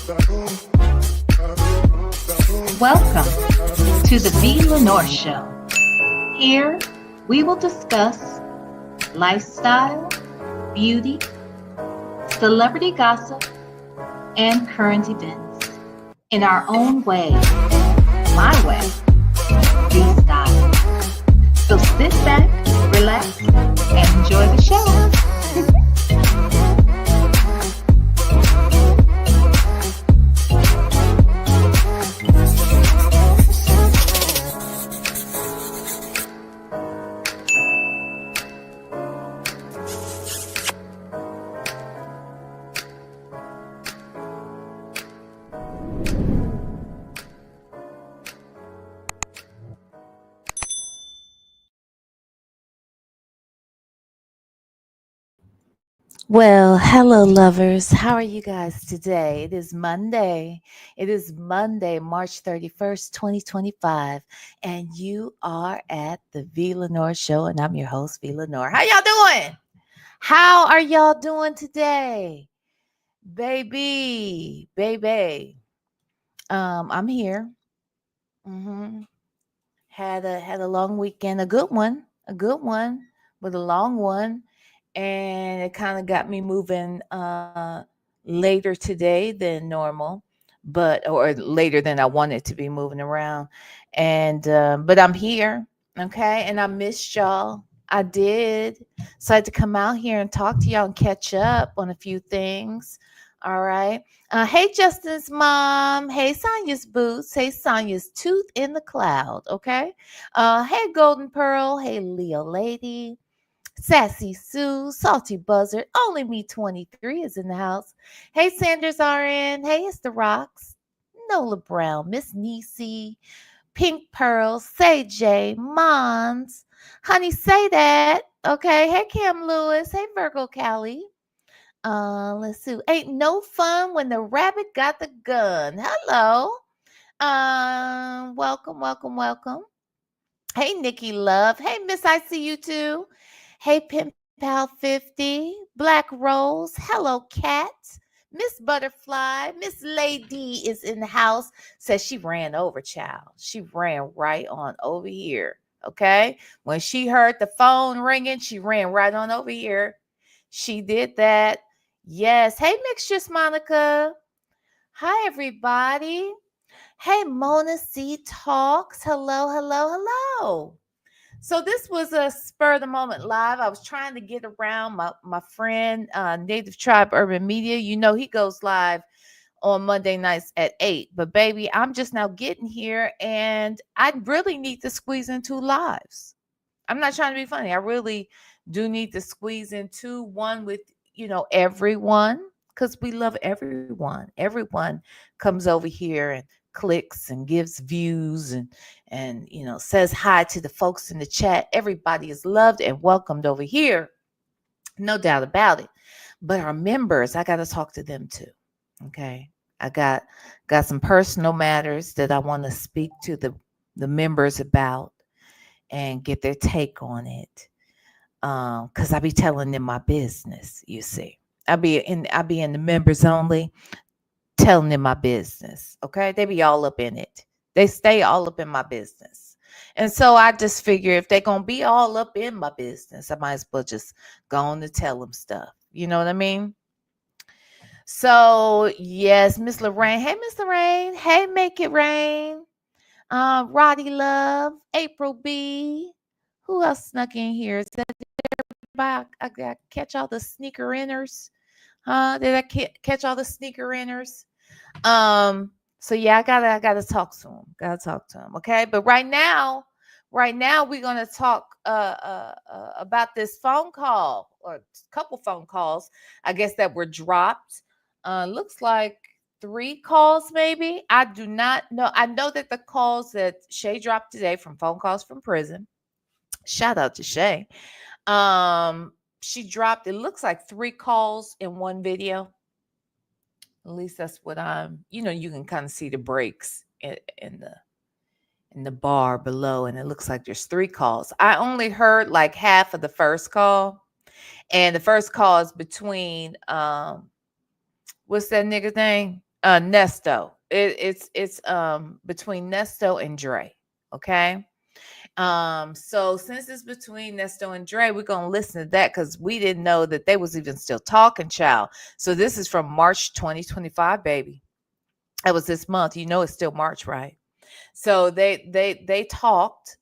Welcome to the VLenore Show. Here we will discuss lifestyle, beauty, celebrity gossip, and current events in our own way, my way, the style. So sit back, relax, and enjoy the show. Well, hello, lovers. How are you guys today? It is Monday. It is Monday, March 31st, 2025. And you are at the VLenore Show. And I'm your host, VLenore. How y'all doing? How are y'all doing today? Baby. I'm here. hmm Had a long weekend, a good one, but a long one. And it kind of got me moving later today than normal, or later than I wanted to be moving around. And but I'm here, okay, and I missed y'all. I did. So I had to come out here and talk to y'all and catch up on a few things. All right. Hey, Justin's mom. Hey, Sonya's boots. Hey, Sonya's tooth in the cloud. Okay. Hey, Golden Pearl. Hey, Leo Lady. Sassy Sue, Salty Buzzard, Only Me 23 is in the house. Hey, Sanders RN. Hey, it's the Rocks. Nola Brown, Miss Niecy, Pink Pearl, Say J, Mons. Honey, say that. Okay. Hey, Cam Lewis. Hey, Virgo Callie. Let's see. Ain't no fun when the rabbit got the gun. Hello. Welcome. Hey, Nikki Love. Hey, Miss, I see you too. Hey, Pen Pal 50. Black Rose. Hello, Cat. Miss Butterfly. Miss Lady is in the house. Says she ran over, child. She ran right on over here. Okay. When she heard the phone ringing, she ran right on over here. She did that. Yes. Hey, Mixtress Monica. Hi, everybody. Hey, Mona C Talks. Hello. So this was a spur of the moment live. I was trying to get around my friend, Native Tribe Urban Media. You know, he goes live on Monday nights at 8. But baby, I'm just now getting here and I really need to squeeze in 2 lives. I'm not trying to be funny. I really do need to squeeze into one with, everyone, because we love everyone. Everyone comes over here and clicks and gives views and says hi to the folks in the chat. Everybody is loved and welcomed over here. No doubt about it. But our members, I got to talk to them too. Okay. I got some personal matters that I want to speak to the members about and get their take on it. Because I be telling them my business, you see. I be in the members only, telling them my business. Okay. They be all up in it. They stay all up in my business. And so I just figure if they're gonna be all up in my business, I might as well just go on to tell them stuff. You know what I mean? So yes, Miss Lorraine. Hey, Miss Lorraine. Hey, Make It Rain. Roddy Love, April B. Who else snuck in here? Is that everybody? I got catch all the sneaker inners. Huh? Did I catch all the sneaker inners? So yeah, I gotta talk to him. Gotta talk to him. Okay. But right now we're gonna talk about this phone call or a couple phone calls, I guess, that were dropped. Looks like 3 calls, maybe. I do not know. I know that the calls that Shay dropped today from phone calls from prison. Shout out to Shay. She dropped, it looks like 3 calls in one video. At least that's what you can kind of see the breaks in the bar below, and it looks like there's 3 calls. I only heard like half of the first call, and the first call is between what's that nigga name? Nesto. It's between Nesto and Dre. Okay. So since it's between Nesto and Dre, we're gonna listen to that because we didn't know that they was even still talking, child. So this is from March 2025, baby. That was this month. You know it's still March, right? So they talked.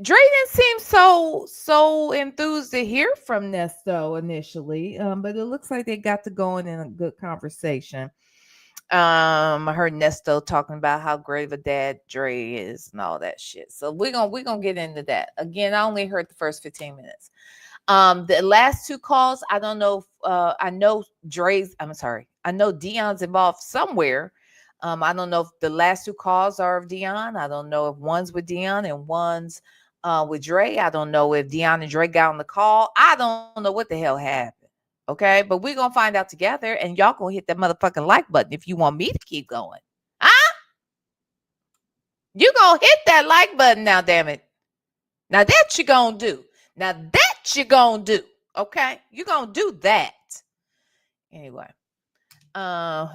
Dre didn't seem so enthused to hear from Nesto initially, but it looks like they got to going in a good conversation. I heard Nesto talking about how great of a dad Dre is and all that shit. So we're gonna get into that. Again, I only heard the first 15 minutes. The last two calls, I don't know if I know I'm sorry, I know Dion's involved somewhere. I don't know if the last two calls are of Dion. I don't know if one's with Dion and one's with Dre. I don't know if Dion and Dre got on the call. I don't know what the hell happened. Okay, but we're gonna find out together, and y'all gonna hit that motherfucking like button if you want me to keep going. Huh? You gonna hit that like button now, damn it. Now that you gonna do. Now that you gonna do. Okay? You gonna do that. Anyway. Uh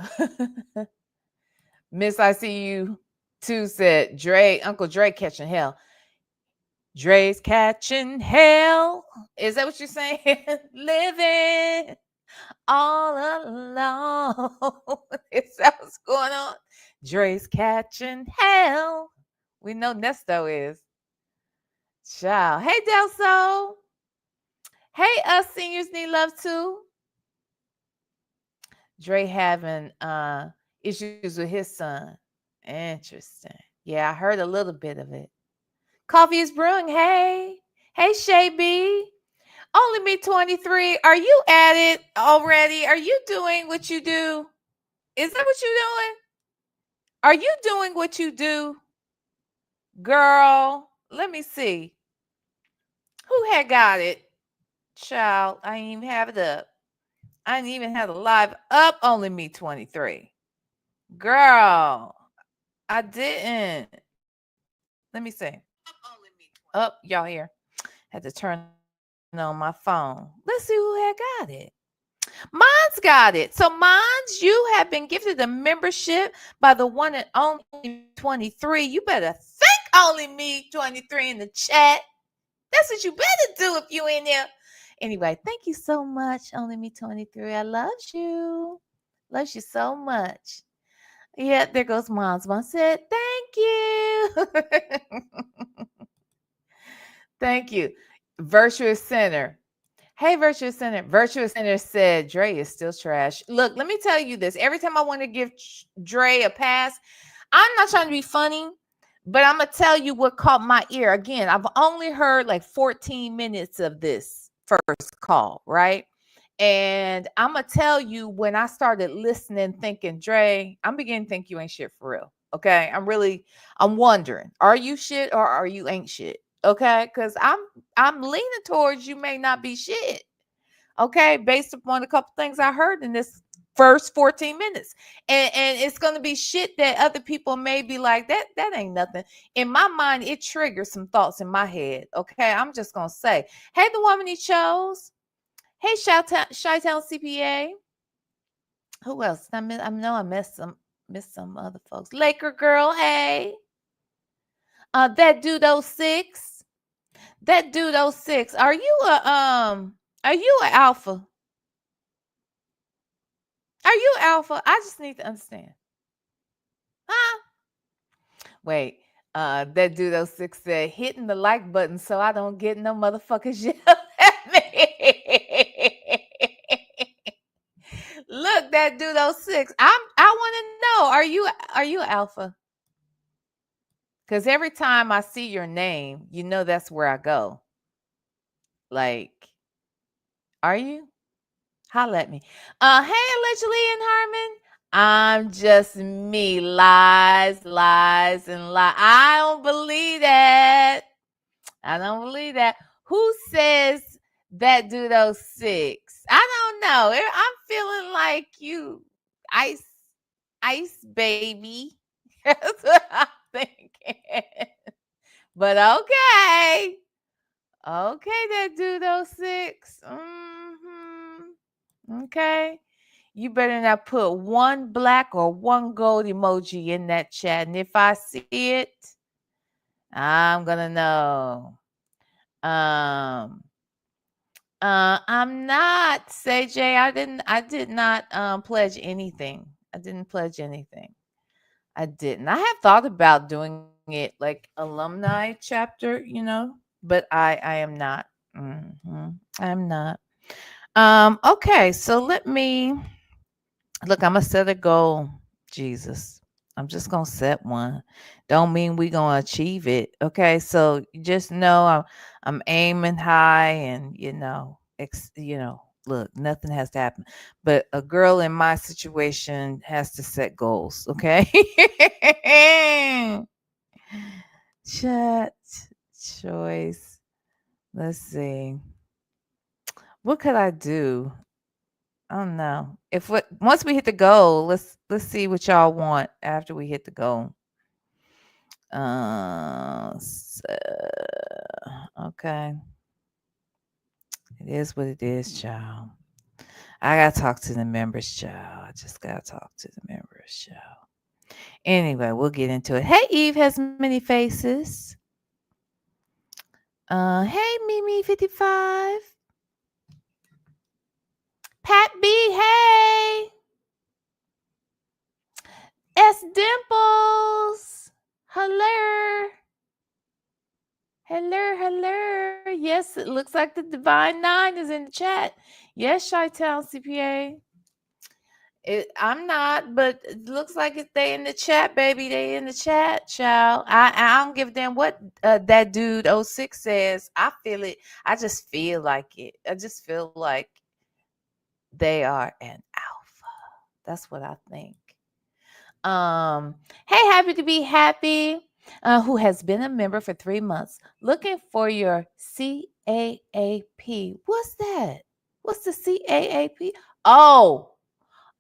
Miss I see you too said Uncle Dre catching hell. Dre's catching hell. Is that what you're saying? Living all alone. Is that what's going on? Dre's catching hell. We know Nesto is. Child. Hey, Delso. Hey, us seniors need love too. Dre having issues with his son. Interesting. Yeah, I heard a little bit of it. Coffee is brewing. Hey. Hey, Shay B. Only me 23. Are you at it already? Are you doing what you do? Is that what you're doing? Are you doing what you do? Girl, let me see. Who had got it? Child, I ain't even have it up. I didn't even have the live up. Only me 23. Girl, I didn't. Let me see. Up, y'all here. Had to turn on my phone. Let's see who had got it. Mine's got it. So mine's, you have been gifted a membership by the one and only 23. You better thank only me 23 in the chat. That's what you better do if you in there. Anyway, thank you so much, only me 23. I love you. Love you so much. Yeah, there goes Mom's. Mom said, thank you. Thank you. Virtuous Center. Hey, Virtuous Center. Virtuous Center said Dre is still trash. Look, let me tell you this. Every time I want to give Dre a pass, I'm not trying to be funny, but I'm going to tell you what caught my ear. Again, I've only heard like 14 minutes of this first call, right? And I'm going to tell you when I started listening, thinking, Dre, I'm beginning to think you ain't shit for real. Okay. I'm wondering, are you shit or are you ain't shit? Okay. Cause I'm leaning towards you may not be shit. Okay. Based upon a couple things I heard in this first 14 minutes. And it's going to be shit that other people may be like, that ain't nothing. In my mind, it triggers some thoughts in my head. Okay. I'm just going to say, hey, the woman he chose. Hey, Chi-Town CPA. Who else? I know I missed some other folks. Laker girl, hey. That dude 06. That dude 06. Are you an alpha? Are you alpha? I just need to understand. Huh? Wait. That dude 06 said hitting the like button so I don't get no motherfuckers yell at me. Look, that dude 06. I want to know, are you alpha? Because every time I see your name, you know that's where I go. Like, are you? Holla at me. Hey, allegedly and Harmon. I'm just me. Lies, lies, and lies. I don't believe that. I don't believe that. Who says that dude 06? I don't know. I'm feeling like you ice baby. That's what I'm thinking. But okay. Okay, that dude 06. Okay. You better not put one black or one gold emoji in that chat. And if I see it, I'm gonna know. Um, I'm not, say Jay. I did not pledge anything. I didn't pledge anything. I didn't. I have thought about doing it like alumni chapter, but I am not. I'm not. Okay, so let me look. I'm gonna set a goal. Jesus, I'm just gonna set one. Don't mean we gonna achieve it. Okay, so you just know I'm aiming high, and look, nothing has to happen. But a girl in my situation has to set goals. Okay. Chat choice. Let's see. What could I do? I don't know. If what once we hit the goal, let's see what y'all want after we hit the goal. Okay. It is what it is, child. I gotta talk to the members, child. I just gotta talk to the members, child. Anyway, we'll get into it. Hey, Eve has many faces. Hey, Mimi55. Pat B, hey. S Dimples. Hello. Hello. Yes, it looks like the Divine Nine is in the chat. Yes, Chi-Town CPA. I'm not, but it looks like they in the chat, baby. They in the chat, child. I don't give a damn what that dude 06 says. I feel it. I just feel like it. I just feel like they are an alpha. That's what I think. Hey, happy to be happy. Who has been a member for 3 months. Looking for your CAAP. What's that? What's the CAAP?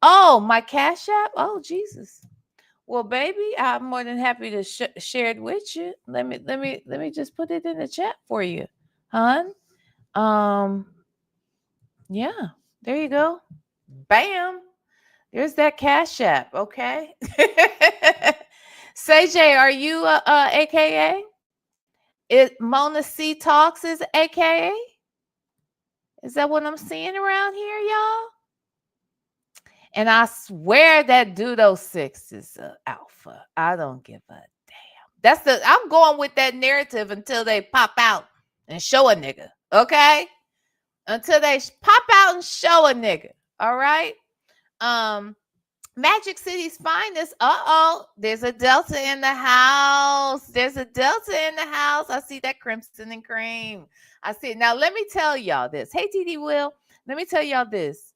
Oh, my Cash App? Oh, Jesus. Well, baby, I'm more than happy to share it with you. Let me just put it in the chat for you, hon. Yeah, there you go. Bam. There's that Cash App, okay? Say J, are you AKA? Mona C Talks is AKA? Is that what I'm seeing around here, y'all? And I swear that Dudo 6 is alpha. I don't give a damn. I'm going with that narrative until they pop out and show a nigga, okay? Until they pop out and show a nigga, all right? Magic City's finest. There's a Delta in the house. There's a Delta in the house. I see that crimson and cream. I see it. Now, let me tell y'all this. Hey, TD Will. Let me tell y'all this.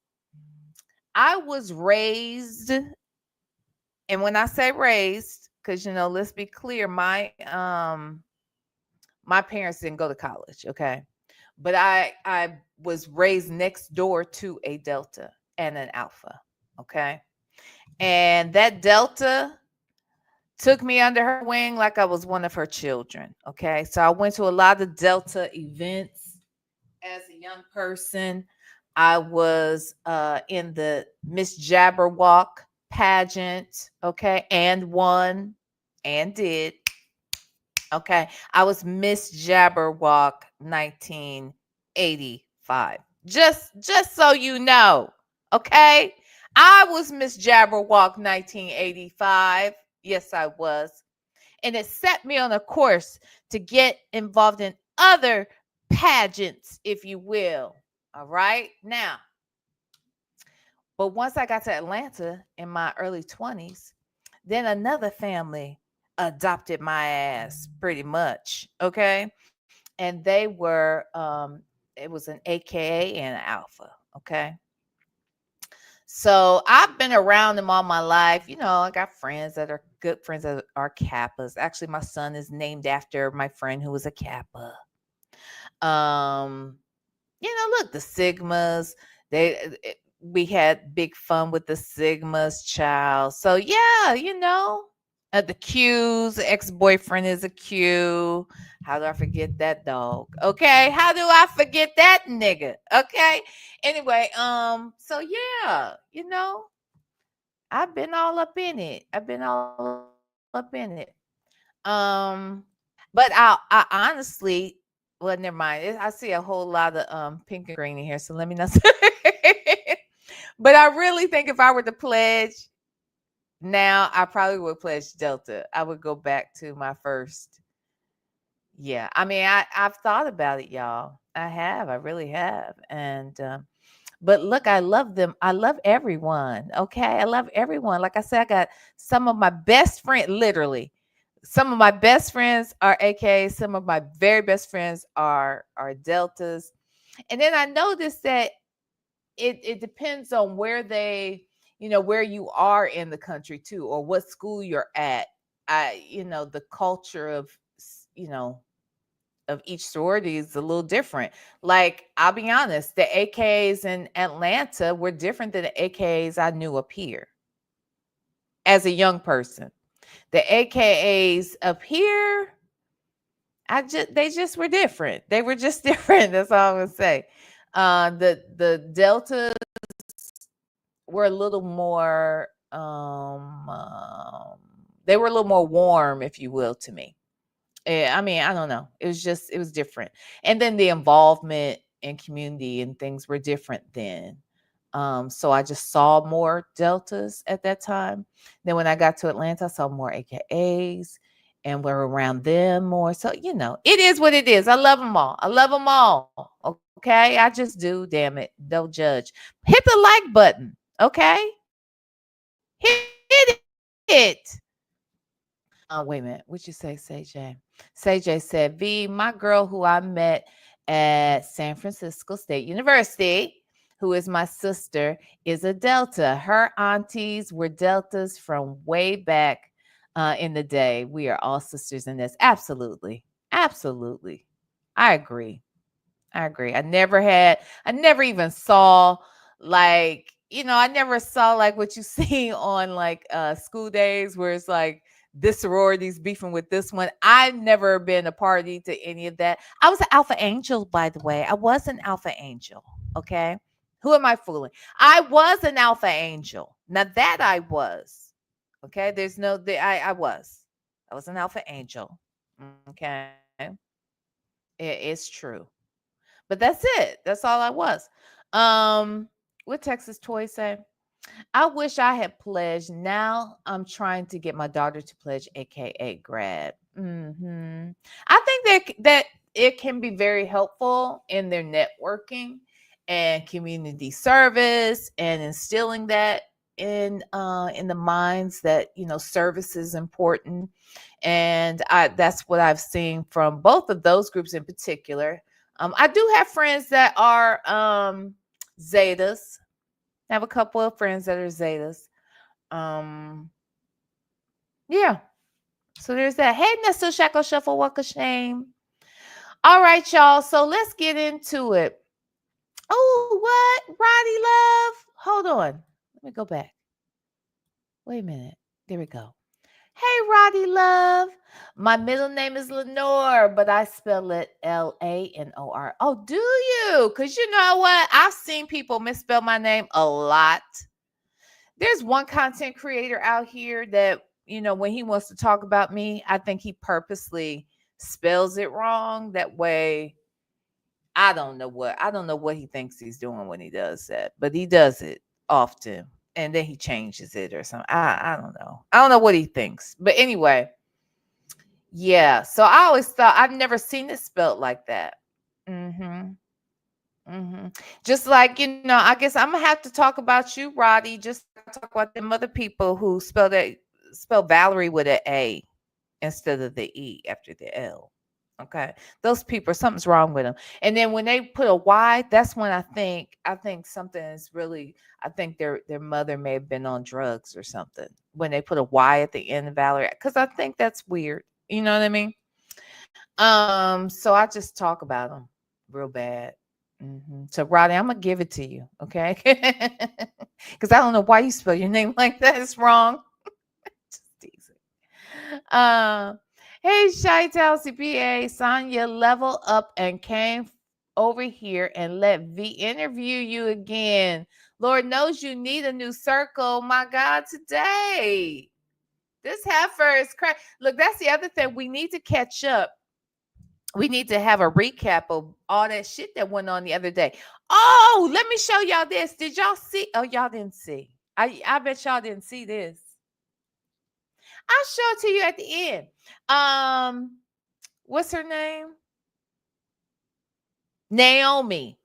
I was raised, and when I say raised, because let's be clear, my parents didn't go to college, okay? But I was raised next door to a Delta and an Alpha, okay? And that Delta took me under her wing like I was one of her children, okay? So I went to a lot of Delta events as a young person. I was in the Miss Jabberwock pageant, okay, and won and did. Okay, I was Miss Jabberwock 1985. Just so you know, okay? I was Miss Jabberwock 1985. Yes, I was. And it set me on a course to get involved in other pageants, if you will. All right. Now, but once I got to Atlanta in my early 20s, then another family adopted my ass pretty much. Okay. And they were, it was an AKA and an alpha. Okay. So I've been around them all my life. I got friends that are good friends that are Kappas. Actually, my son is named after my friend who was a Kappa. Look, the Sigmas, we had big fun with the Sigmas, child. So yeah, The Q's ex-boyfriend is a Q. How do I forget that dog? Okay. How do I forget that nigga? Okay. Anyway, so yeah, I've been all up in it. I've been all up in it. Um, but I honestly, well, never mind. I see a whole lot of pink and green in here, so let me not. But I really think if I were to pledge now, I probably would pledge Delta. I would go back to my first. Yeah, I mean, I've thought about it, y'all. I have. I really have. And but look, I love them. I love everyone. Okay, I love everyone. Like I said, I got some of my best friends. Literally, some of my best friends are AK. Some of my very best friends are Deltas. And then I noticed that it depends on where where you are in the country too, or what school you're at. The culture you know of each sorority is a little different. Like, I'll be honest, the AKs in Atlanta were different than the AKs I knew up here as a young person. The AKAs up here, they just were different. They were just different. That's all I'm gonna say. The Deltas were a little more they were a little more warm, if you will, to me. I mean, I don't know. It was different. And then the involvement in community and things were different then. So I just saw more Deltas at that time. Then when I got to Atlanta, I saw more AKAs and we're around them more. So, it is what it is. I love them all. I love them all. Okay. I just do. Damn it. Don't judge. Hit the like button. Okay. Hit it. Wait a minute. What you say, Say J said, V, my girl who I met at San Francisco State University, who is my sister, is a Delta. Her aunties were Deltas from way back in the day. We are all sisters in this. Absolutely. Absolutely. I agree. I never even saw like, I never saw like what you see on like school days where it's like this sorority's beefing with this one. I've never been a party to any of that. I was an alpha angel, by the way. I was an alpha angel. Okay. Who am I fooling? I was an alpha angel. Now that I was. Okay. I was. I was an alpha angel. Okay. It's true. But that's it. That's all I was. What Texas Toy say? I wish I had pledged. Now I'm trying to get my daughter to pledge, aka grad. I think that it can be very helpful in their networking and community service and instilling that in the minds that service is important. And that's what I've seen from both of those groups in particular. I do have friends that are Zetas. I have a couple of friends that are Zetas. Yeah. So there's that. Hey, Nesto Shackle Shuffle, what a shame. All right, y'all. So let's get into it. Oh, what? Roddy Love? Hold on. Let me go back. Wait a minute. There we go. Hey, Roddy Love. My middle name is Lenore, but I spell it Lanor. Oh, do you? Because you know what? I've seen people misspell my name a lot. There's one content creator out here that, when he wants to talk about me, I think he purposely spells it wrong. That way, I don't know what he thinks he's doing when he does that, but he does it often. And then he changes it or something. I don't know. I don't know what he thinks. But anyway, yeah. So I always thought I've never seen it spelled like that. Just like, I guess I'm gonna have to talk about you, Roddy. Just talk about them other people who spell Valerie with an A instead of the E after the L. Okay. Those people, something's wrong with them. And then when they put a Y, that's when I think something is really, I think their mother may have been on drugs or something when they put a Y at the end of Valerie. Because I think that's weird. You know what I mean? So I just talk about them real bad. So Roddy, I'm gonna give it to you, okay? Because I don't know why you spell your name like that. It's wrong. Just teasing. uh, hey, Chi-Town CPA, Sonya level up and came over here and let V interview you again. Lord knows you need a new circle. My God, today. This heifer is crazy. Look, that's the other thing. We need to catch up. We need to have a recap of all that shit that went on the other day. Oh, let me show y'all this. Did y'all see? Oh, y'all didn't see. I bet y'all didn't see this. I'll show it to you at the end. What's her name? Naomi.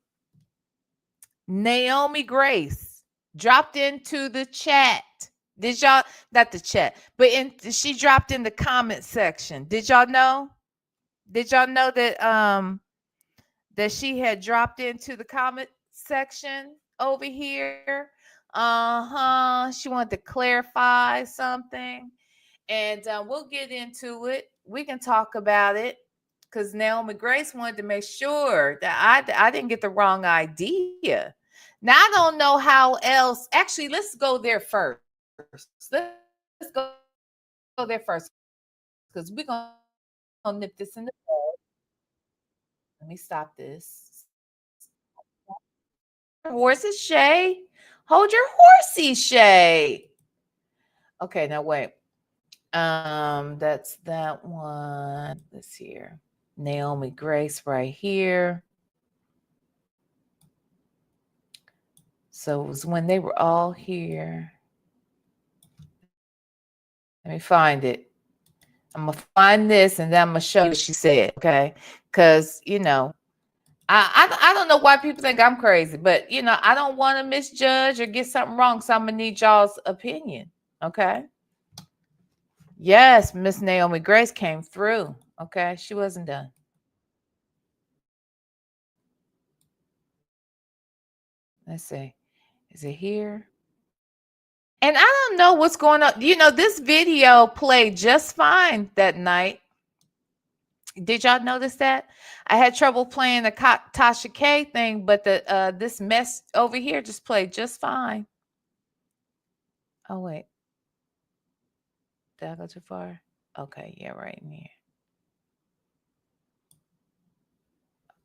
Naomi Grace dropped into the chat. Did y'all not the chat, but she dropped in the comment section. Did y'all know? Did y'all know that she had dropped into the comment section over here? Uh-huh. She wanted to clarify something. And we'll get into it. We can talk about it because Naomi Grace wanted to make sure that I didn't get the wrong idea. Now, I don't know how else. Actually, let's go there first. Let's go there first because we're going to nip this in the bud. Let me stop this. Horses, Shay. Hold your horsey, Shay. Okay, now wait. That's that one. Let's here. Naomi Grace right here. So it was when they were all here. Let me find it. I'm gonna find this and then I'm gonna show you what she said. Okay, because I don't know why people think I'm crazy, but I don't want to misjudge or get something wrong, so I'm gonna need y'all's opinion. Okay. Yes, Miss Naomi Grace came through. Okay, she wasn't done. Let's see. Is it here? And I don't know what's going on. This video played just fine that night. Did y'all notice that? I had trouble playing the Tasha K thing, but this mess over here just played just fine. Oh wait. Did I go too far? Okay, yeah, right in here.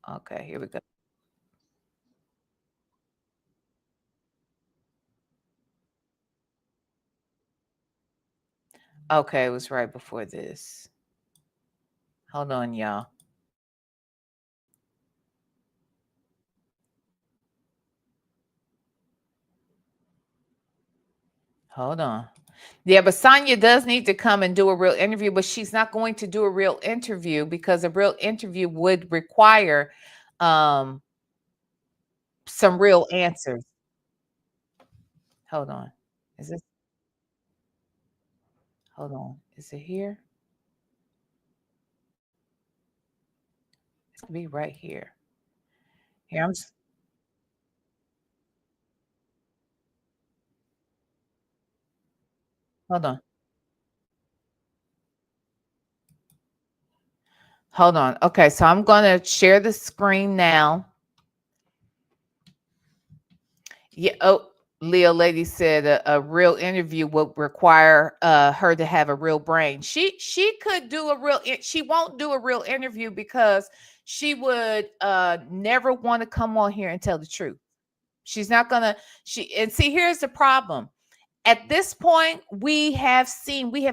Okay, here we go. Okay, it was right before this. Hold on, y'all. Hold on. Yeah, but Sonya does need to come and do a real interview, but she's not going to do a real interview because a real interview would require some real answers. Hold on. Is this hold on. Is it here? It's gonna be right here. Here, hold on. Hold on. Okay, so I'm gonna share the screen now. Yeah. Oh, Leo Lady said a real interview would require her to have a real brain. She could do a real. She won't do a real interview because she would never want to come on here and tell the truth. She's not gonna. And see, here's the problem. At this point, we have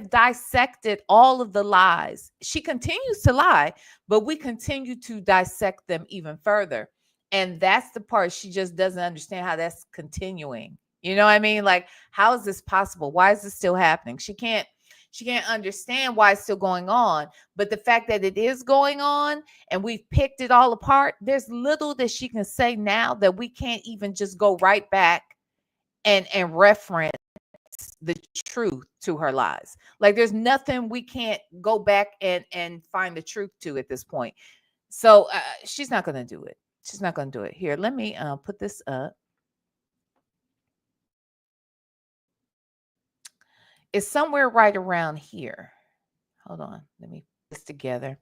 dissected all of the lies. She continues to lie, but we continue to dissect them even further. And that's the part she just doesn't understand how that's continuing. You know what I mean? Like, how is this possible? Why is this still happening? She can't understand why it's still going on. But the fact that it is going on and we've picked it all apart, there's little that she can say now that we can't even just go right back and reference the truth to her lies. Like, there's nothing we can't go back and find the truth to at this point. So she's not going to do it. She's not going to do it. Here, let me put this up. It's somewhere right around here. Hold on. Let me put this together.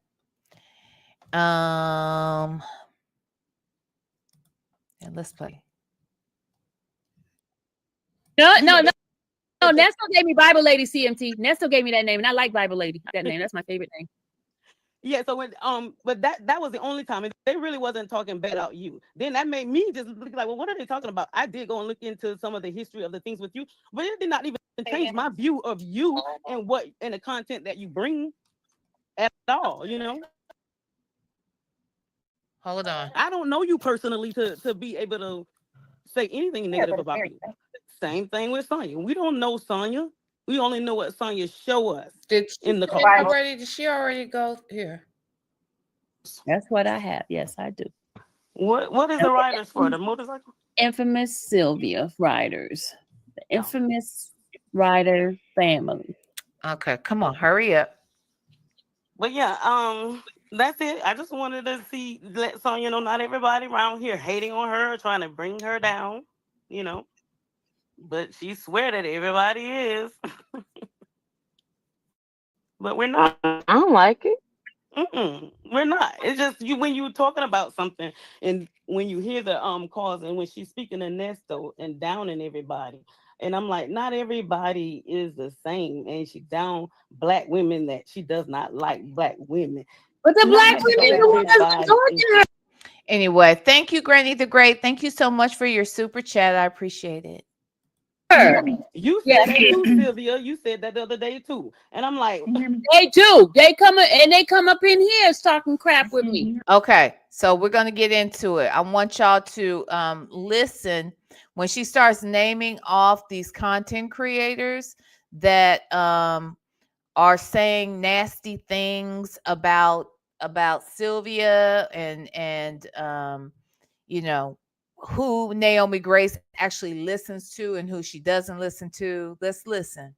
And let's play. No. No, Nesto gave me Bible Lady CMT. Nesto gave me that name, and I like Bible Lady. That name, that's my favorite name. Yeah, so when but that was the only time, and they really wasn't talking bad about you. Then that made me just look like, well, what are they talking about? I did go and look into some of the history of the things with you, but it did not even change my view of you and what and the content that you bring at all. You know, Hold on. I don't know you personally to be able to say anything negative about you. Same thing with Sonya. We don't know Sonya. We only know what Sonya show us Did she in the say car. already? Did she already go here? That's what I have. Yes, I do. What is the riders for? The motorcycle? Infamous Sylvia riders. The infamous rider family. Okay, come on, hurry up. But yeah, that's it. I just wanted to let Sonya know not everybody around here hating on her, trying to bring her down, you know. But she swear that everybody is. But we're not. I don't like it. We're not. It's just you when you're talking about something, and when you hear the calls, and when she's speaking to Nesto and downing everybody, and I'm like, not everybody is the same, and she down black women that she does not like black women. But the Not black women, the ones everybody talking her. Anyway, thank you, Granny the Great. Thank you so much for your super chat. I appreciate it. You Yeah. said that too, Sylvia. You said that the other day too, and I'm like, They do. They come up in here talking crap with me. Okay, so we're gonna get into it. I want y'all to listen when she starts naming off these content creators that are saying nasty things about Sylvia and you know who Naomi Grace actually listens to and who she doesn't listen to. Let's listen.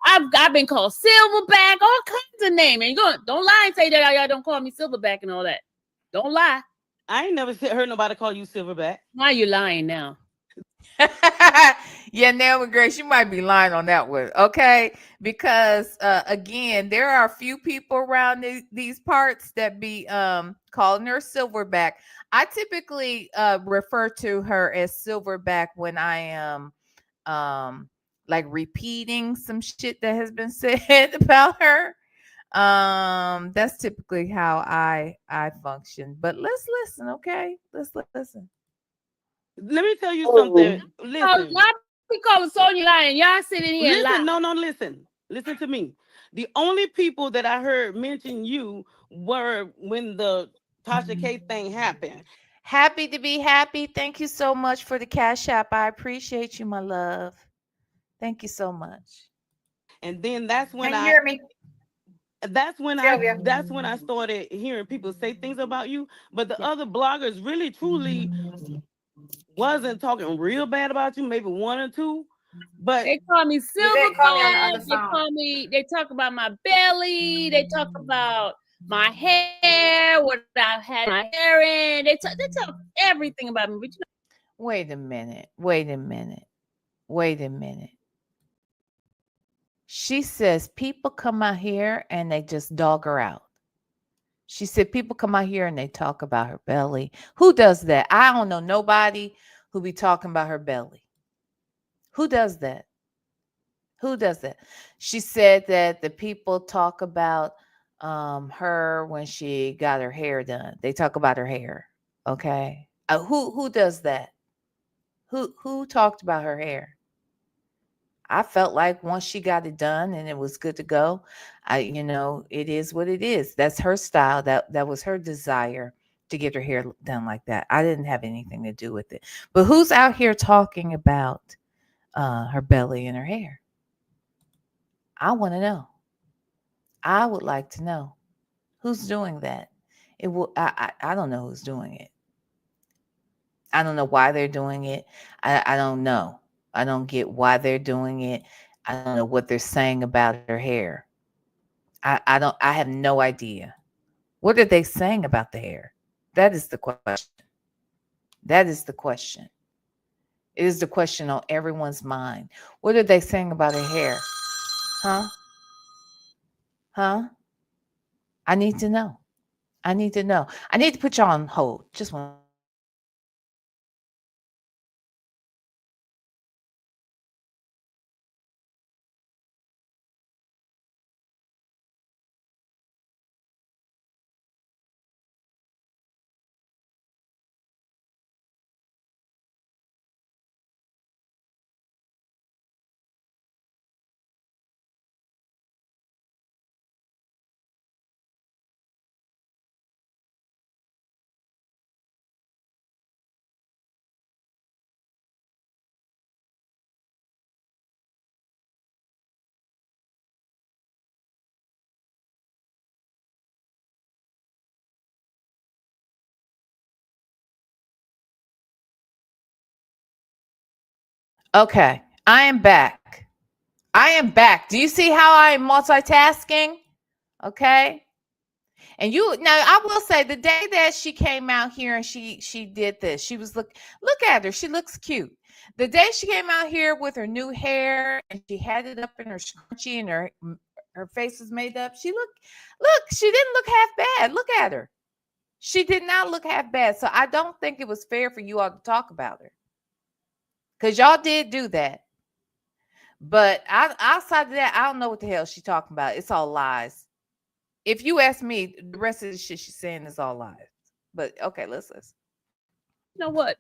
I've been called Silverback, all kinds of names. And don't lie and say that y'all don't call me Silverback and all that. Don't lie. I ain't never heard nobody call you Silverback. Why you lying now? Yeah, Naomi Grace, you might be lying on that one, okay? Because again, there are a few people around these parts that be calling her Silverback. I typically refer to her as Silverback when I am like repeating some shit that has been said about her. That's typically how I function. But let's listen, okay? Let's listen. Let me tell you something. Listen. Y'all be calling Sonya lying. Y'all sitting here Listen, lying. no, listen. Listen to me. The only people that I heard mention you were when the Tasha K thing happened. Happy to be happy. Thank you so much for the Cash App. I appreciate you, my love. Thank you so much. And then that's when Can you hear me? Sylvia. that's when I started hearing people say things about you. But the other bloggers really truly wasn't talking real bad about you, maybe one or two. But They call me did call me on the Silverback. other phone. They talk about my belly. They talk about my hair, what I had my hair in. They talk everything about me. But you know, Wait a minute. Wait a minute. Wait a minute. She says people come out here and they just dog her out. She said people come out here and they talk about her belly. Who does that? I don't know nobody who be talking about her belly. Who does that? Who does that? She said that the people talk about her when she got her hair done. They talk about her hair. Okay. Who does that? Who talked about her hair? I felt like once she got it done and it was good to go, it is what it is. That's her style. That was her desire to get her hair done like that. I didn't have anything to do with it. But who's out here talking about her belly and her hair? I want to know. I would like to know who's doing that. It will. I don't know who's doing it. I don't know why they're doing it. I don't know. I don't get why they're doing it. I don't know what they're saying about her hair. I don't. I have no idea. What are they saying about the hair? That is the question. That is the question. It is the question on everyone's mind. What are they saying about her hair? Huh? Huh? I need to know. I need to know. I need to put you on hold. Just one. Okay, I am back. I am back. Do you see how I'm multitasking? Okay. And now I will say the day that she came out here and she did this, she was look at her. She looks cute. The day she came out here with her new hair and she had it up in her scrunchie and her face was made up. She didn't look half bad. Look at her. She did not look half bad. So I don't think it was fair for you all to talk about her. Because y'all did do that. But outside of that, I don't know what the hell she's talking about. It's all lies. If you ask me, the rest of the shit she's saying is all lies. But okay, let's listen. You know what?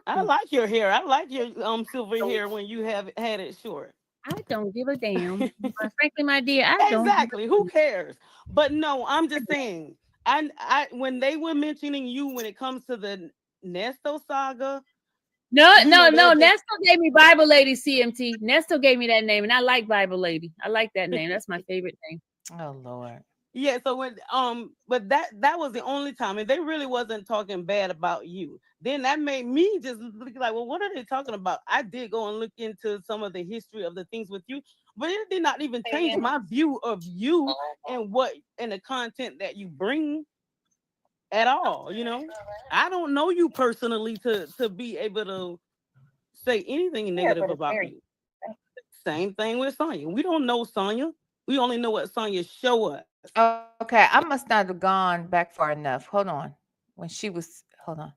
I like your hair. I like your silver hair when you have had it short. I don't give a damn. But frankly, my dear, I don't. Exactly. Who cares? But no, I'm just saying. I when they were mentioning you when it comes to the Nesto saga. No. that- Nesto gave me Bible Lady CMT. Nesto gave me that name, and I like Bible Lady. I like that name. That's my favorite name. Oh Lord. Yeah, so when but that was the only time, and they really wasn't talking bad about you. Then that made me just look like, well, what are they talking about? I did go and look into some of the history of the things with you, but it did not even change my view of you and the content that you bring at all. I don't know you personally to be able to say anything negative about you. Same thing with Sonya. We don't know Sonya. We only know what Sonya show us. Okay, I must not have gone back far enough. Hold on. Hold on.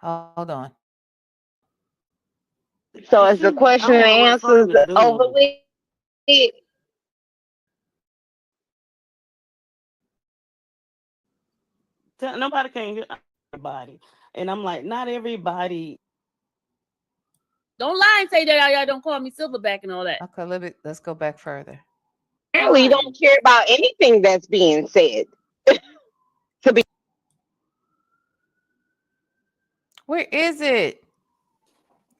Hold on. So is the question and answers over with? Nobody can hear everybody. And I'm like, not everybody. Don't lie and say that y'all don't call me Silverback and all that. Okay, let's go back further. Apparently, you don't care about anything that's being said. Where is it?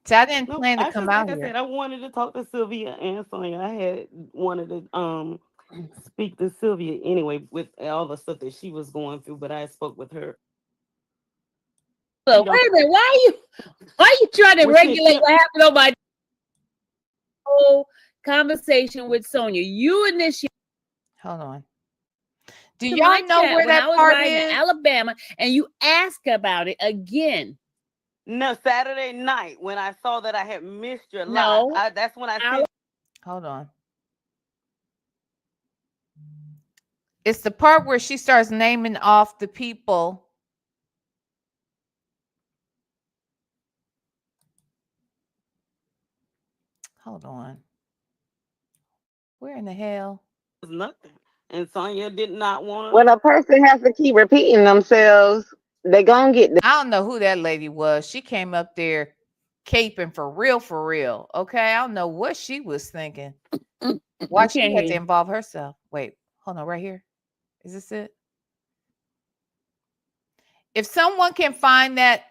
See, I didn't plan to come out here. here. I said, I wanted to talk to Sylvia and Sonya. I had wanted to speak to Sylvia anyway with all the stuff that she was going through, but I spoke with her. So wait a minute, why are you trying to regulate what happened on my whole conversation with Sonya? You initiated. Hold on. Do y'all know where that part is? In Alabama, and you ask about it again. No, Saturday night when I saw that I had missed your live. That's when I said. Hold on. It's the part where she starts naming off the people. Hold on. Where in the hell? Nothing. And Sonya did not want to. When a person has to keep repeating themselves, they gonna get. I don't know who that lady was. She came up there caping for real. Okay, I don't know what she was thinking. Why she had to involve herself? Wait, hold on, right here. Is this it? If someone can find that,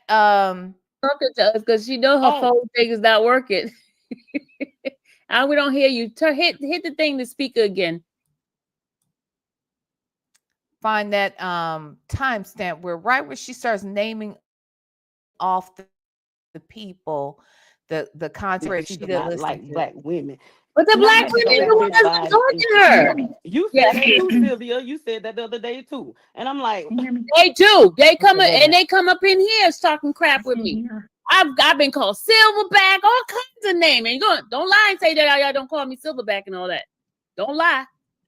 because you know her phone thing is not working. We don't hear you. Hit the thing to speaker again. Find that timestamp where she starts naming off the people, the content she did not like black women. But the black women who was talking to her. You said that too, Sylvia. You said that the other day too. And I'm like, they do. They come up in here talking crap with me. I've been called Silverback, all kinds of names. And don't lie and say that y'all don't call me Silverback and all that. Don't lie.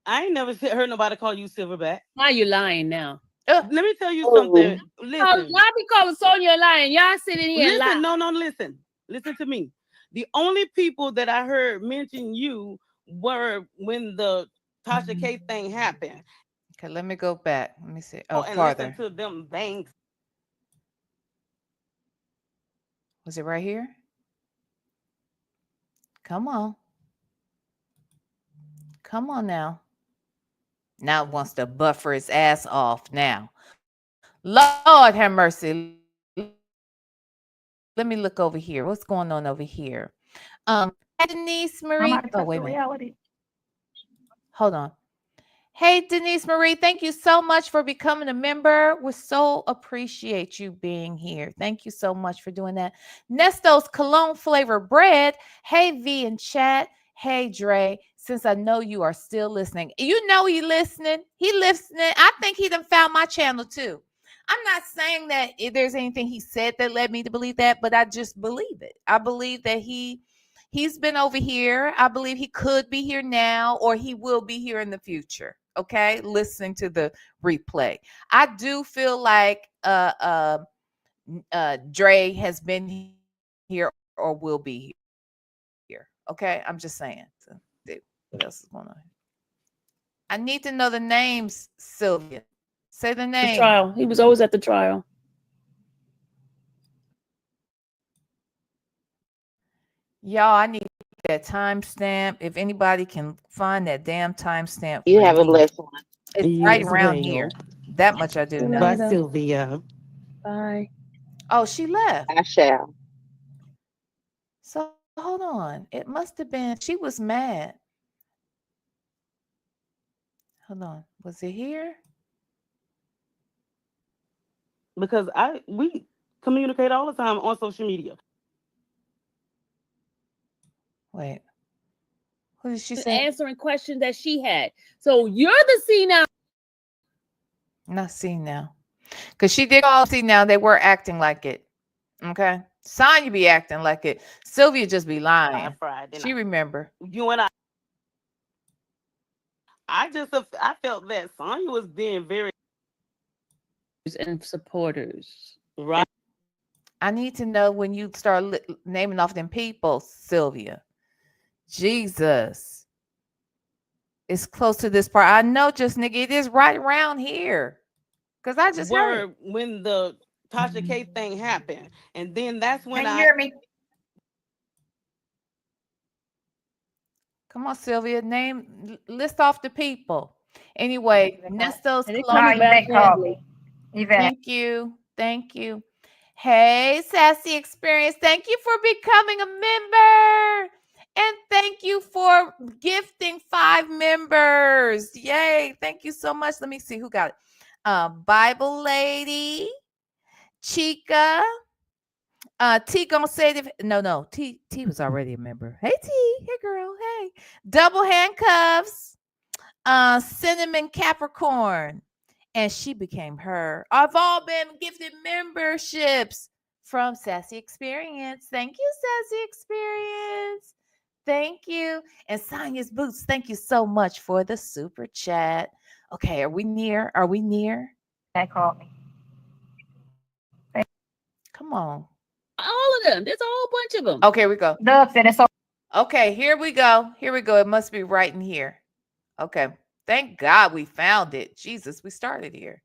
I ain't never heard nobody call you Silverback. Why you lying now? Let me tell you something. Listen. Y'all be calling Sonya lying. Y'all sitting here and lying. No, listen. Listen to me. The only people that I heard mention you were when the Tasha K thing happened. Okay, let me go back. Let me see. And farther. listen to them banks. Was it right here? Come on. Come on now. Now it wants to buffer its ass off now. Lord have mercy. Let me look over here. What's going on over here? Denise Marie. Oh, wait a minute. Hold on. Hey, Denise Marie, thank you so much for becoming a member. We so appreciate you being here. Thank you so much for doing that. Nesto's cologne flavor bread. Hey, V in chat. Hey, Dre, since I know you are still listening. You know he listening. He listening. I think he done found my channel too. I'm not saying that if there's anything he said that led me to believe that, but I just believe it. I believe that he's been over here. I believe he could be here now or he will be here in the future. Okay, listening to the replay. I do feel like Dre has been here or will be here. Okay, I'm just saying. So, what else is going on? I need to know the names, Sylvia. Say the The name. trial. He was always at the trial. Y'all, I need that timestamp. If anybody can find that damn timestamp, You have a blessed one. it's You right as around well. here. That much I do See you know. Bye, later. Sylvia. Bye. Oh, she left. I shall. So hold on. It must have been she was mad. Hold on. Was it here? Because we communicate all the time on social media. Wait. Who did she Just say? answering questions that she had. So you're the senile. Not seen now. Because she did all see now. They were acting like it. Okay. Sonya be acting like it. Sylvia just be lying. Last Friday She night. remember. You and I felt that Sonya was being very And supporters. right. I need to know when you start naming off them people, Sylvia. Jesus. It's close to this part. I know, just nigga, it is right around here. Because I just heard. Were when the Tasha K thing happened. And then that's when Can you hear me? Come on, Sylvia. List off the people. Anyway, Nesto's And they cologne. coming No, back Yvette called heavy. me. Yvette. Thank you. Thank you. Hey, Sassy Experience. Thank you for becoming a member. And thank you for gifting 5 members. Yay. Thank you so much. Let me see who got it. Bible Lady, Chica. T gonna say no. T was already a member. Hey T. Hey girl. Hey. Double handcuffs. Cinnamon Capricorn. And she became her. I've all been gifted memberships from Sassy Experience. Thank you, Sassy Experience. Thank you. And Sonya's Boots, thank you so much for the super chat. Okay, are we near? Are we near? That called me. Come on. All of them. There's a whole bunch of them. Okay, we go. Doug said it's so. Okay, here we go. Here we go. It must be right in here. Okay. Thank God we found it. Jesus, we started here.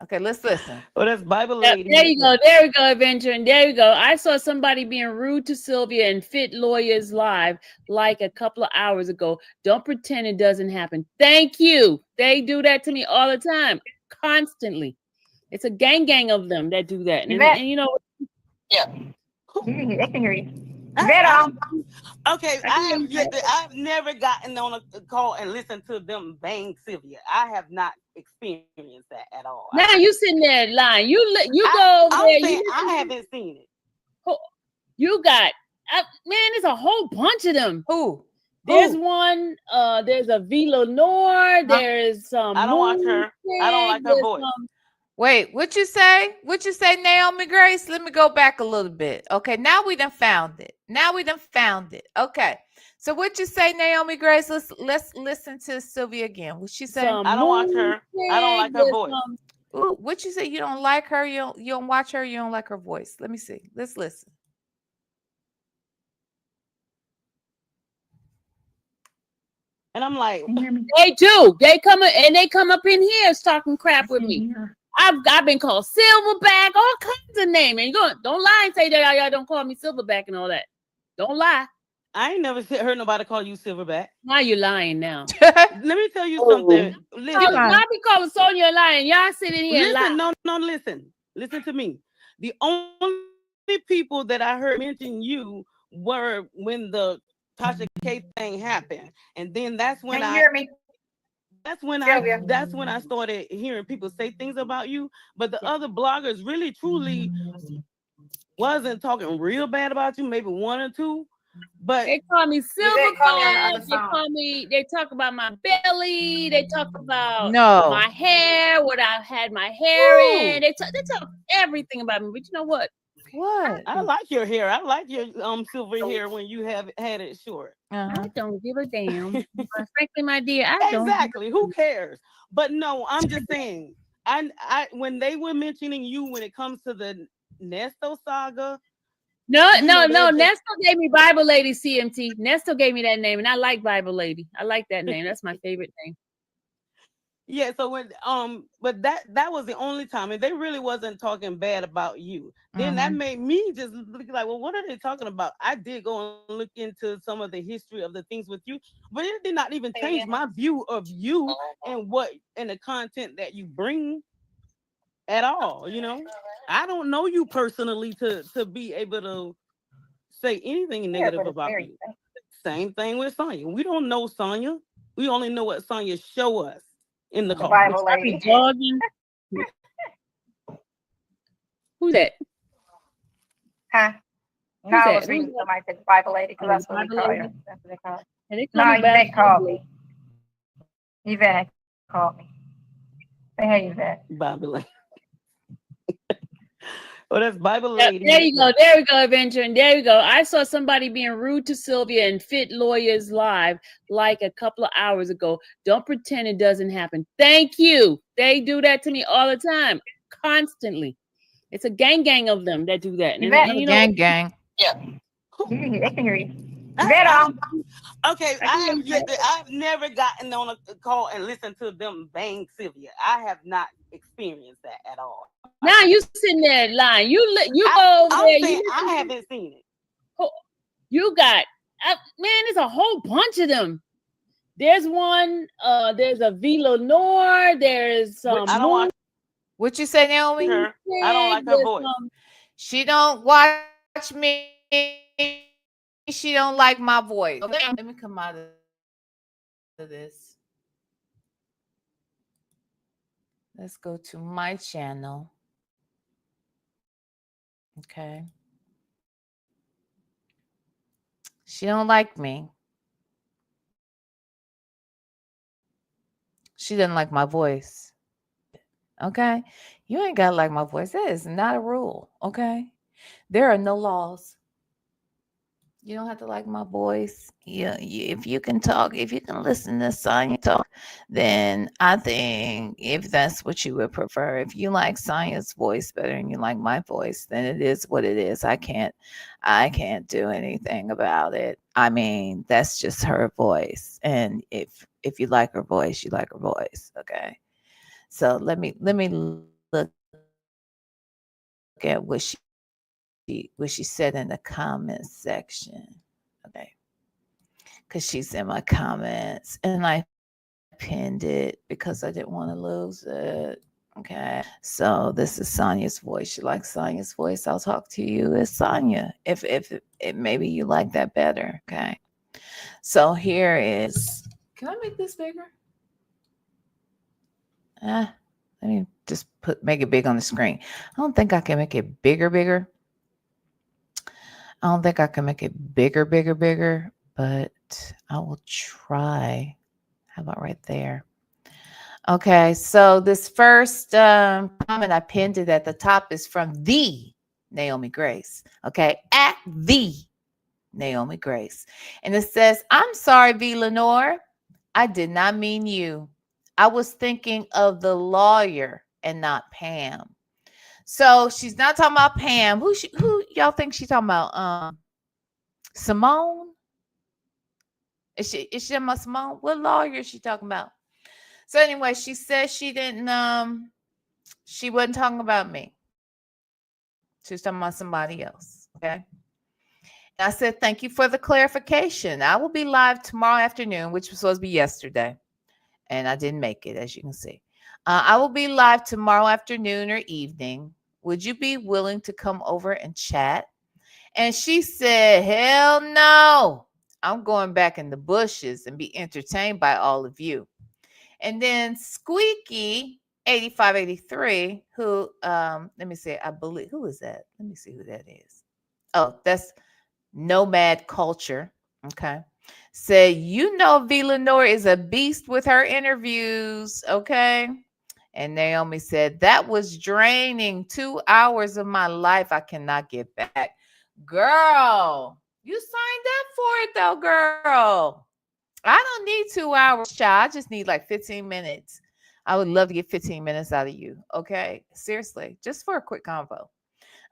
Okay, let's listen. Oh, that's Bible Yep, Lady. there you go. There we go, Adventure. And there you go. I saw somebody being rude to Sylvia and Fit Lawyers Live like a couple of hours ago. Don't pretend it doesn't happen. Thank you. They do that to me all the time, constantly. It's a gang of them that do that. And you know, Yeah. They can hear you. Okay, I've never gotten on a call and listened to them bang Sylvia. I have not experienced that at all. now you sitting there lying. You go over there. I haven't seen it. You got man. There's a whole bunch of them. Who? There's one. There's a VLenore. There's some. I don't watch her. I don't like her voice. Wait, what you say? What you say, Naomi Grace? Let me go back a little bit. Okay, now we done found it. Okay. So what you say, Naomi Grace? Let's listen to Sylvia again. What she say? I don't watch her. I don't like her voice. Ooh, what you say? You don't like her? You don't watch her? You don't like her voice? Let me see. Let's listen. And I'm like, they do. They come up in here talking crap with me. I've been called Silverback, all kinds of names. And don't lie and say that y'all don't call me Silverback and all that. Don't lie. I ain't never heard nobody call you Silverback. Now you're lying now. Let me tell you something. Listen, I be calling Sonya lying. Y'all sitting here listen, lying. no, listen to me. The only people that I heard mention you were when the Tasha K thing happened, and then that's when Can you hear me? that's when I started hearing people say things about you. But the other bloggers really truly wasn't talking real bad about you, maybe one or two. But They call me silver did call me on the butt. other phone. They talk about my belly. They talk about No. my hair, what I had my hair in. They talk everything about me. But you know what? What? I like your hair. I like your silver hair when you have had it short. Uh-huh. I don't give a damn. But frankly, my dear, I don't. Exactly. Who cares? But no, I'm just saying. I when they were mentioning you when it comes to the Nesto saga. No. You know, they're just- Nesto gave me Bible Lady CMT. Nesto gave me that name, and I like Bible Lady. I like that name. That's my favorite name. Yeah, so when but that was the only time, and they really wasn't talking bad about you. Then that made me just look like, well, what are they talking about? I did go and look into some of the history of the things with you, but it did not even change my view of you and what and the content that you bring at all. You know, I don't know you personally to be able to say anything negative about you. Same thing with Sonya. We don't know Sonya. We only know what Sonya show us in the car. Bible I be lady. dogging. Who's that? Huh? No, I that? was reading somebody said Bible lady because that's what we Bible call lady? her. That's what they call her. And they call No, me Yvette called Bible me. Yvette called me. Say hey, Yvette. Bible lady. Oh, that's Bible Yep, lady. there you go. There we go, Adventure. And there you go. I saw somebody being rude to Sylvia in Fit Lawyers Live like a couple of hours ago. Don't pretend it doesn't happen. Thank you. They do that to me all the time, constantly. It's a gang of them that do that. And, Yvette. and you know, Gang. They can hear you. I- Yvette I- on. Okay, I've never gotten on a call and listened to them bang Sylvia. I have not experienced that at all. now you sitting there lying. You go over I'm there. saying I haven't seen it. You got man. There's a whole bunch of them. There's one. There's a VLenore. There's I don't want What you say, Naomi? her. I don't like her voice. She don't watch me. She don't like my voice. Okay, let me come out of this. Let's go to my channel. Okay. She don't like me. She doesn't like my voice. Okay. You ain't got to like my voice. That is not a rule. Okay. There are no laws. You don't have to like my voice. If you can talk, if you can listen to Sonya talk, then I think if that's what you would prefer, if you like Sonya's voice better and you like my voice, then it is what it is. I can't do anything about it. I mean, that's just her voice. And if you like her voice, you like her voice. Okay. So let me look at what she said in the comments section. Okay. Because she's in my comments and I pinned it because I didn't want to lose it. Okay. So this is Sonya's voice. You like Sonya's voice? I'll talk to you as Sonya. If maybe you like that better. Okay. So here is, can I make this bigger? Let me just make it big on the screen. I don't think I can make it bigger. I don't think I can make it bigger, but I will try. How about right there? Okay, so this first comment I pinned it at the top is from the Naomi Grace. Okay, at the Naomi Grace. And it says, I'm sorry, VLenore. I did not mean you. I was thinking of the lawyer and not Pam. So she's not talking about Pam. Who y'all think she's talking about? Simone? Is she talking about Simone? What lawyer is she talking about? So anyway, she said she didn't she wasn't talking about me. She was talking about somebody else. Okay. And I said, thank you for the clarification. I will be live tomorrow afternoon, which was supposed to be yesterday. And I didn't make it, as you can see. I will be live tomorrow afternoon or evening. Would you be willing to come over and chat? And she said, hell no. I'm going back in the bushes and be entertained by all of you. And then Squeaky 8583, who let me see, I believe, who is that? Let me see who that is. Oh, that's Nomad Culture. Okay. Said, VLenore is a beast with her interviews. Okay. And Naomi said, that was draining. 2 hours of my life I cannot get back. Girl, you signed up for it though, girl. I don't need 2 hours, child. I just need like 15 minutes. I would love to get 15 minutes out of you. Okay. Seriously, just for a quick convo.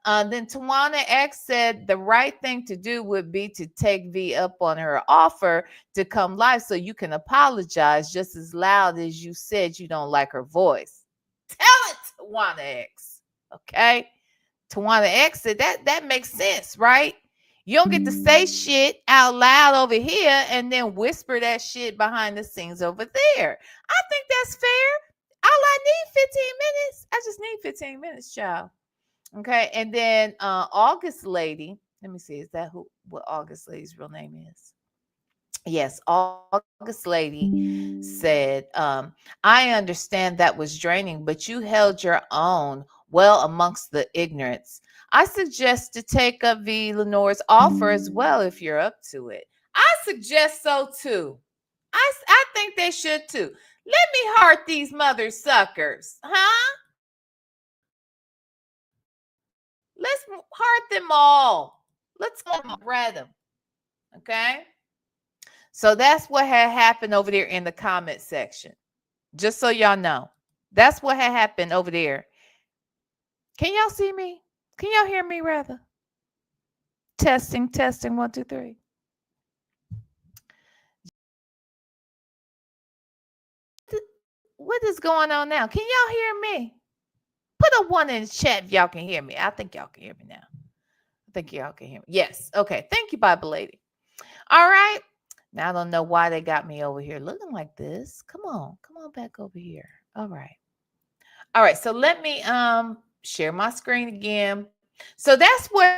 Then Tawana X said the right thing to do would be to take V up on her offer to come live so you can apologize just as loud as you said you don't like her voice. Tell it, Tawana X. Okay. Tawana X said that makes sense, right? You don't get to say shit out loud over here and then whisper that shit behind the scenes over there. I think that's fair. All I need 15 minutes. I just need 15 minutes, child. Okay. And then August Lady. Let me see. Is that what August Lady's real name is? Yes, August Lady said, I understand that was draining, but you held your own well amongst the ignorance. I suggest to take up VLenore's offer as well if you're up to it. I suggest so too. I think they should too. Let me heart these mother suckers, huh? Let's heart them all. Let's read them. Okay. So that's what had happened over there in the comment section. Just so y'all know. That's what had happened over there. Can y'all see me? Can y'all hear me rather? Testing, 1, 2, 3. What is going on now? Can y'all hear me? Put a 1 in the chat if y'all can hear me. I think y'all can hear me now. I think y'all can hear me. Yes. Okay. Thank you, Bible Lady. All right. Now I don't know why they got me over here looking like this. Come on back over here. All right. So let me share my screen again. So that's what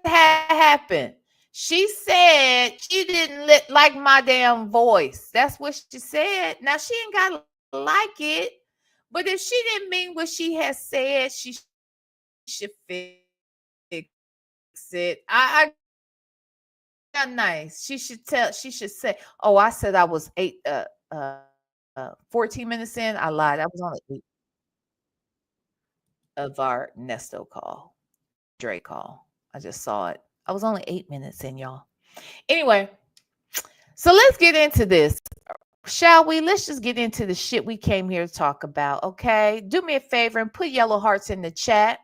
happened. She said she didn't like my damn voice. That's what she said. Now she ain't got to like it, but if she didn't mean what she has said, she should fix it. I got nice. She should say, oh, I said I was 14 minutes in. I lied. I was only 8 of our Nesto call, Dre call. I just saw it. I was only 8 minutes in, y'all. Anyway, so let's get into this. Shall we? Let's just get into the shit we came here to talk about. Okay. Do me a favor and put yellow hearts in the chat.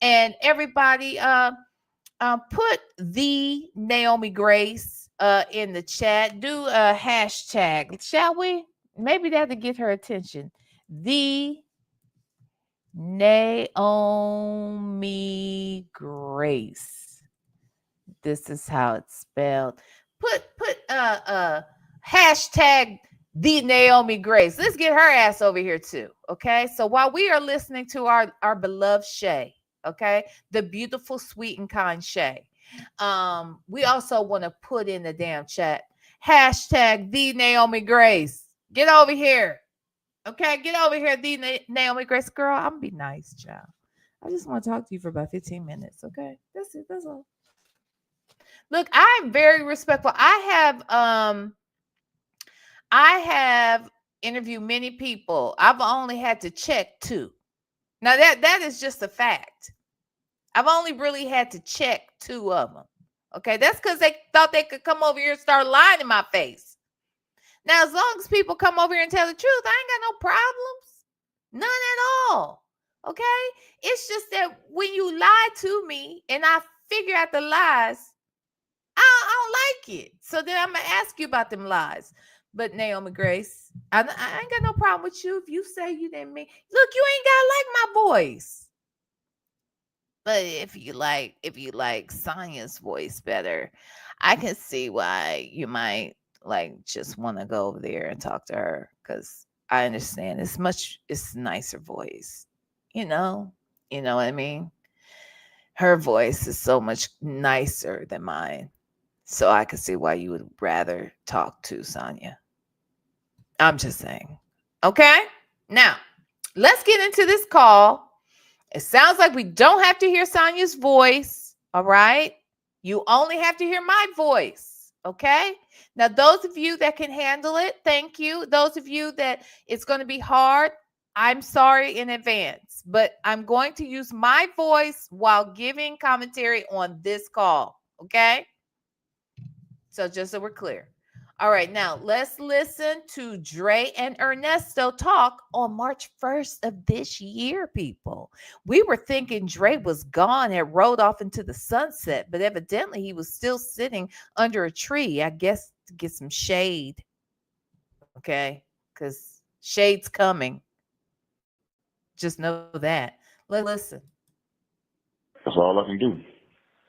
And everybody, put the Naomi Grace in the chat. Do a hashtag, shall we? Maybe that'll get her attention. The Naomi Grace. This is how it's spelled. Put hashtag the Naomi Grace. Let's get her ass over here too. Okay. So while we are listening to our beloved Shay, okay, the beautiful, sweet, and kind Shay, we also want to put in the damn chat hashtag the Naomi Grace. Get over here. Okay, get over here, the Naomi Grace. Girl, I'm gonna be nice, child. I just want to talk to you for about 15 minutes. Okay, that's it. That's all. Look, I'm very respectful. I have interviewed many people. I've only had to check 2. Now that is just a fact. I've only really had to check 2 of them. Okay, that's because they thought they could come over here and start lying in my face. Now, as long as people come over here and tell the truth, I ain't got no problems. None at all. Okay? It's just that when you lie to me and I figure out the lies, I don't like it. So then I'm going to ask you about them lies. But Naomi Grace, I ain't got no problem with you if you say you didn't mean. Look, you ain't got to like my voice. But if you like Sonya's voice better, I can see why you might just want to go over there and talk to her, because I understand it's a nicer voice. You know what I mean? Her voice is so much nicer than mine. So I can see why you would rather talk to Sonya. I'm just saying. Okay? Now, let's get into this call. It sounds like we don't have to hear Sonya's voice. All right? You only have to hear my voice. Okay? Now, those of you that can handle it, thank you. Those of you that it's going to be hard, I'm sorry in advance. But I'm going to use my voice while giving commentary on this call. Okay? So just so we're clear. All right, now let's listen to Dre and Ernesto talk on March 1st of this year, people. We were thinking Dre was gone, had rode off into the sunset, but evidently he was still sitting under a tree, I guess to get some shade. Okay, because shade's coming. Just know that. Let's listen. That's all I can do.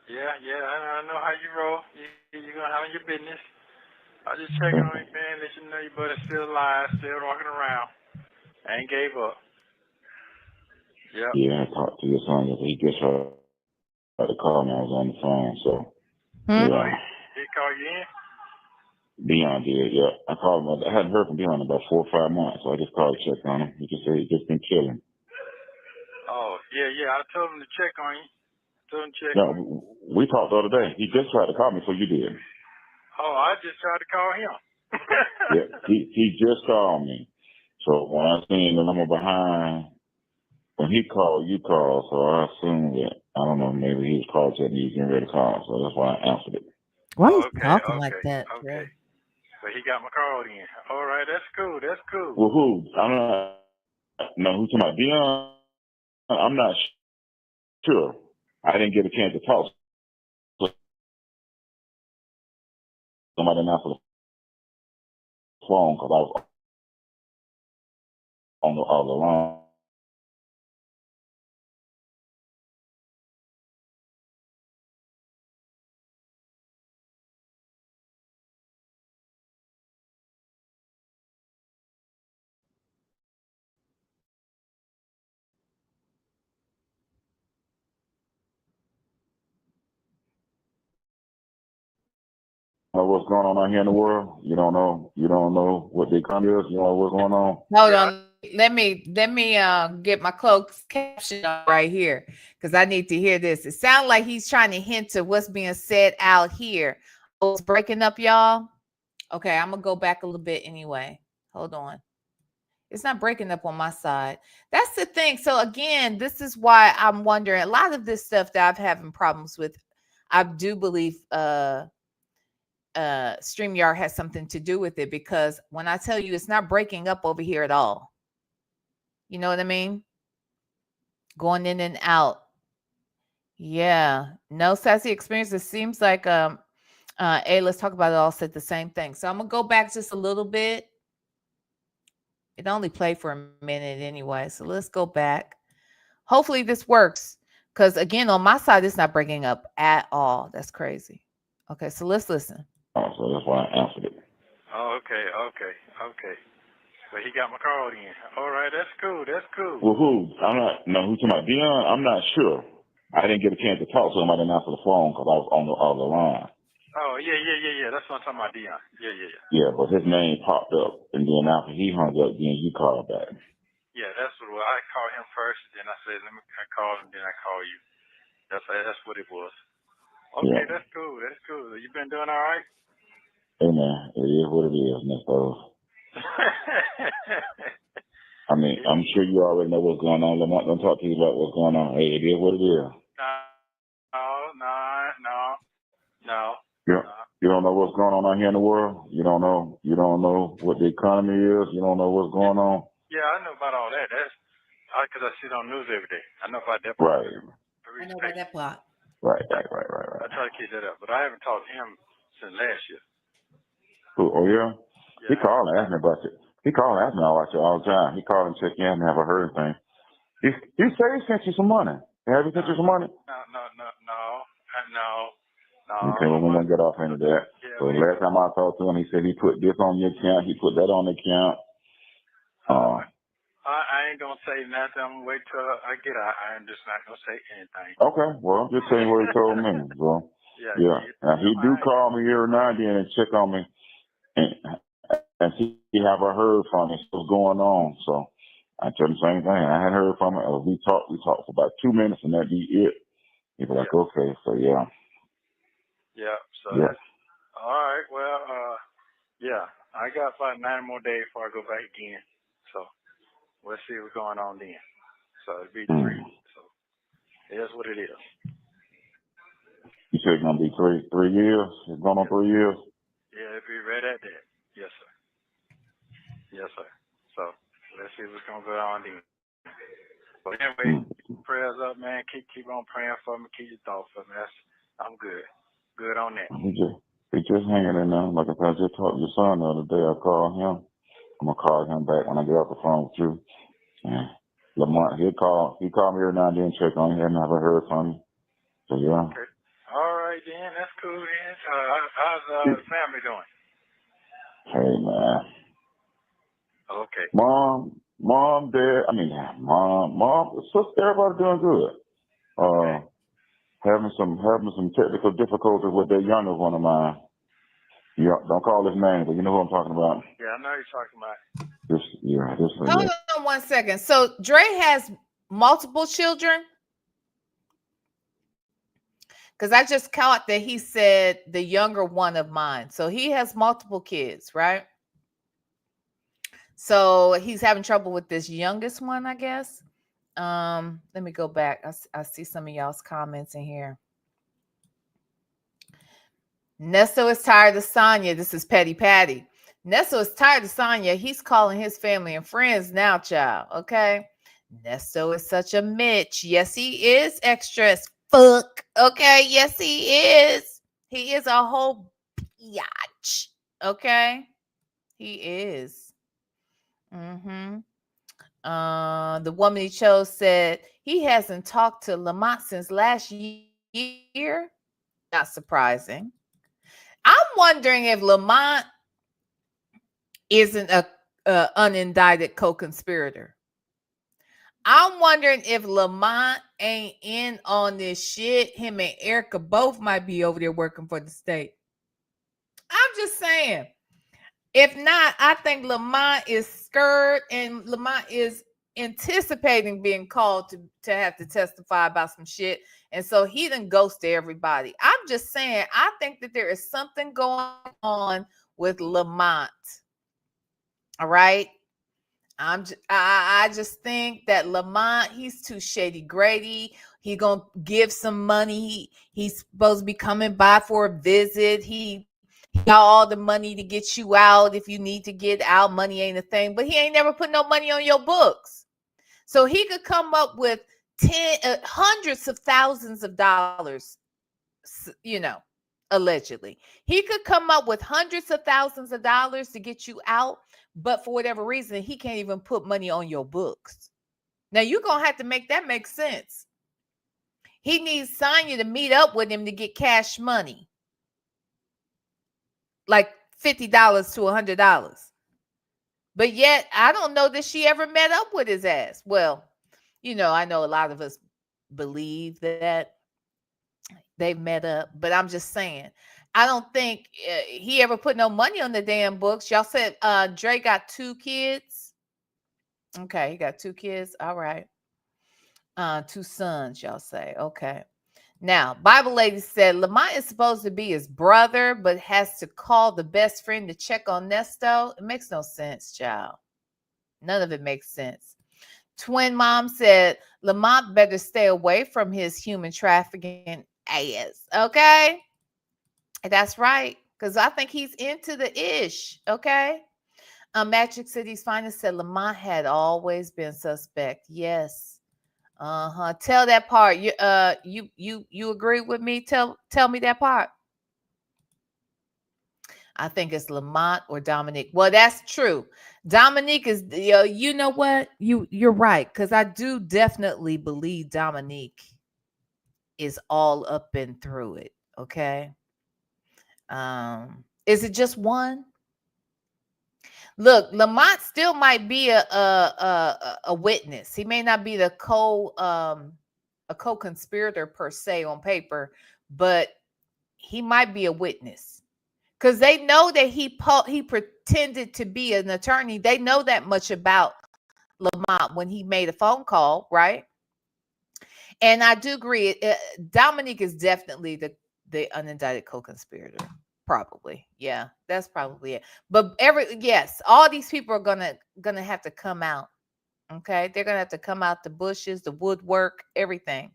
Yeah, I know how you roll. You're going to handle your business. I just checking on you, man, let you know your buddy's still alive, still walking around. I ain't gave up. Yep. Yeah, I talked to your son. He just tried to call me. I was on the phone, so. Yeah. He called you in? Deon did, yeah. I called him. I hadn't heard from Deon in about 4 or 5 months, so I just called to check on him. He just said he's just been chilling. Oh, yeah. I told him to check on you. Yeah, we talked the other day. He just tried to call me, so you did. Oh, I just tried to call him. Yeah, he just called me. So when I seen the number behind, when he called, you called, so I assumed that, I don't know, maybe he was called and he was getting ready to call, so that's why I answered it. Why are you talking like that? Okay. But he got my call in. All right, that's cool. Well, who? I'm not, no, who's talking about Deon? I'm not sure. I didn't get a chance to talk. So somebody didn't answer the phone because I was on the other line. What's going on out here in the world? You don't know what the economy is. You don't know what's going on. Hold on. Let me get my closed caption right here because I need to hear this. It sounds like he's trying to hint to what's being said out here. Oh, it's breaking up, y'all. Okay, I'm gonna go back a little bit anyway. Hold on. It's not breaking up on my side. That's the thing. So again, this is why I'm wondering. A lot of this stuff that I'm having problems with, I do believe StreamYard has something to do with it, because when I tell you it's not breaking up over here at all. You know what I mean? Going in and out. Yeah. No sassy experience. It seems like hey, let's talk about it all said the same thing. So I'm gonna go back just a little bit. It only played for a minute anyway. So let's go back. Hopefully this works. Because again, on my side, it's not breaking up at all. That's crazy. Okay, so let's listen. Oh, so that's why I answered it. Oh, okay. But he got my call in. All right, that's cool. Well, who? I'm not. No, who's talking about Deon? I'm not sure. I didn't get a chance to talk to him. I didn't answer the phone because I was on the other line. Oh, yeah. That's what I'm talking about, Deon. Yeah. Yeah, but his name popped up, and then after he hung up, then you called back. Yeah, that's what I called him first, then I said, I call him, then I call you. That's what it was. Okay, yeah. That's cool. You been doing all right? Hey, man, it is what it is, Nesto. I mean, I'm sure you already know what's going on. Lamont, don't talk to you about what's going on. Hey, it is what it is. No. Yeah. You don't know what's going on out here in the world? You don't know what the economy is? You don't know what's going on? Yeah, I know about all that. That's because I see it on the news every day. I know about that. Right. I know about that plot. Right. I try to keep that up, but I haven't talked to him since last year. Who? Oh, yeah? He called and asked me about it. He called and asked me about you all the time. He called and checked in and never heard anything. He said he sent you some money. Have he sent you some money? No. Okay, well, we won't get off into that. Yeah, so last time I talked to him, he said he put this on your account. He put that on the account. I ain't going to say nothing. I'm going to wait till I get out. I'm just not going to say anything. Okay, well, I'm just saying what he told me. So, yeah. Now, he do call me every now and then and check on me. And and see have I heard from him what's going on. So I told him the same thing. I hadn't heard from him. We talked for about 2 minutes, and that'd be it. He was like, okay, so yeah. Yeah. So Yeah. that's all right. Well, yeah, I got about 9 more days before I go back again. So we'll see what's going on then. So it'll be 3. So it is what it is. You said it's gonna be 3 years. It's going on 3 years. Yeah, if you're right at that. Yes, sir. Yes, sir. So let's see what's gonna go on then. But anyway, prayers up, man. Keep on praying for me. Keep your thoughts for me. I'm good. Good on that. He just hanging in there. Like I said, I just talked to your son the other day. I called him. I'm gonna call him back when I get off the phone with you. Yeah. Lamont, he called me every now and then, check on him. Never heard from him. So yeah. Okay. All right then. That's cool then. How's the family doing? Hey man. Okay. Mom, Dad. Mom, sister. Everybody doing good. Okay. Having some technical difficulties with that younger one of mine. Yeah, don't call his name, but you know who I'm talking about. Yeah, I know you're talking about. Hold on 1 second. So Dre has multiple children? Because I just caught that he said the younger one of mine. So he has multiple kids, right? So he's having trouble with this youngest one, I guess. Let me go back. I see some of y'all's comments in here. Nesto is tired of Sonya. This is Petty Patty. Nesto is tired of Sonya. He's calling his family and friends now, child. Okay. Nesto is such a Mitch. Yes, he is extra as fuck. Okay. Yes, he is. He is a whole biatch. Okay. He is. The woman he chose said he hasn't talked to Lamont since last year. Not surprising. I'm wondering if Lamont isn't a unindicted co-conspirator. I'm wondering if Lamont ain't in on this shit. Him and Erica both might be over there working for the state. I'm just saying. If not, I think Lamont is scared and Lamont is anticipating being called to have to testify about some shit. And so he done ghosted everybody. I'm just saying, I think that there is something going on with Lamont. All right. I just think that Lamont, he's too shady grady. He gonna give some money. He's supposed to be coming by for a visit. He got all the money to get you out. If you need to get out, money ain't a thing. But he ain't never put no money on your books. So he could come up with hundreds of thousands of dollars, allegedly. He could come up with hundreds of thousands of dollars to get you out, but for whatever reason, he can't even put money on your books. Now, you're going to have to make that make sense. He needs Sonya to meet up with him to get cash money. Like $50 to $100. But yet, I don't know that she ever met up with his ass. Well, I know a lot of us believe that they've met up, but I'm just saying, I don't think he ever put no money on the damn books. Y'all said Dre got 2 kids. Okay, he got 2 kids. All right. 2 sons, y'all say. Okay. Now, Bible Lady said Lamont is supposed to be his brother, but has to call the best friend to check on Nesto. It makes no sense, child. None of it makes sense. Twin Mom said Lamont better stay away from his human trafficking ass. Okay? That's right. Because I think he's into the ish. Okay? Magic City's Finest said Lamont had always been suspect. Yes. Tell that part. You agree with me? Tell me that part. I think it's Lamont or Dominique. Well, that's true. Dominique is, you know what? You're right. Because I do definitely believe Dominique is all up and through it. Okay. Is it just one? Look, Lamont still might be a witness. He may not be the co-conspirator per se on paper, but he might be a witness because they know that he pretended to be an attorney. They know that much about Lamont when he made a phone call, right? And I do agree. Dominique is definitely the unindicted co-conspirator. Probably. Yeah, that's probably it. But yes, all these people are gonna have to come out. Okay, they're gonna have to come out the bushes, the woodwork, everything.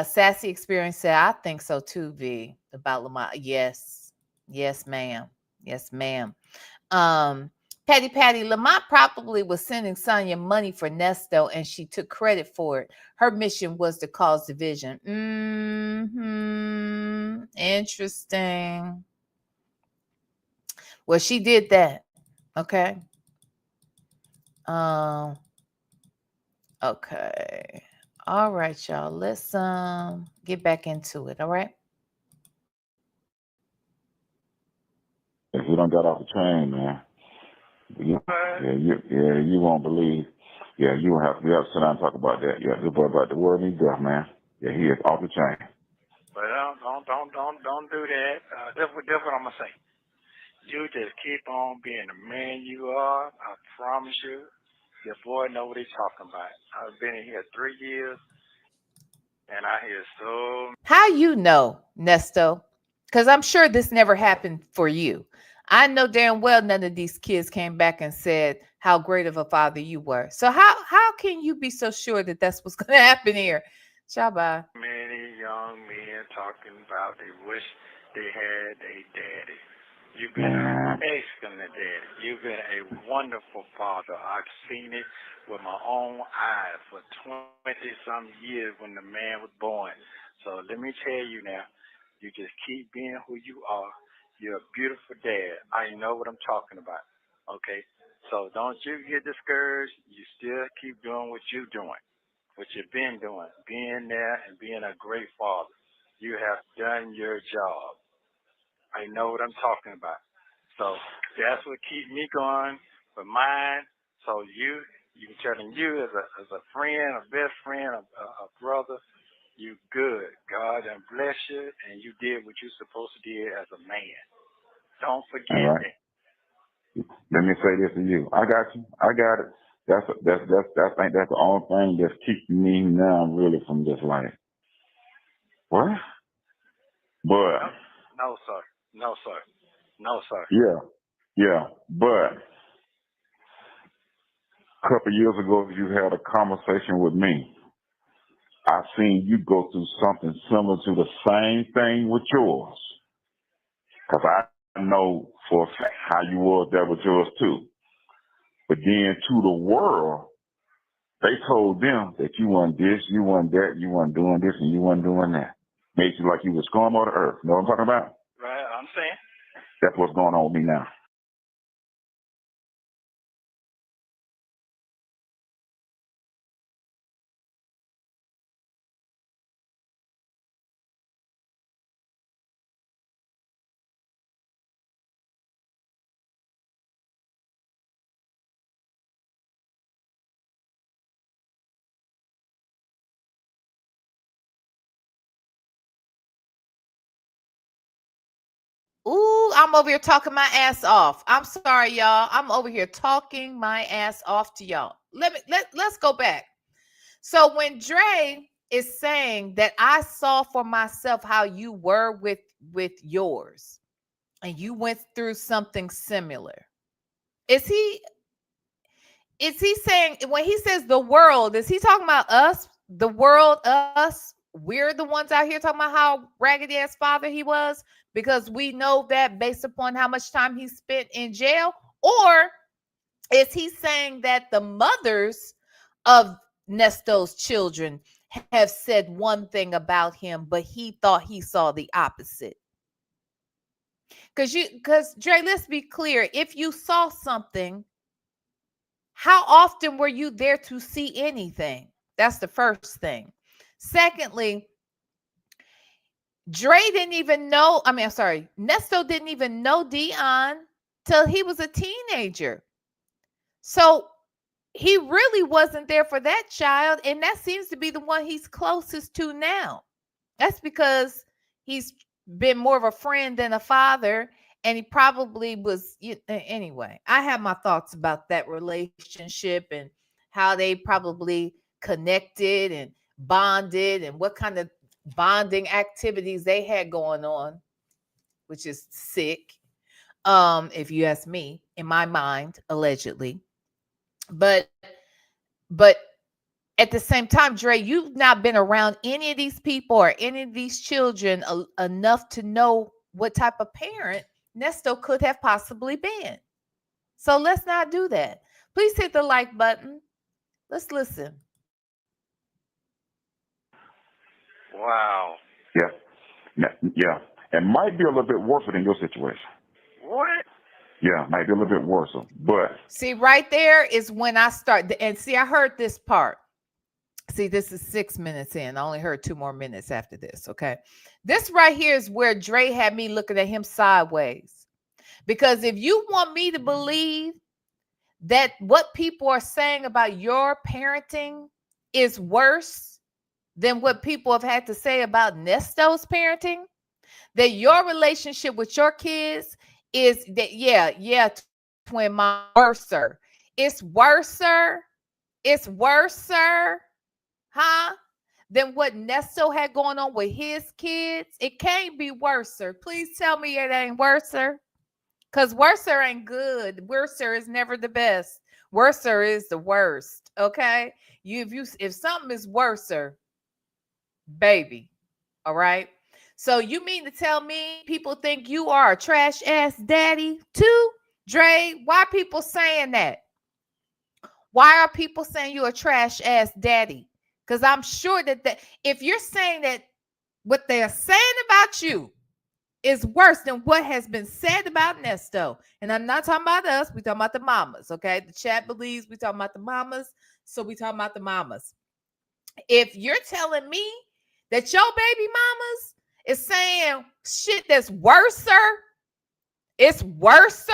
Sassy Experience said, I think so too, V, about Lamont. Yes, ma'am. Yes, ma'am. Patty, Lamont probably was sending Sonya money for Nesto, and she took credit for it. Her mission was to cause division. Interesting. Well, she did that. Okay. Okay. All right, y'all. Let's get back into it. All right. If you don't get off the train, man, you won't believe. Yeah, you have to sit down and talk about that. Yeah, the boy about the world and death, man. Yeah, he is off the chain. But don't do that. That's what I'm gonna say. You just keep on being the man you are. I promise you. Your boy know what he's talking about. I've been in here 3 years, and I hear so. How you know, Nesto? Because I'm sure this never happened for you. I know damn well none of these kids came back and said how great of a father you were. So how can you be so sure that that's what's going to happen here? Shabba. Many young men talking about they wish they had a daddy. You've been an excellent daddy. You've been a wonderful father. I've seen it with my own eyes for 20-some years when the man was born. So let me tell you now, you just keep being who you are. You're a beautiful dad. I know what I'm talking about. Okay? So don't you get discouraged. You still keep doing what you're doing, what you've been doing, being there and being a great father. You have done your job. I know what I'm talking about. So that's what keeps me going for mine. So you telling you as a friend, a best friend, a brother, you good. God done bless you, and you did what you're supposed to do as a man. Don't forget that. Let me say this to you. I got you. I got it. I think that's the only thing that's keeping me now really from this life. What? But No, sir. No, sir. No, sir. Yeah. But a couple of years ago, you had a conversation with me. I seen you go through something similar to the same thing with yours. Because I know for a fact how you was there with yours too. But then to the world, they told them that you wasn't this, you wasn't that, you wasn't doing this, and you wasn't doing that. Made you like you was scum on the earth. You know what I'm talking about? Right, I'm saying. That's what's going on with me now. Ooh, I'm over here talking my ass off. I'm sorry, y'all. I'm over here talking my ass off to y'all. Let's go back. So when Dre is saying that I saw for myself how you were with yours, and you went through something similar, is he saying, when he says the world, is he talking about us, the world, us? We're the ones out here talking about how raggedy ass father he was because we know that based upon how much time he spent in jail? Or is he saying that the mothers of Nesto's children have said one thing about him, but he thought he saw the opposite? Because Dre, let's be clear. If you saw something, how often were you there to see anything? That's the first thing. Secondly, Dre didn't even know, Nesto didn't even know Deon till he was a teenager. So he really wasn't there for that child, and that seems to be the one he's closest to now. That's because he's been more of a friend than a father, and he probably was. Anyway, I have my thoughts about that relationship and how they probably connected and bonded and what kind of bonding activities they had going on, which is sick. If you ask me, in my mind, allegedly. But at the same time, Dre, you've not been around any of these people or any of these children enough to know what type of parent Nesto could have possibly been. So let's not do that. Please hit the like button. Let's listen. Wow. Yeah. It might be a little bit worse than your situation. What? Yeah, might be a little bit worse. But see, right there is when I start. And see, I heard this part. See, this is 6 minutes in. I only heard 2 more minutes after this. Okay. This right here is where Dre had me looking at him sideways. Because if you want me to believe that what people are saying about your parenting is worse than what people have had to say about Nesto's parenting, that your relationship with your kids is that, twin mom, worser. It's worser. It's worser, huh? Than what Nesto had going on with his kids. It can't be worser. Please tell me it ain't worser. Because worser ain't good. Worser is never the best. Worser is the worst. Okay. If something is worser, baby. All right. So you mean to tell me people think you are a trash ass daddy too? Dre, why are people saying that? Why are people saying you're a trash ass daddy? Because I'm sure that if you're saying that what they're saying about you is worse than what has been said about Nesto. And I'm not talking about us. We're talking about the mamas, okay? The chat believes we're talking about the mamas. So we're talking about the mamas. If you're telling me that your baby mamas is saying shit that's worser, it's worser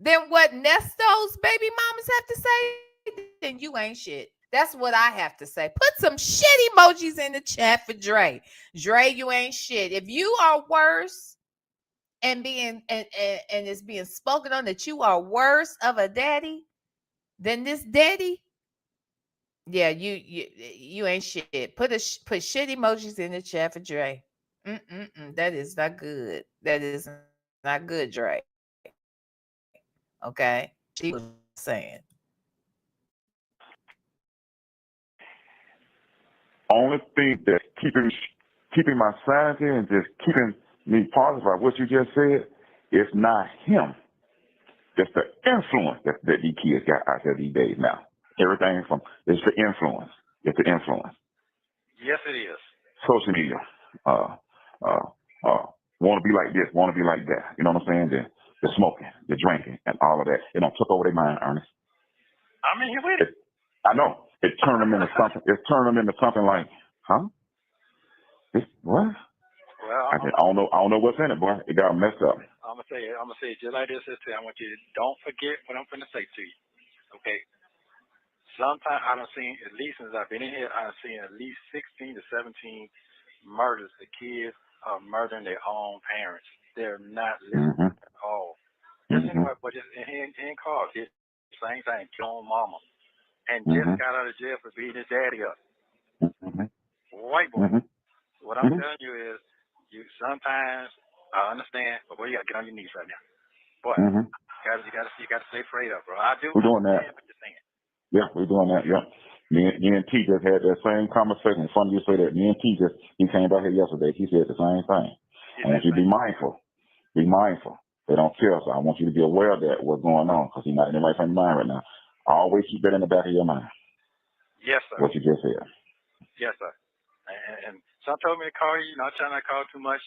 than what Nesto's baby mamas have to say, then you ain't shit. That's what I have to say. Put some shit emojis in the chat for Dre. Dre, you ain't shit. If you are worse and it's being spoken on that you are worse of a daddy than this daddy, yeah, you ain't shit. Put shit emojis in the chat for Dre. That is not good. That is not good, Dre. Okay, she was saying. only thing that's keeping my sanity and just keeping me positive about what you just said is not him. It's the influence that these kids got out there these days now. Everything from it's the influence. It's the influence. Yes, it is. Social media. Want to be like this, want to be like that. You know what I'm saying? The smoking, the drinking, and all of that. It don't took over their mind, Ernest. I mean, you with it. I know. It turned them into something. It turned them into something like, huh? What? Well, I don't know what's in it, boy. It got messed up. I'm gonna say it just like this. I want you to don't forget what I'm gonna say to you. Okay. Sometimes I done seen, at least since I've been in here, I've seen at least 16 to 17 murders. The kids are murdering their own parents. They're not listening at all. Just anyway, but just he ain't called it. Same thing, kill mama. And just got out of jail for beating his daddy up. White boy. What I'm telling you is, you sometimes I understand, but boy, you gotta get on your knees right now. Boy, you gotta stay prayed up, bro. I do. We're doing that. Yeah, we're doing that. Yeah. Me and T just had that same conversation. It's funny you say that. Me and T he came back here yesterday. He said the same thing. I want you to be mindful. Be mindful. They don't tell us. I want you to be aware of that, what's going on, because he's not in the right frame of mind right now. Always keep that in the back of your mind. Yes, sir. What you just said. Yes, sir. And some told me to call you. I try not to call too much.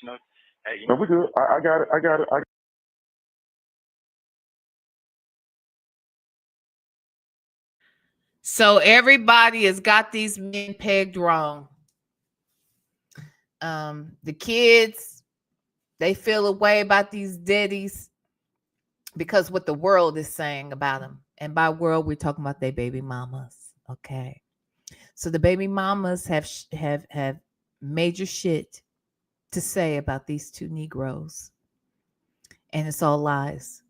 Hey, No, we're good. I got it. So everybody has got these men pegged wrong. The kids, they feel a way about these daddies because what the world is saying about them. And by world, we're talking about their baby mamas. Okay. So the baby mamas have major shit to say about these two Negroes. And it's all lies.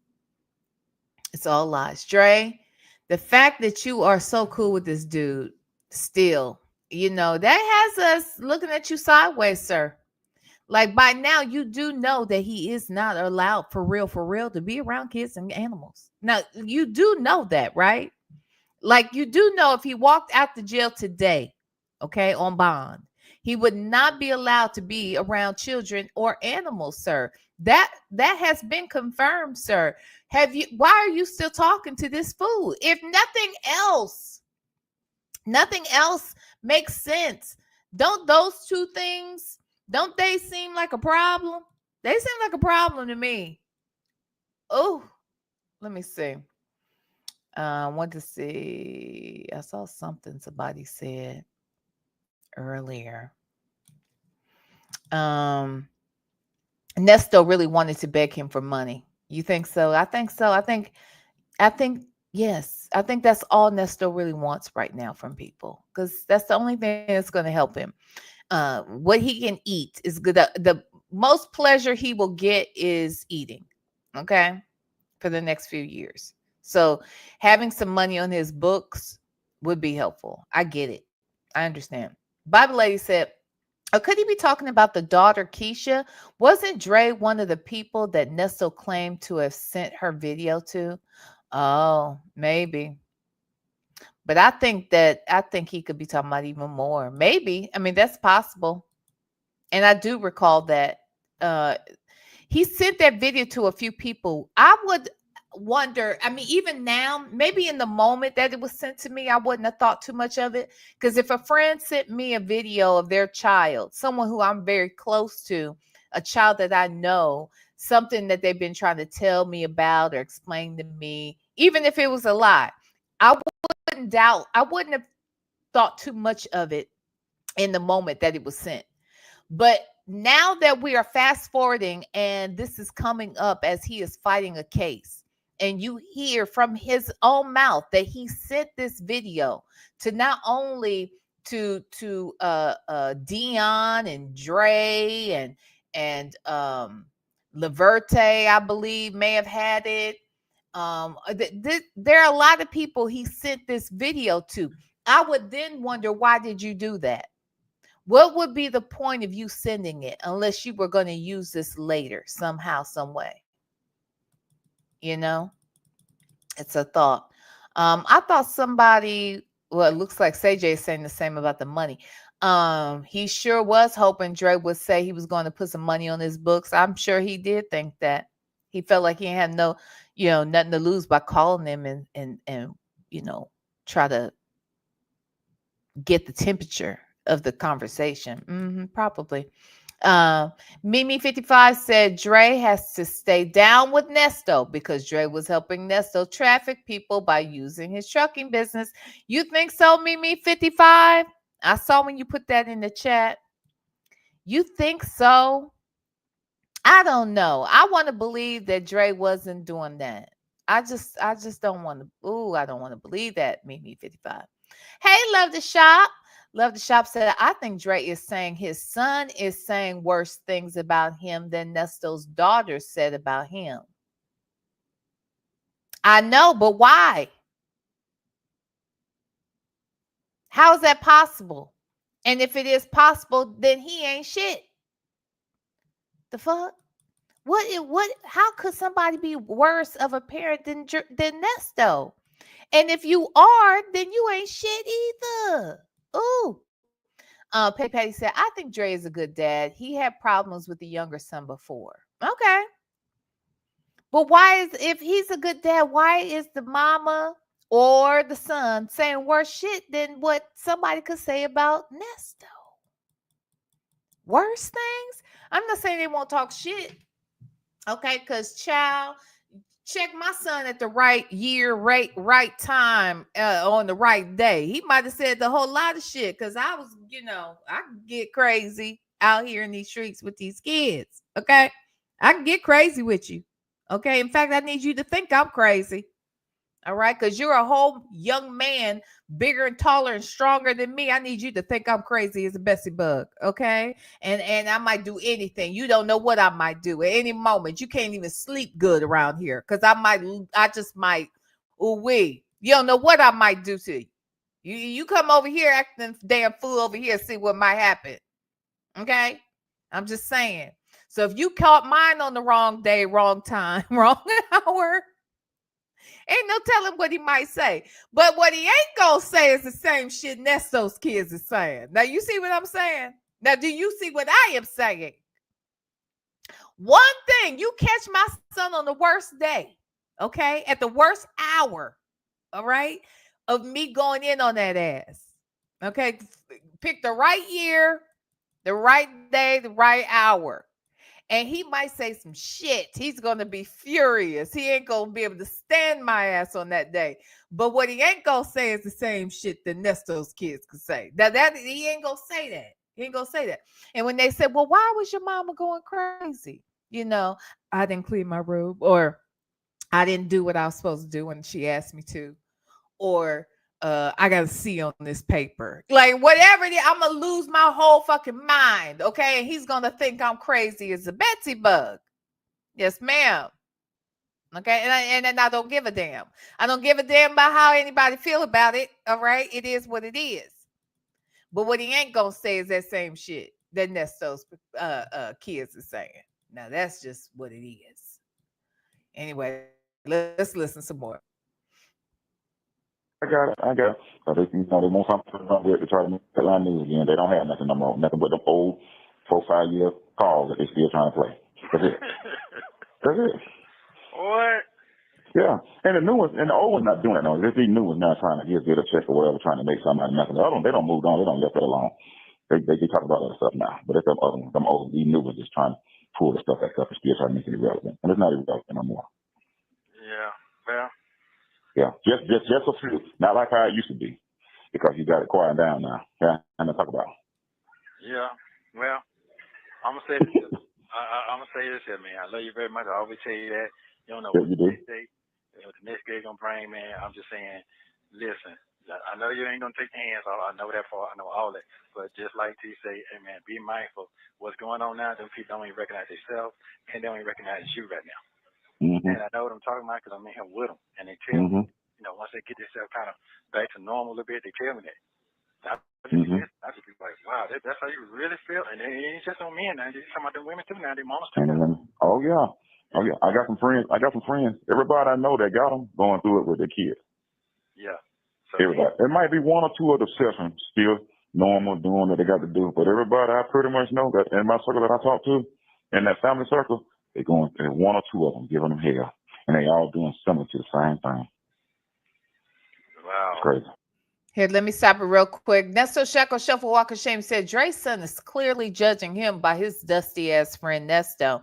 It's all lies. Dre, the fact that you are so cool with this dude still, that has us looking at you sideways, sir. Like by now, you do know that he is not allowed for real, to be around kids and animals. Now, you do know that, right? Like you do know if he walked out the jail today, okay, on bond, he would not be allowed to be around children or animals, sir. That has been confirmed, sir. Why are you still talking to this fool? If nothing else makes sense. Don't those two things, don't they seem like a problem? They seem like a problem to me. Oh, let me see. I want to see. I saw something somebody said earlier. Nesto really wanted to beg him for money. You think so? I think so. I think yes. I think that's all Nesto really wants right now from people, because that's the only thing that's going to help him. What he can eat is good. The most pleasure he will get is eating. Okay, for the next few years. So having some money on his books would be helpful. I get it. I understand. Bible Lady said, could he be talking about the daughter Keisha? Wasn't Dre one of the people that Nesto claimed to have sent her video to? Oh, maybe. But I think he could be talking about even more. Maybe. I mean, that's possible. And I do recall that he sent that video to a few people. I would wonder, I mean, even now, maybe in the moment that it was sent to me, I wouldn't have thought too much of it. Because if a friend sent me a video of their child, someone who I'm very close to, a child that I know, something that they've been trying to tell me about or explain to me, even if it was a lie, I wouldn't have thought too much of it in the moment that it was sent. But now that we are fast forwarding and this is coming up as he is fighting a case, and you hear from his own mouth that he sent this video to not only to Deon and Dre and Laverte, I believe, may have had it. There are a lot of people he sent this video to. I would then wonder, why did you do that? What would be the point of you sending it unless you were going to use this later somehow, some way? It's a thought. I thought somebody, well, it looks like CJ is saying the same about the money. He sure was hoping Dre would say he was going to put some money on his books. I'm sure he did think that. He felt like he had nothing to lose by calling him and try to get the temperature of the conversation. Probably. Mimi55 said Dre has to stay down with Nesto because Dre was helping Nesto traffic people by using his trucking business. You think so, Mimi55? I saw when you put that in the chat. You think so? I don't know. I want to believe that Dre wasn't doing that. I just don't want to. I don't want to believe that, Mimi55. Hey, love the shop. Love the shop said, I think Dre is saying his son is saying worse things about him than Nesto's daughter said about him. I know, but why? How is that possible? And if it is possible, then he ain't shit. The fuck? What? How could somebody be worse of a parent than Nesto? And if you are, then you ain't shit either. Ooh. Patty said, I think Dre is a good dad. He had problems with the younger son before. Okay. But if he's a good dad, why is the mama or the son saying worse shit than what somebody could say about Nesto? Worse things? I'm not saying they won't talk shit. Okay, because child, check my son at the right year, right time, on the right day. He might have said the whole lot of shit because I was, I can get crazy out here in these streets with these kids. Okay, I can get crazy with you. Okay, in fact, I need you to think I'm crazy. All right, because you're a whole young man, bigger and taller and stronger than me. I need you to think I'm crazy as a Bessie bug, okay? And I might do anything. You don't know what I might do at any moment. You can't even sleep good around here because I just might, ooh wee. You don't know what I might do to you. You come over here acting damn fool over here, see what might happen. Okay, I'm just saying. So if you caught mine on the wrong day, wrong time, wrong hour. Ain't no telling what he might say. But what he ain't gonna say is the same shit Nesto's kids is saying. Now, you see what I'm saying? Now, do you see what I am saying? One thing, you catch my son on the worst day, okay? At the worst hour, all right, of me going in on that ass. Okay? Pick the right year, the right day, the right hour. And he might say some shit. He's going to be furious. He ain't going to be able to stand my ass on that day. But what he ain't going to say is the same shit that Nesto's kids could say. That he ain't going to say that. He ain't going to say that. And when they said, well, why was your mama going crazy? You know, I didn't clean my room, or I didn't do what I was supposed to do when she asked me to, or I got to see on this paper. Like, whatever it is, I'm going to lose my whole fucking mind, okay? And he's going to think I'm crazy as a Betsy bug. Yes, ma'am. Okay? And I don't give a damn. I don't give a damn about how anybody feel about it, all right? It is what it is. But what he ain't going to say is that same shit that Nesto's kids are saying. Now, that's just what it is. Anyway, let's listen some more. I got it. So they want something to run with to try to make headline news again. They don't have nothing no more. Nothing but them old 4-5 year calls that they still trying to play. That's it. That's it. What? Yeah. And the new ones, and the old ones not doing it no. There's these new ones now trying to just get a check or whatever, trying to make something out of nothing. They don't move on. They don't left it alone. They talk about other stuff now. But it's them other ones, them old, these new ones just trying to pull the stuff back up and still trying to make it irrelevant. And it's not irrelevant no more. Yeah. Well. Yeah, just a few. Not like how it used to be, because you got it quiet down now. Yeah, and to talk about. Yeah. Well, I'm gonna say this. I'm gonna say this here, man. I love you very much. I always tell you that. You don't know what the next day gonna bring, man. I'm just saying, listen. I know you ain't gonna take your hands off. I know that part. I know all that. But just like T say, hey man, be mindful. What's going on now? Them people don't even recognize themselves, and they don't even recognize you right now. Mm-hmm. And I know what I'm talking about because I'm in here with them. And they tell me, you know, once they get themselves kind of back to normal a little bit, they tell me that. I just be like, wow, that's how you really feel. And it ain't just on men now. You're talking about the women too now. They mamas too. Oh yeah. I got some friends. Everybody I know that got them going through it with their kids. Yeah. So, everybody. It might be one or two of the exceptions still normal doing what they got to do, but everybody I pretty much know that in my circle that I talk to, in that family circle, they're going. There's one or two of them giving them hell, and they all doing similar to the same thing. Wow. It's crazy. Here, let me stop it real quick. Nesto Shackle Shuffle Walk of Shame said Dre's son is clearly judging him by his dusty ass friend Nesto.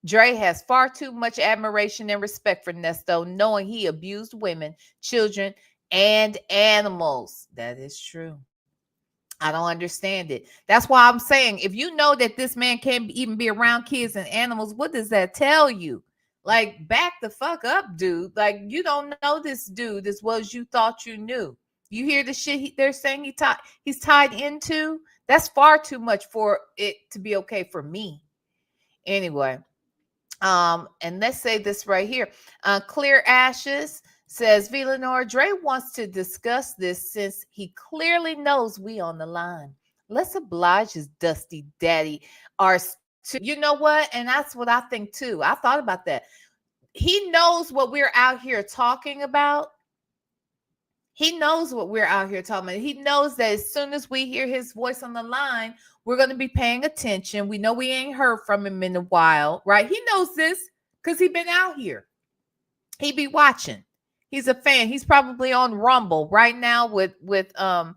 Dre has far too much admiration and respect for Nesto, knowing he abused women, children, and animals. That is true. I don't understand it. That's why I'm saying, if you know that this man can't even be around kids and animals, what does that tell you? Like, back the fuck up, dude. Like, you don't know this dude as well as you thought you knew. You hear the shit they're saying he's tied into? That's far too much for it to be okay for me. Anyway, and let's say this right here. Clear Ashes says, VLenore, Dre wants to discuss this since he clearly knows we on the line. Let's oblige his dusty daddy. You know what? And that's what I think too. I thought about that. He knows what we're out here talking about. He knows what we're out here talking about. He knows that as soon as we hear his voice on the line, we're going to be paying attention. We know we ain't heard from him in a while, right? He knows this because he's been out here. He be watching. He's a fan. He's probably on Rumble right now with with Nyla.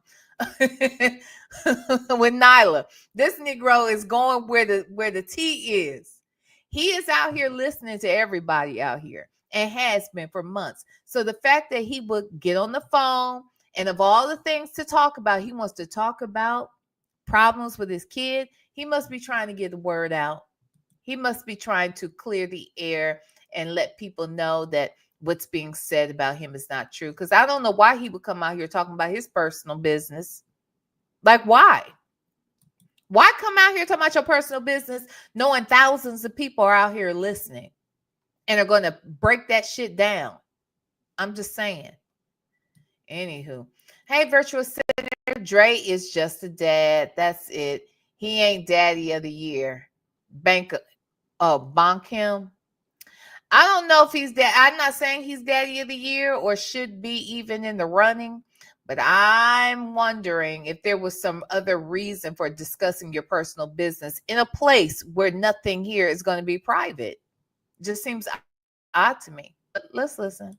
This Negro is going where the tea is. He is out here listening to everybody out here and has been for months. So the fact that he would get on the phone and of all the things to talk about, he wants to talk about problems with his kid. He must be trying to get the word out. He must be trying to clear the air and let people know that what's being said about him is not true. Because I don't know why he would come out here talking about his personal business. Like, why? Why come out here talking about your personal business knowing thousands of people are out here listening and are going to break that shit down? I'm just saying. Anywho. Hey, Virtual Senator, Dre is just a dad. That's it. He ain't daddy of the year. Bonkim. I don't know if he's I'm not saying he's daddy of the year or should be even in the running, but I'm wondering if there was some other reason for discussing your personal business in a place where nothing here is going to be private. Just seems odd to me. But let's listen.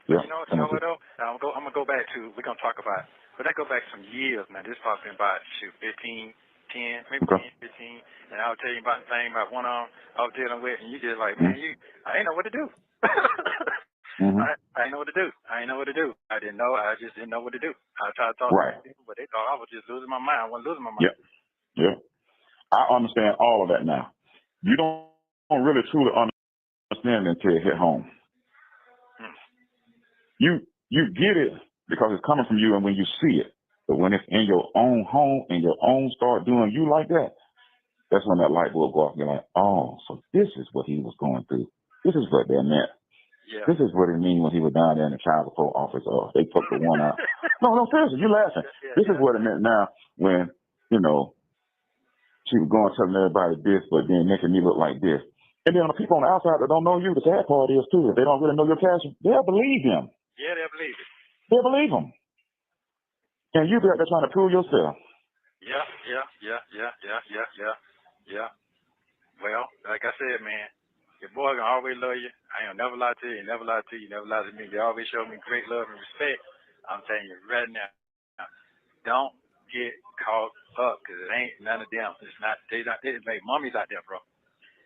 Yeah. You know what though? I'm gonna go back to, we're gonna talk about, but that go back some years, man. This probably been about 15, 10, maybe 10, 15. And I'll tell you about the thing about one of them I was dealing with, and you just like, man, I ain't know what to do. I ain't know what to do. I ain't know what to do. I just didn't know what to do. I tried to talk to people, but they thought I was just losing my mind. I wasn't losing my mind. Yeah. I understand all of that now. You don't really truly understand it until you hit home. You get it because it's coming from you and when you see it. But when it's in your own home and your own start doing you like that, that's when that light bulb go off. You're like, oh, so this is what he was going through. This is what that meant. Yeah. This is what it means when he was down there in the child support office. Or they took the one out. No, seriously, you're laughing. This is what it meant now when, she was going telling everybody this, but then making me look like this. And then the people on the outside that don't know you, the sad part is too, if they don't really know your cash, they'll believe him. Yeah, they'll believe it. They'll believe him. And you be out there trying to prove yourself. Yeah. Well, like I said, man, your boy gonna always love you. I ain't gonna never lie to you, never lie to you, never lie to me. You always show me great love and respect. I'm telling you right now, don't get caught up, because it ain't none of them. It's like mommies out there, bro.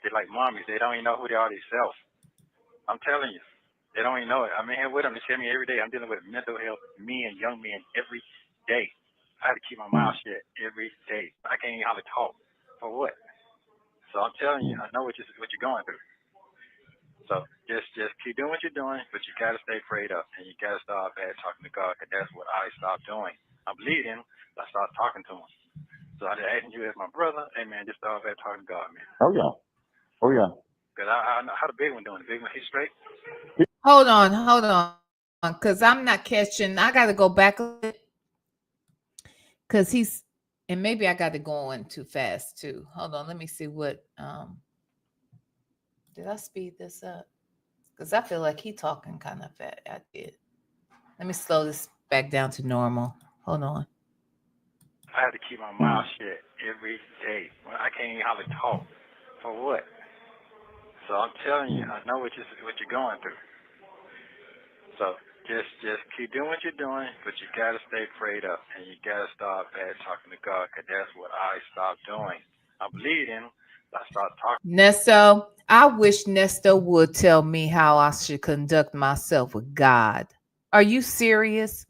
They're like mommies. They don't even know who they are themselves. I'm telling you. They don't even know it. I'm in here with them. They tell me every day I'm dealing with mental health, men, young men, every day. I have to keep my mouth shut every day. I can't even hardly talk. For what? So I'm telling you, I know what you're going through. So just keep doing what you're doing, but you got to stay prayed up, and you got to start bad talking to God, because that's what I stopped doing. I believed him, but I started talking to him. So I just asking you as my brother, hey, man, just start bad talking to God, man. Oh, yeah. Because I know how the big one doing. The big one, he's straight. Hold on. Because I'm not catching. I got to go back a bit. Because and maybe I got to go on too fast too. Hold on. Let me see what, did I speed this up? Because I feel like he talking kind of fast. I did. Let me slow this back down to normal. Hold on. I have to keep my mouth shut every day. I can't even hardly talk. For what? So I'm telling you, I know what you're going through. So just keep doing what you're doing, but you got to stay prayed up, and you got to start bad talking to God, because that's what I stopped doing. I believe him. I started talking. Nesto, I wish Nesto would tell me how I should conduct myself with God. Are you serious?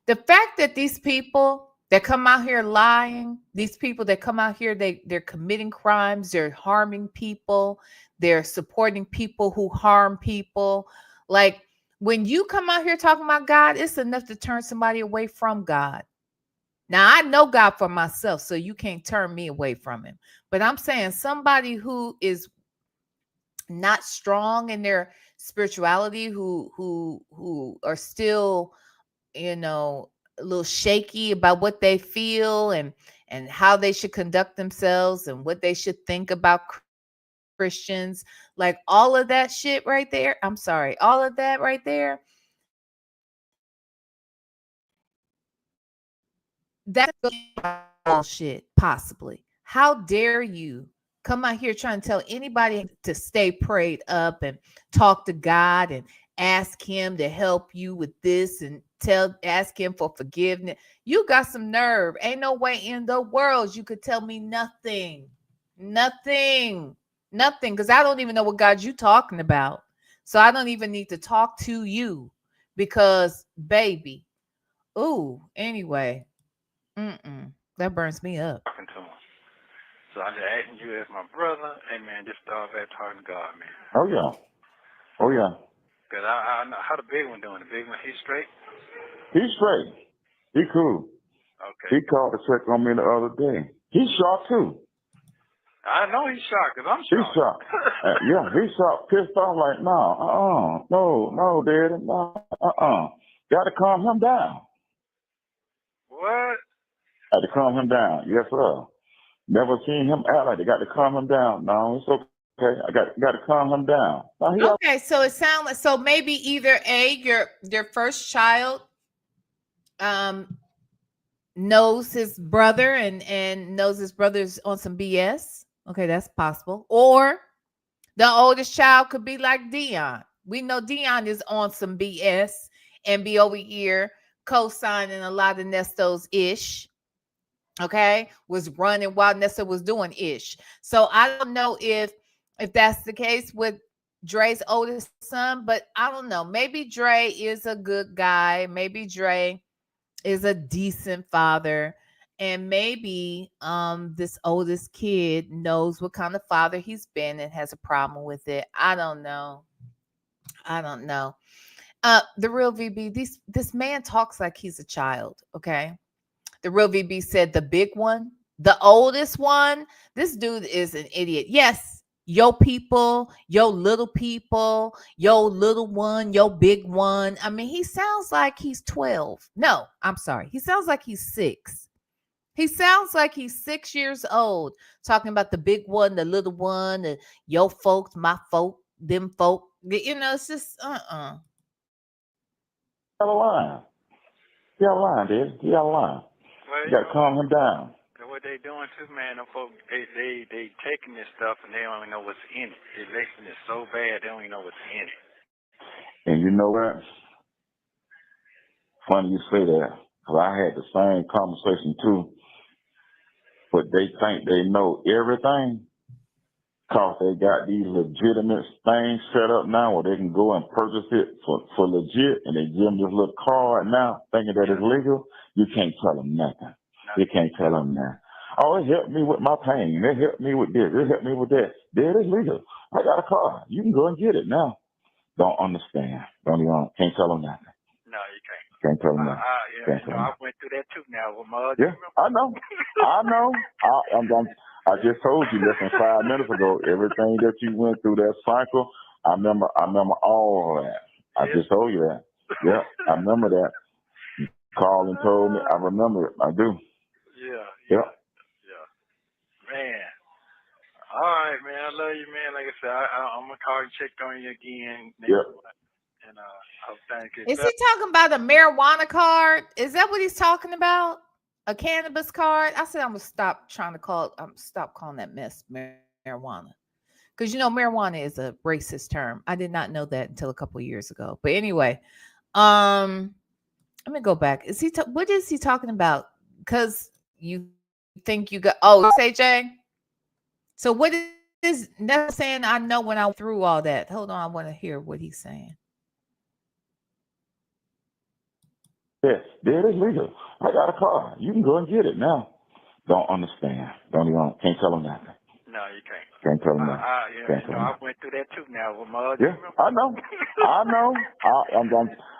The fact that these people that come out here lying, these people that come out here, they're committing crimes, they're harming people, they're supporting people who harm people. Like, when you come out here talking about God, it's enough to turn somebody away from God. Now, I know God for myself, so you can't turn me away from him. But I'm saying somebody who is not strong in their spirituality, who are still, a little shaky about what they feel and how they should conduct themselves and what they should think about Christians, like all of that shit right there. I'm sorry, all of that right there. That's bullshit, possibly. How dare you come out here trying to tell anybody to stay prayed up and talk to God and ask him to help you with this and ask him for forgiveness. You got some nerve. Ain't no way in the world you could tell me nothing. Because I don't even know what God you talking about. So I don't even need to talk to you because, baby. Ooh, anyway. That burns me up. Talking to him. So I'm just asking you as my brother, hey man, just start back talking to God, man. Oh yeah. Oh yeah. Cause I know how the big one doing. The big one, he's straight. He's straight. He cool. Okay. He called to check on me the other day. He's shocked too. I know he's shocked, cause I'm He's shocked. shocked. Yeah, he's shocked, pissed off like, no, Daddy, no. Got to calm him down. What? Got to calm him down. Yes, sir. Never seen him act like they got to calm him down. No, it's okay. I got to calm him down. Now, Okay, so it sounds like, so maybe either your first child knows his brother and knows his brother's on some BS. Okay, that's possible. Or the oldest child could be like Deon. We know Deon is on some BS and be over here co-signing a lot of Nesto's ish. Okay, was running while Nesto was doing ish. So I don't know if that's the case with Dre's oldest son, but I don't know. Maybe Dre is a good guy. Maybe Dre is a decent father. And maybe this oldest kid knows what kind of father he's been and has a problem with it. I don't know. The real VB, this man talks like he's a child, okay? The real VB said the big one, the oldest one, this dude is an idiot. Yes, yo people, yo little people, yo little one, yo big one. I mean, he sounds like he's 12. No, I'm sorry. He sounds like he's 6. He sounds like he's 6 years old, talking about the big one, the little one, the yo folks, my folk, them folk. You know, it's just He out of line. He out of line, Daddy. He out of line. Well, You got to calm him down. what they doing too, man, them folks, they taking this stuff and they don't even know what's in it. They lacing it so bad they don't even know what's in it. And you know what? Funny you say that, because I had the same conversation too. But they think they know everything because they got these legitimate things set up now where they can go and purchase it for legit, and they give them this little card now thinking that it's legal. You can't tell them nothing. You can't tell them that. Oh, it helped me with my pain. It helped me with this. It helped me with that. There, it's legal. I got a card. You can go and get it now. Don't understand. Can't tell them nothing. No, you can't. Can't tell them nothing. I went through that too now with my other. Yeah, I know. I just told you less than 5 minutes ago, everything that you went through, that cycle, I remember all of that. I just told you that. Yeah, I remember that. You called and told me. I remember it. I do. Yeah. Man. All right, man. I love you, man. Like I said, I'm going to call and check on you again. Yep. And I hope things get Is better. he talking about a marijuana card? Is that what he's talking about? A cannabis card? I said I'm gonna stop calling that mess marijuana. Because marijuana is a racist term. I did not know that until a couple of years ago. But anyway, let me go back. What is he talking about? Because you think you got AJ? So what is Nesto saying? I know when I went through all that. Hold on, I want to hear what he's saying. Yes, there it is legal. I got a car. You can go and get it now. Don't understand. Can't tell them nothing. No, you can't. Can't tell them nothing. I went through that too now with my other. Yeah, I know.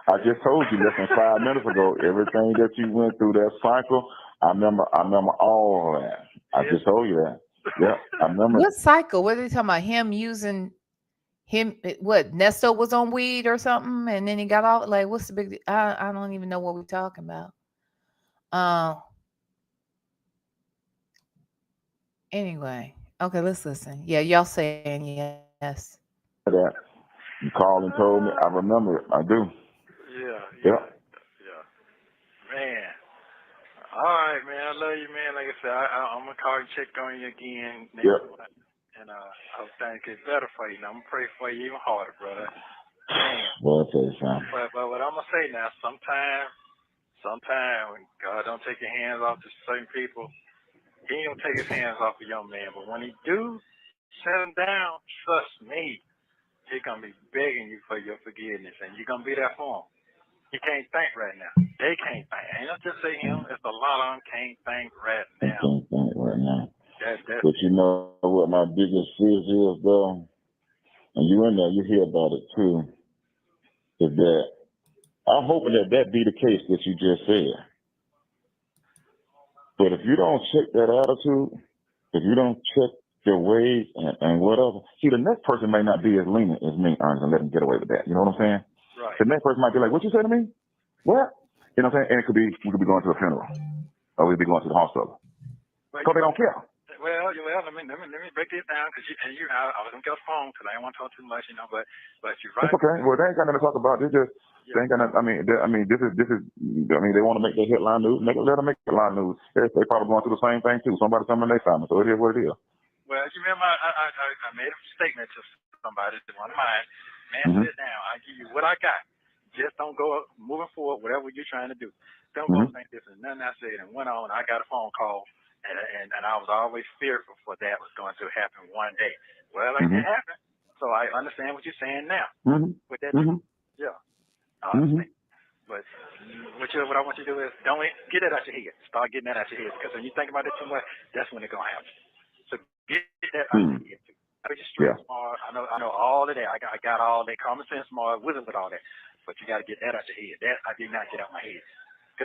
I just told you less than 5 minutes ago, everything that you went through, that cycle, I remember all of that. I just told you that. Yeah, I remember. What cycle? What are they talking about? Him using him? What? Nesto was on weed or something, and then he got off. Like, what's the big deal? I don't even know what we're talking about. Anyway, okay, let's listen. Yeah, y'all saying yes. That you called and told me. I remember it. I do. Yeah. Man. All right, man. I love you, man. Like I said, I'm gonna call and check on you again next month, and I hope things get better for you. Now, I'm gonna pray for you even harder, brother. Man. Well, I'll tell you something. But what I'm gonna say now, sometime when God don't take your hands off to certain people, He ain't gonna take His hands off a young man. But when He do set him down, trust me, He gonna be begging you for your forgiveness, and you're gonna be there for him. He can't think right now. They can't think. Ain't not just say him. It's a lot of them can't think right now. Can't think right now. That's But you know what my biggest fear is, though, and you in there, you hear about it too, is that I'm hoping that be the case that you just said. But if you don't check that attitude, if you don't check your ways and whatever, see, the next person may not be as lenient as me, Ernest, and let them get away with that. You know what I'm saying? Right. The next person might be like, "What you say to me? What?" You know what I'm saying? And we could be going to a funeral, or we'd be going to the hospital. So they don't care. Well, let me break this down because I was gonna get a phone because I didn't want to talk too much, but you're right. It's okay. Well, they ain't got nothing to talk about. They just they ain't got nothing. I mean, this is. I mean, they want to make their headline news. Let them make headline news. They probably going through the same thing too. Somebody something they found. So it is what it is. Well, you remember I made a statement to somebody, to one of mine. Man, sit down. I give you what I got. Just don't go moving forward. Whatever you're trying to do, don't go think this is nothing I said and went on. I got a phone call. And I was always fearful for that was going to happen one day. Well, it happened. So I understand what you're saying now. With that, yeah, I understand. But what I want you to do is don't get that out your head. Start getting that out your head because when you think about it too much, that's when it's gonna happen. So get that out your head too. I know you're street smart. I know all of that. I got all that common sense, smart, wizard with all that. But you got to get that out your head. That I did not get out my head.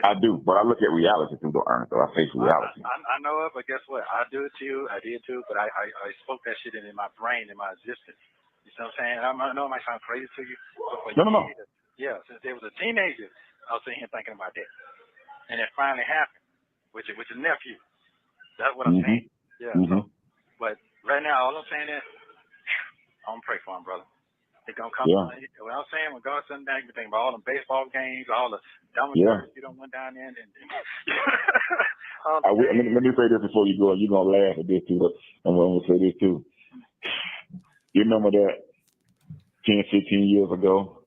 I do, but I look at reality too, though, Ernest. So I face reality. I know it, but guess what? I do it too. I did too, but I spoke that shit in my brain, in my existence. You see what I'm saying? I know it might sound crazy to you. But No. Yeah, since they was a teenager, I was sitting here thinking about that. And it finally happened, with your nephew. That's what I'm saying. Yeah. So, but right now, all I'm saying is, I'm gonna pray for him, brother. They're gonna come. Yeah. What I'm saying, when God sends back, you think about all the baseball games, all the dumb stuff you don't went down there and let me say this before you go. You're gonna laugh at this too. I'm gonna say this too. You remember that 10, 15 years ago?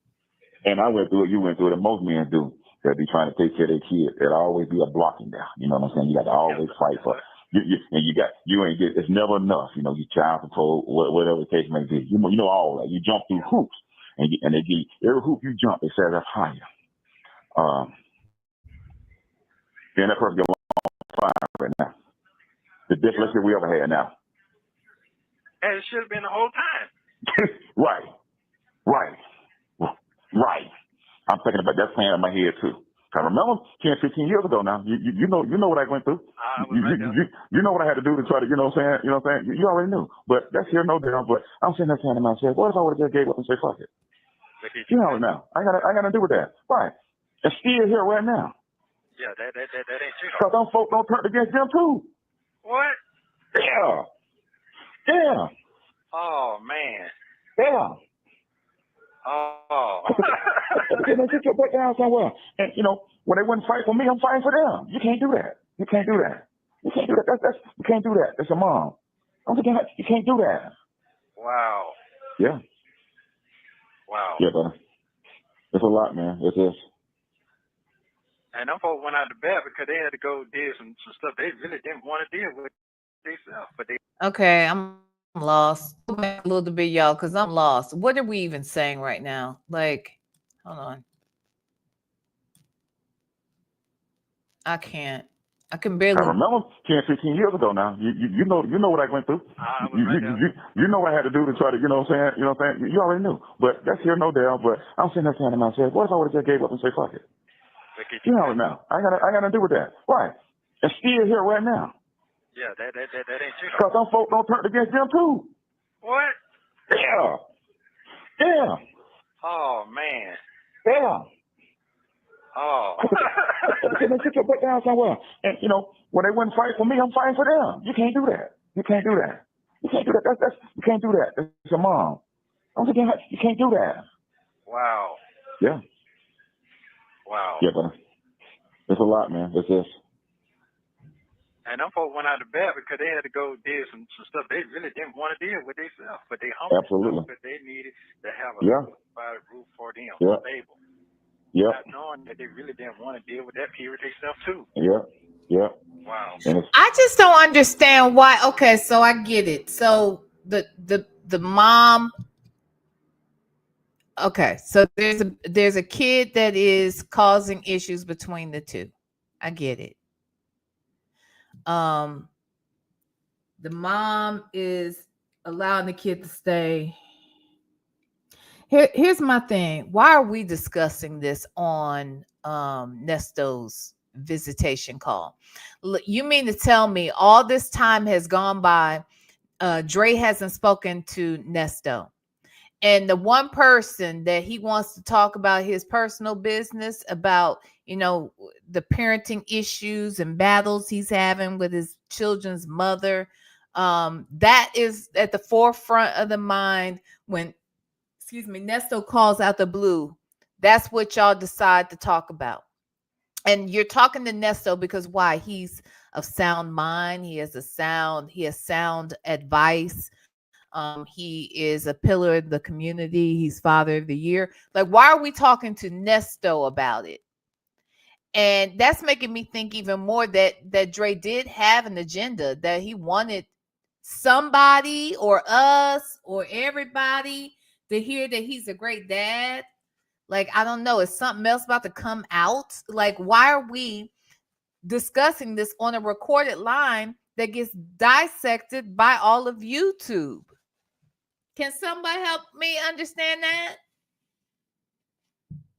And I went through it, you went through it, and most men do. That be trying to take care of their kids. There'll always be a blocking there. You know what I'm saying? You got to always fight for it. It's never enough. You know, you child control, whatever the case may be. You know all that. You jump through hoops, and they give every hoop you jump, they say that's higher. Then that person gets along fine right now. The best relationship we ever had now. And it should have been the whole time. Right. I'm thinking about that playing in my head too. I remember 10, 15 years ago now. You know what I went through. You know what I had to do to try to, you know what I'm saying? You already knew. But that's here no doubt. But I'm sitting there saying to myself, what if I would have just gave up and said, fuck it? You know now. I got to do with that. Right. And still here right now. Yeah, that ain't true. Because them folks don't turn against them too. What? Yeah. Oh, man. Yeah. Oh. They get your butt down somewhere. And, you know, when they wouldn't fight for me, I'm fighting for them. You can't do that. You can't do that. You can't do that. It's your mom. I'm thinking, you can't do that. Wow. Yeah. Wow. Yeah, brother. It's a lot, man. It is. And them folks went out to bed because they had to go deal some stuff they really didn't want to deal with themselves. But they. Okay, I'm lost. Go back a little bit, y'all, because I'm lost. What are we even saying right now? Like, hold on. I can barely. I remember 10, 15 years ago now. You know what I went through. You know what I had to do to try to, you know what I'm saying? You already knew. But that's here no doubt. But I'm sitting there saying to myself, what if I would have just gave up and said, fuck it? You know now. I got to do with that. Right. And still here right now. Yeah, that ain't true. Because some folks don't turn against them too. What? Yeah. Oh, man. Yeah. Oh. They get your butt down somewhere. And, you know, when they wouldn't fight for me, I'm fighting for them. You can't do that. You can't do that. You can't do that. You can't do that. It's your mom. I'm thinking, you can't do that. Wow. Yeah. Wow. Yeah, brother. It's a lot, man. It's this. And them folks went out to bed because they had to go deal some stuff they really didn't want to deal with themselves. But they Absolutely. Because they needed to have a roof for them, stable. Yeah. Not knowing that they really didn't want to deal with that period themselves too. Yeah. Wow. I just don't understand why. Okay, so I get it. So the mom. Okay, so there's a kid that is causing issues between the two. I get it. The mom is allowing the kid to stay. Here's my thing. Why are we discussing this on Nesto's visitation call? You mean to tell me all this time has gone by, Dre hasn't spoken to Nesto, and the one person that he wants to talk about his personal business about, the parenting issues and battles he's having with his children's mother, that is at the forefront of the mind when, Nesto calls out the blue. That's what y'all decide to talk about. And you're talking to Nesto because why? He's of sound mind. He has sound advice. He is a pillar of the community. He's father of the year. Like, why are we talking to Nesto about it? And that's making me think even more that Dre did have an agenda, that he wanted somebody or us or everybody to hear that he's a great dad. Like, I don't know. Is something else about to come out? Like, why are we discussing this on a recorded line that gets dissected by all of YouTube? Can somebody help me understand that?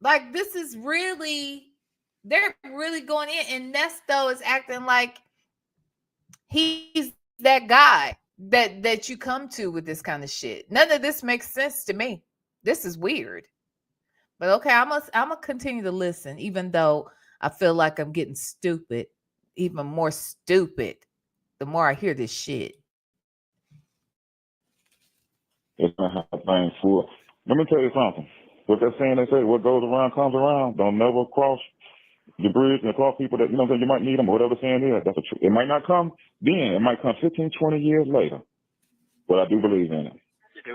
Like, this is really, they're really going in, and Nesto is acting like he's that guy that you come to with this kind of shit. None of this makes sense to me. This is weird. But okay, I'm gonna continue to listen, even though I feel like I'm getting stupid, even more stupid, the more I hear this shit. It's not how things for. Let me tell you something. What they're saying, they say, what goes around comes around. Don't never cross the bridge and cross people that, you might need them or whatever saying is. That's a truth. It might not come then. It might come 15, 20 years later. But I do believe in it.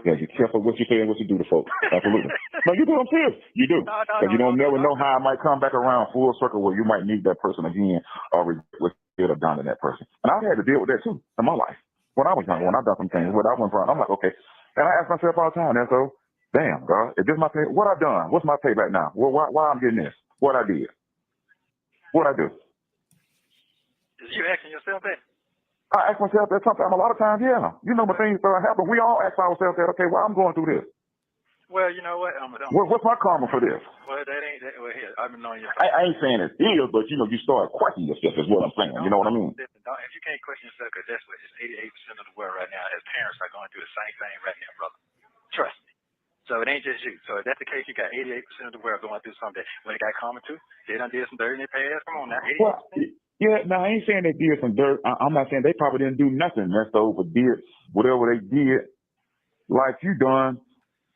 Yeah, be careful what you say and what you do to folks. Absolutely. No, you do. I'm serious. You do. Because you don't never know how it might come back around full circle where you might need that person again or regret what you could have done to that person. And I've had to deal with that too in my life. When I was young, when I done some things, what I went from, I'm like, okay. And I ask myself all the time, and so, damn, God, is this my pay? What I done? What's my payback now? Well, why I'm getting this? What I did? What I do? Is you asking yourself that? I ask myself that sometimes, a lot of times, yeah. When things start happening, we all ask ourselves that, okay, why I'm going through this? Well, you know what? What's my karma for this? Well, that ain't that. Well, here, I've been knowing you. I ain't saying it is, but, you start questioning yourself is what I'm saying. You know what I mean? Listen, if you can't question yourself, because that's what 88% of the world right now, as parents, are going through the same thing right now, brother. Trust me. So it ain't just you. So if that's the case, you got 88% of the world going through something. When it got karma too, they done did some dirt in their past. Come on now, 88%. Well, yeah, no, I ain't saying they did some dirt. I'm not saying they probably didn't do nothing. Nesto, but did whatever they did, like you done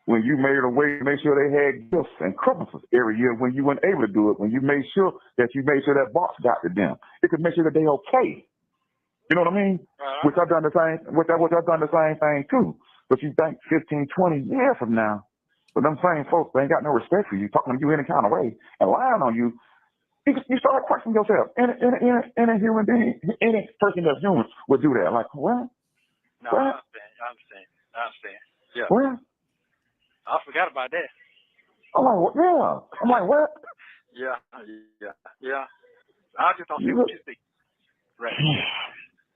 when you made a way to make sure they had gifts and Christmases every year when you weren't able to do it. When you made sure that box got to them, it could make sure that they okay. You know what I mean? Which I've done the same. Which I've done the same thing too. But you think 15, 20 years from now, but them same folks, they ain't got no respect for you, talking to you any kind of way and lying on you. You start questioning yourself. Any human being, any person that's human would do that. Like, what? No, what? I understand. Yeah. What? I forgot about that. I'm like, what? Yeah. I'm like, what? Yeah. I just don't see what you see. Right.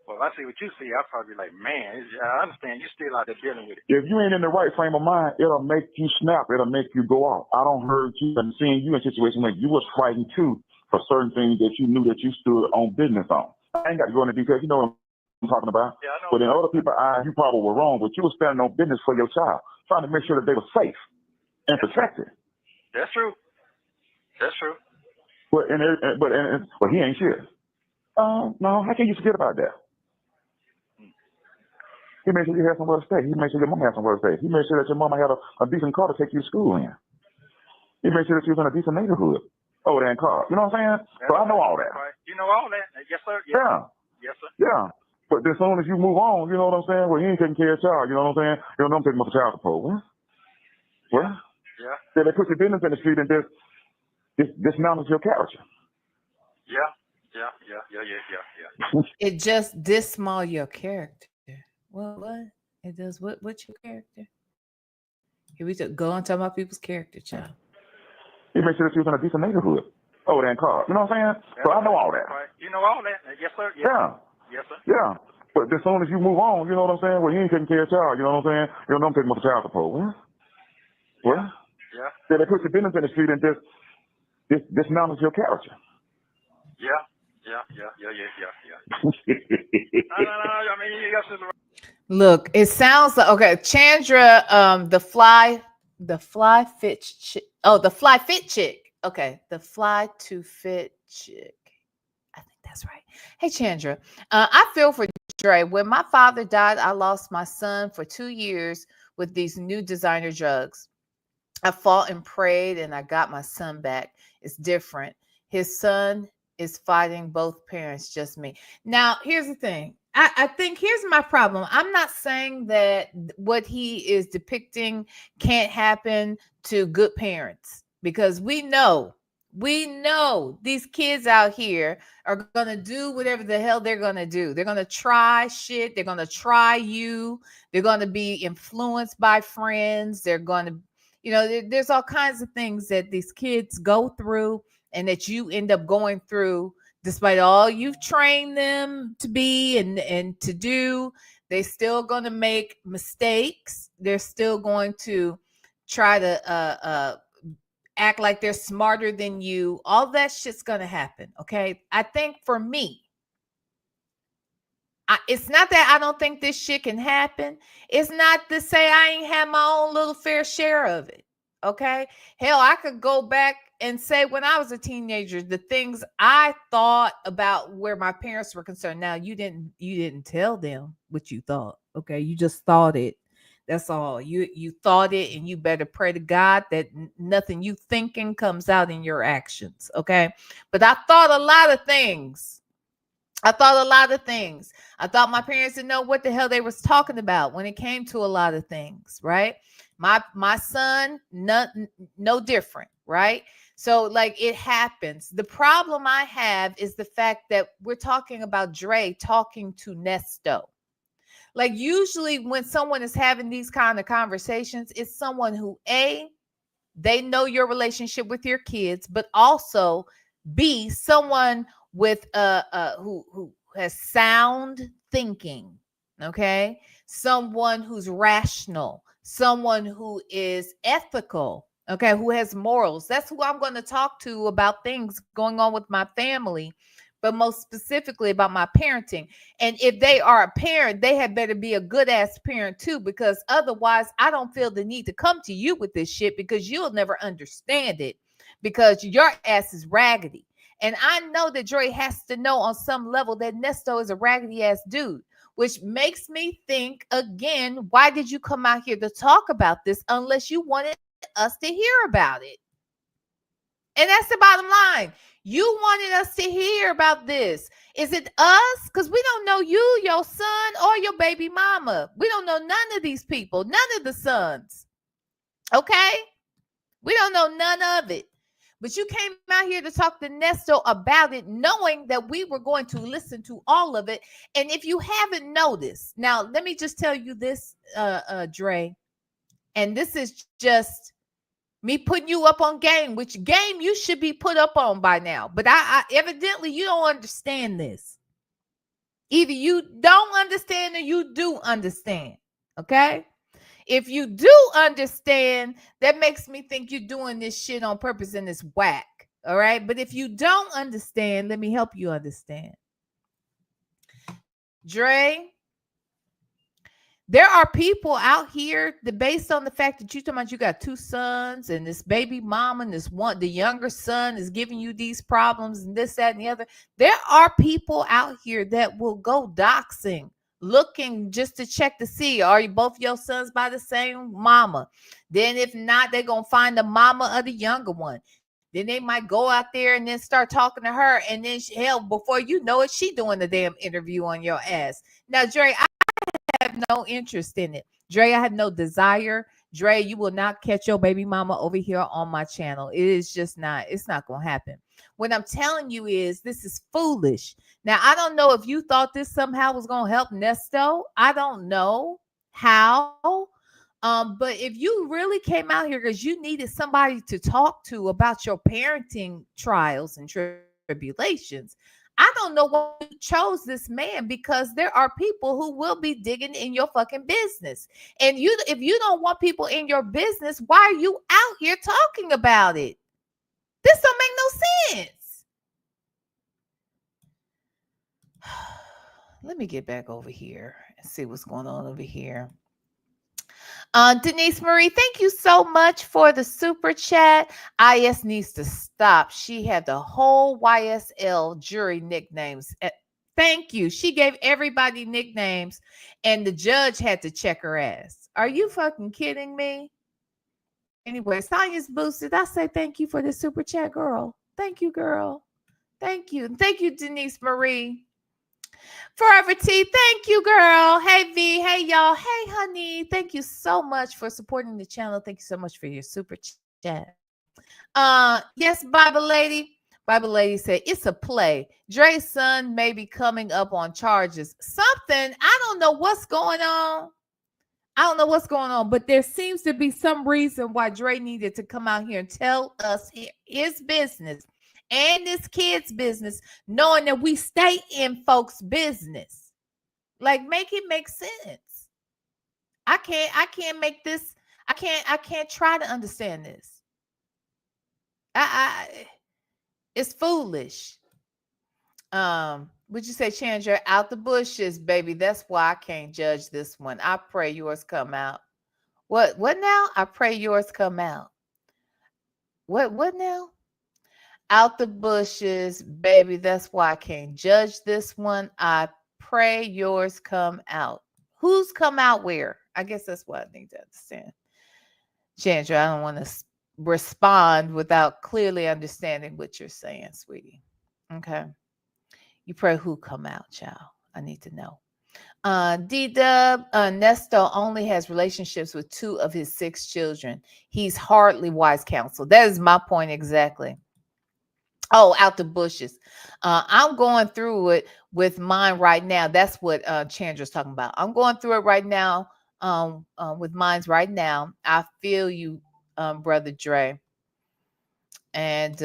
Well, if I see what you see, I'll probably be like, man, I understand you still out there dealing with it. If you ain't in the right frame of mind, it'll make you snap. It'll make you go off. I don't heard you and seeing you in situations like you was fighting too for certain things that you knew that you stood on business on. I ain't got to go into details. You know what I'm talking about. Yeah, I know. But in other people's eyes, you probably were wrong, but you were standing on business for your child, trying to make sure that they were safe and protected. That's true. But he ain't shit. No, how can you forget about that? He made sure you had somewhere to stay. He made sure your mama had somewhere to stay. He made sure that your mama had a decent car to take you to school in. He made sure that you was in a decent neighborhood over there in car. You know what I'm saying? That's so I know all that. Right. You know all that? Yes, sir. Yeah. Yes, sir. Yeah. But as soon as you move on, you know what I'm saying? Well, you ain't taking care of child. You know what I'm saying? You know, I'm taking my child support. What? Yeah. Then they put your business in the street and dismantles your character. Yeah. It just dismal your character. What? It does what? What's your character? Here we go on talking about people's character, child. He made sure that you was in a decent neighborhood over there in car. You know what I'm saying? So I know all that. Right. You know all that? Yes, sir. Yeah. Yes, sir. Yeah. But as soon as you move on, you know what I'm saying? Well, you ain't taking care of child, you know what I'm saying? You know, I'm taking up child support. Well, Yeah. then they put your business in the street and just dismantle your character. Yeah. No. I mean, you got to. Look, it sounds like okay. Chandra, the fly fit chick. Oh, the fly fit chick. Okay, the fly to fit chick. I think that's right. Hey, Chandra, I feel for Dre. When my father died, I lost my son for 2 years with these new designer drugs. I fought and prayed, and I got my son back. It's different. His son is fighting both parents, just me. Now, here's the thing. I think here's my problem. I'm not saying that what he is depicting can't happen to good parents, because we know these kids out here are going to do whatever the hell they're going to do. They're going to try shit. They're going to try you. They're going to be influenced by friends. They're going to, you know, there's all kinds of things that these kids go through and that you end up going through despite all you've trained them to be and to do. They're still going to make mistakes. They're still going to try to act like they're smarter than you. All that shit's going to happen. Okay. I think for me, it's not that I don't think this shit can happen. It's not to say I ain't had my own little fair share of it. Okay. Hell, I could go back and say when I was a teenager, the things I thought about where my parents were concerned. Now, you didn't tell them what you thought. Okay. You just thought it. That's all. You thought it, and you better pray to God that nothing you thinking comes out in your actions. Okay. But I thought a lot of things. I thought my parents didn't know what the hell they was talking about when it came to a lot of things, right? My son, no different, right? So like it happens. The problem I have is the fact that we're talking about Dre talking to Nesto. Like usually when someone is having these kind of conversations, it's someone who they know your relationship with your kids, but also B, someone with who has sound thinking, okay? Someone who's rational, someone who is ethical, okay, who has morals. That's who I'm going to talk to about things going on with my family, but most specifically about my parenting. And if they are a parent, they had better be a good ass parent too, because otherwise I don't feel the need to come to you with this shit, because you'll never understand it, because your ass is raggedy. And I know that Dre has to know on some level that Nesto is a raggedy ass dude, which makes me think again, why did you come out here to talk about this unless you wanted us to hear about it? And that's the bottom line. You wanted us to hear about this. Is it us? Because we don't know you, your son, or your baby mama. We don't know none of these people, none of the sons. Okay? We don't know none of it. But you came out here to talk to Nesto about it, knowing that we were going to listen to all of it. And if you haven't noticed, now let me just tell you this, Dre, and this is just me putting you up on game, which game you should be put up on by now. But I evidently you don't understand this. Either you don't understand or you do understand. Okay? If you do understand, that makes me think you're doing this shit on purpose and it's whack. All right. But if you don't understand, let me help you understand. Dre, there are people out here that based on the fact that you talking about you got 2 sons and this baby mama and this one, the younger son is giving you these problems and this, that, and the other. There are people out here that will go doxing, looking just to check to see, are you both your sons by the same mama? Then if not, they're going to find the mama of the younger one. Then they might go out there and then start talking to her. And then hell, before you know it, she doing the damn interview on your ass. Now, Dre, I have no interest in it. Dre, I have no desire. Dre, you will not catch your baby mama over here on my channel. It is just not, it's not going to happen. What I'm telling you is this is foolish. Now, I don't know if you thought this somehow was going to help Nesto. I don't know how. But if you really came out here because you needed somebody to talk to about your parenting trials and tribulations, I don't know why you chose this man, because there are people who will be digging in your fucking business. And if you don't want people in your business, why are you out here talking about it? This don't make no sense. Let me get back over here and see what's going on over here. Denise Marie, thank you so much for the super chat. IS needs to stop. She had the whole YSL jury nicknames. Thank you. She gave everybody nicknames, and the judge had to check her ass. Are you fucking kidding me? Anyway, Sonya's boosted. I say thank you for the super chat, girl. Thank you, girl. Thank you. Thank you, Denise Marie. Forever T, thank you, girl. Hey, V. Hey, y'all. Hey, honey. Thank you so much for supporting the channel. Thank you so much for your super chat. Yes, Bible Lady. Bible Lady said, it's a play. Dre's son may be coming up on charges. Something. I don't know what's going on. I don't know what's going on, but there seems to be some reason why Dre needed to come out here and tell us his business and this kid's business, knowing that we stay in folks' business. Like, make it make sense. I can't make this. I can't try to understand this. It's foolish. Would you say, Chandra, out the bushes, baby? That's why I can't judge this one. I pray yours come out. What now? I pray yours come out. What now? Out the bushes, baby. That's why I can't judge this one. I pray yours come out. Who's come out where? I guess that's what I need to understand. Chandra, I don't want to respond without clearly understanding what you're saying, sweetie. Okay. You pray who come out, child. I need to know. D-Dub, Nesto only has relationships with 2 of his 6 children. He's hardly wise counsel. That is my point exactly. Oh, out the bushes. I'm going through it with mine right now. That's what Chandra's talking about. I'm going through it right now with mine's right now. I feel you, Brother Dre. And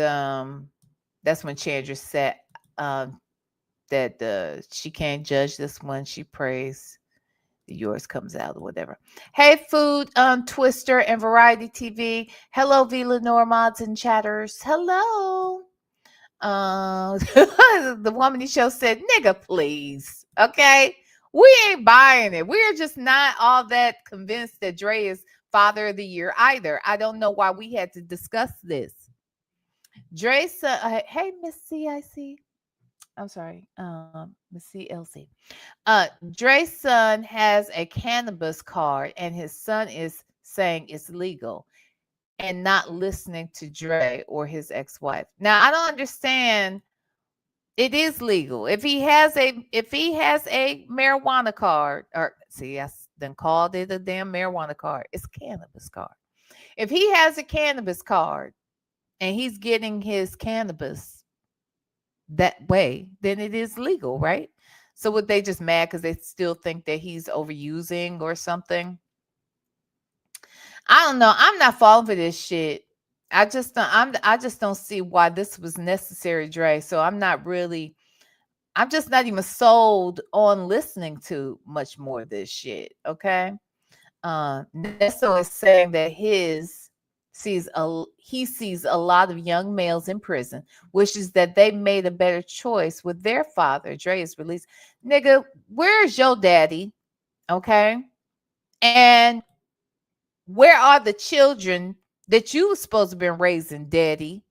that's when Chandra said that she can't judge this one. She prays yours comes out or whatever. Hey, Food Twister and Variety TV. Hello, VLenore mods and chatters. Hello. The woman show said, nigga, please. Okay. We ain't buying it. We're just not all that convinced that Dre is Father of the Year either. I don't know why we had to discuss this. Dre's hey, Miss CIC. I'm sorry, Miss CLC. Dre's son has a cannabis card, and his son is saying it's legal and not listening to Dre or his ex-wife. Now, I don't understand. It is legal. If he has a marijuana card, or see, I then called it a damn marijuana card. It's a cannabis card. If he has a cannabis card and he's getting his cannabis that way, then it is legal, right? So would they just mad because they still think that he's overusing or something? I don't know. I'm not falling for this shit. I just don't see why this was necessary, Dre. So I'm just not even sold on listening to much more of this shit. Okay. Nesto is saying that he sees a lot of young males in prison, wishes that they made a better choice with their father. Dre is released. Nigga, where's your daddy? Okay. And where are the children that you were supposed to have been raising, daddy?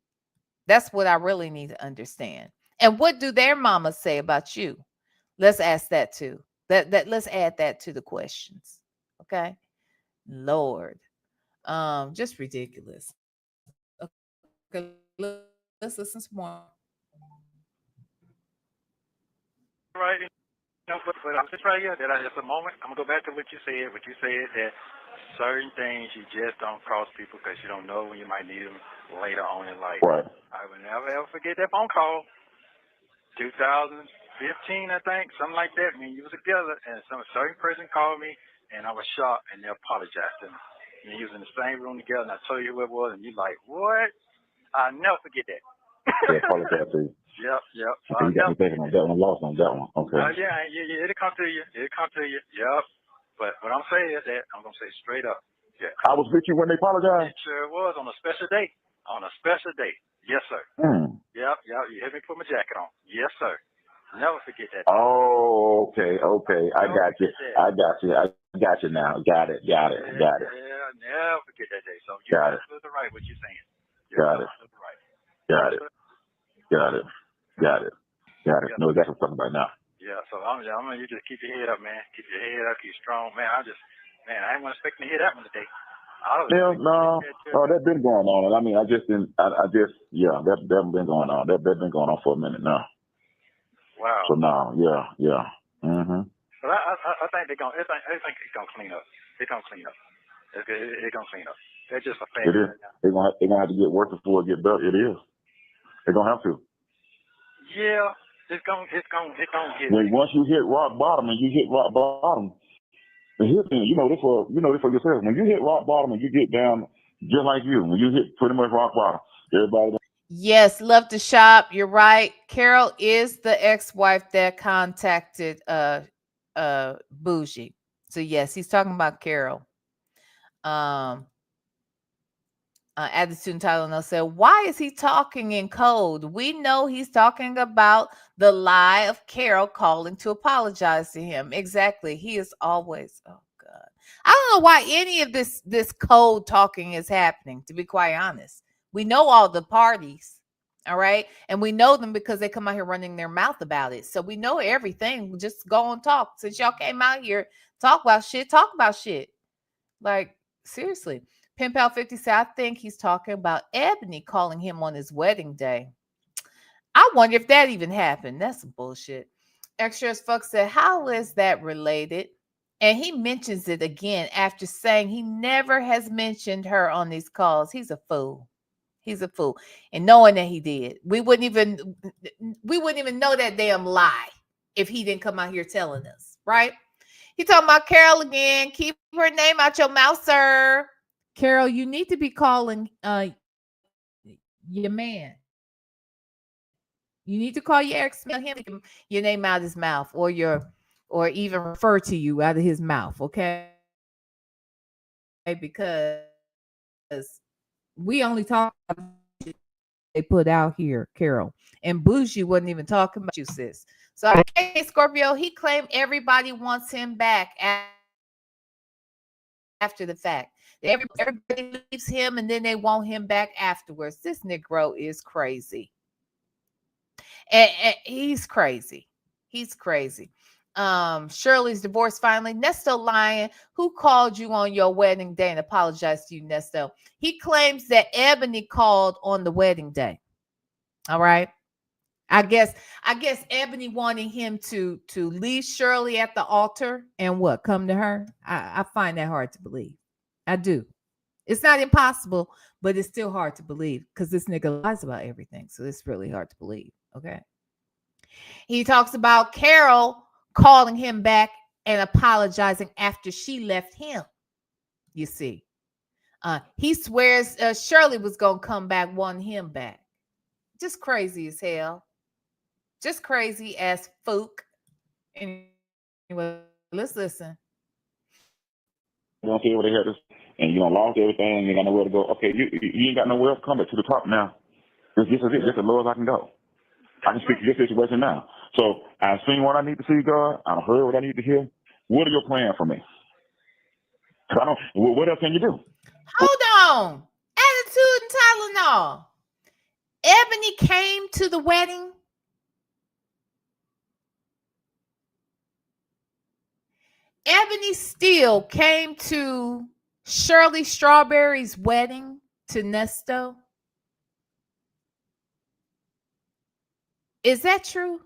That's what I really need to understand. And what do their mamas say about you? Let's ask that too. Let's add that to the questions. Okay. Lord. Just ridiculous. Okay, let's listen some more. Right. No, but I'm just right here that just a moment. I'm gonna go back to what you said. What you said that certain things you just don't cross people because you don't know when you might need them later on in life. Right. I will never ever forget that phone call. 2015, I think, something like that. When you was together, and some certain person called me, and I was shocked, and they apologized to me. And you was in the same room together, and I told you who it was, and you like, what? I'll never forget that. Yeah, apologize to you. Yep. Okay, you got me thinking on that one. I lost on that one. Okay. Yeah, it'll come to you. It'll come to you. Yep. But what I'm saying is that I'm gonna say straight up. Yeah. I was with you when they apologized. It sure was on a special day. On a special day. Yes, sir. Yep. You had me put my jacket on. Yes, sir. Never forget that. Oh, okay. I got you now. Got it. Yeah, never forget that day. So you're absolutely right what you're saying. Got it. Right. Got it. Know exactly what I'm talking about now. Yeah, so I'm gonna you just keep your head up, man. Keep your head up, keep strong, man. I ain't expecting to hear that one today. No, that's been going on. I mean, I just been going on. That's been going on for a minute now. Wow. So now, yeah. But I think I think it's gonna clean up. It's gonna clean up. It's gonna clean up. That's just a fact. It is. They're gonna have to get worse before it get better. It is. They're gonna have to. Yeah, it's gonna get. Once you hit rock bottom, and the here thing, you know this for yourself. When you hit rock bottom and you get down, just like you, when you hit pretty much rock bottom, everybody. Yes, love to shop. You're right. Carol is the ex-wife that contacted Bougie. So yes, he's talking about Carol. Attitude and Tylenol said, why is he talking in code? We know he's talking about the lie of Carol calling to apologize to him. Exactly. He is always, oh God. I don't know why any of this code talking is happening, to be quite honest. We know all the parties, all right? And we know them because they come out here running their mouth about it. So we know everything. Just go and talk. Since y'all came out here, talk about shit. Like, seriously. Pen Pal 50 said, I think he's talking about Ebony calling him on his wedding day. I wonder if that even happened. That's some bullshit. Extra as fuck said, how is that related? And he mentions it again after saying he never has mentioned her on these calls. He's a fool. And knowing that he did, we wouldn't even know that damn lie if he didn't come out here telling us, right? He talking about Carol again. Keep her name out your mouth, sir. Carol, you need to be calling your man. You need to call your ex, him your name out of his mouth, or even refer to you out of his mouth, okay? Because we only talk about they put out here, Carol. And Bougie wasn't even talking about you, sis. So, okay, Scorpio, he claimed everybody wants him back after the fact. Everybody leaves him and then they want him back afterwards. This Negro is crazy. And he's crazy. Shirley's divorced finally. Nesto lying. Who called you on your wedding day and apologized to you, Nesto? He claims that Ebony called on the wedding day. All right. I guess Ebony wanted him to leave Shirley at the altar and come to her. I find that hard to believe. I do. It's not impossible, but it's still hard to believe because this nigga lies about everything. So it's really hard to believe. Okay. He talks about Carol calling him back and apologizing after she left him. You see, he swears Shirley was going to come back, wanting him back. Just crazy as hell. Just crazy as fook. Anyway, let's listen. You don't care where they had this, and you don't lost everything. You got nowhere to go. Okay, you ain't got nowhere else to come back to the top now. This is it. This is as low as I can go. I can speak to this situation now. So I've seen what I need to see, God. I've heard what I need to hear. What are your plans for me? What else can you do? Hold on. Attitude and Tylenol. Ebony came to the wedding. Ebony still came to Shirley Strawberry's wedding to Nesto. Is that true?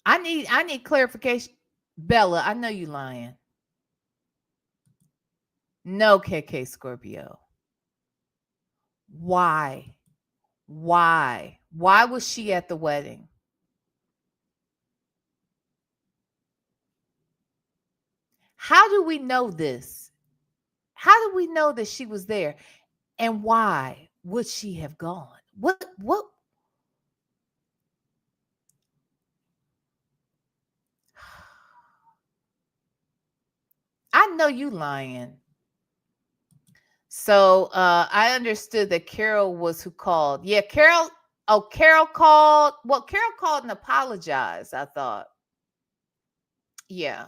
I need clarification. Bella, I know you lying. No, KK Scorpio. Why? Why was she at the wedding? How do we know this? How do we know that she was there? And why would she have gone? What? I know you lying. So I understood that Carol was who called. Yeah, Carol. Oh, Carol called. Well, Carol called and apologized, I thought. Yeah.